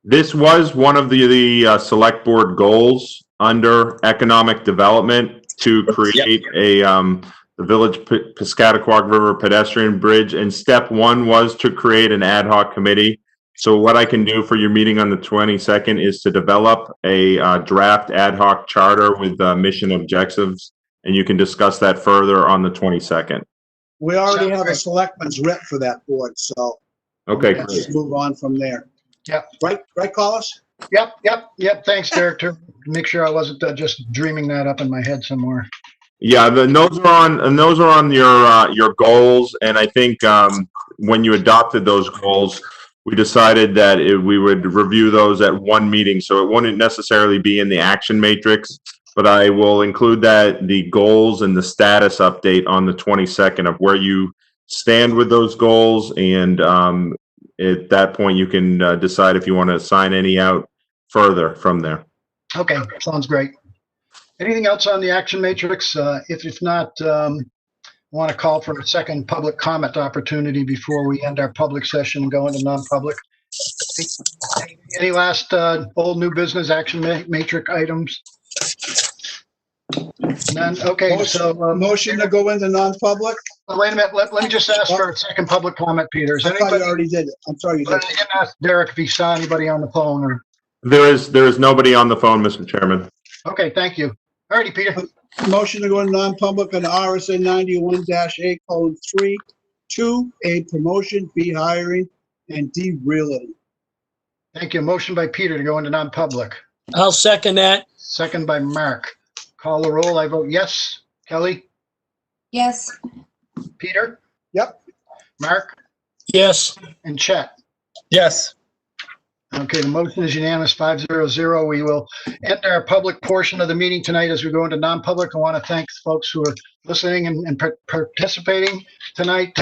this was one of the select board goals under economic development to create the Village Piscataquag River pedestrian bridge. And step one was to create an ad hoc committee. So what I can do for your meeting on the 22nd is to develop a draft ad hoc charter with mission objectives, and you can discuss that further on the 22nd. We already have a selectman's rep for that board, so. Okay, let's great. just move on from there. Yep. Right, Collis? Yep. Thanks, Derek, to make sure I wasn't just dreaming that up in my head somewhere. Yeah, those are on your goals, and I think when you adopted those goals, we decided that we would review those at one meeting, so it wouldn't necessarily be in the action matrix, but I will include the goals and the status update on the 22nd of where you stand with those goals, and at that point you can decide if you want to assign any out further from there. Okay, sounds great. Anything else on the action matrix? If not, I want to call for a second public comment opportunity before we end our public session and go into non-public. Any last old new business action matrix items? None. Okay, so motion to go into non-public. Wait a minute. Let me just ask for a second public comment, Peter. Is I thought anybody? you already did it. I'm sorry you did. I didn't ask Derek if he saw anybody on the phone or. There is nobody on the phone, Mr. Chairman. Okay, thank you. All righty, Peter. Motion to go into non-public on RSA 91-8:3, 2, A, promotion, B, hiring, and D, realty. Thank you. Motion by Peter to go into non-public. I'll second that. Second by Mark. Call the roll. I vote yes. Kelly? Yes. Peter? Yep. Mark? Yes. And Chet? Yes. Okay, the motion is unanimous, 5-0-0. We will end our public portion of the meeting tonight as we go into non-public. I want to thank folks who are listening and participating tonight.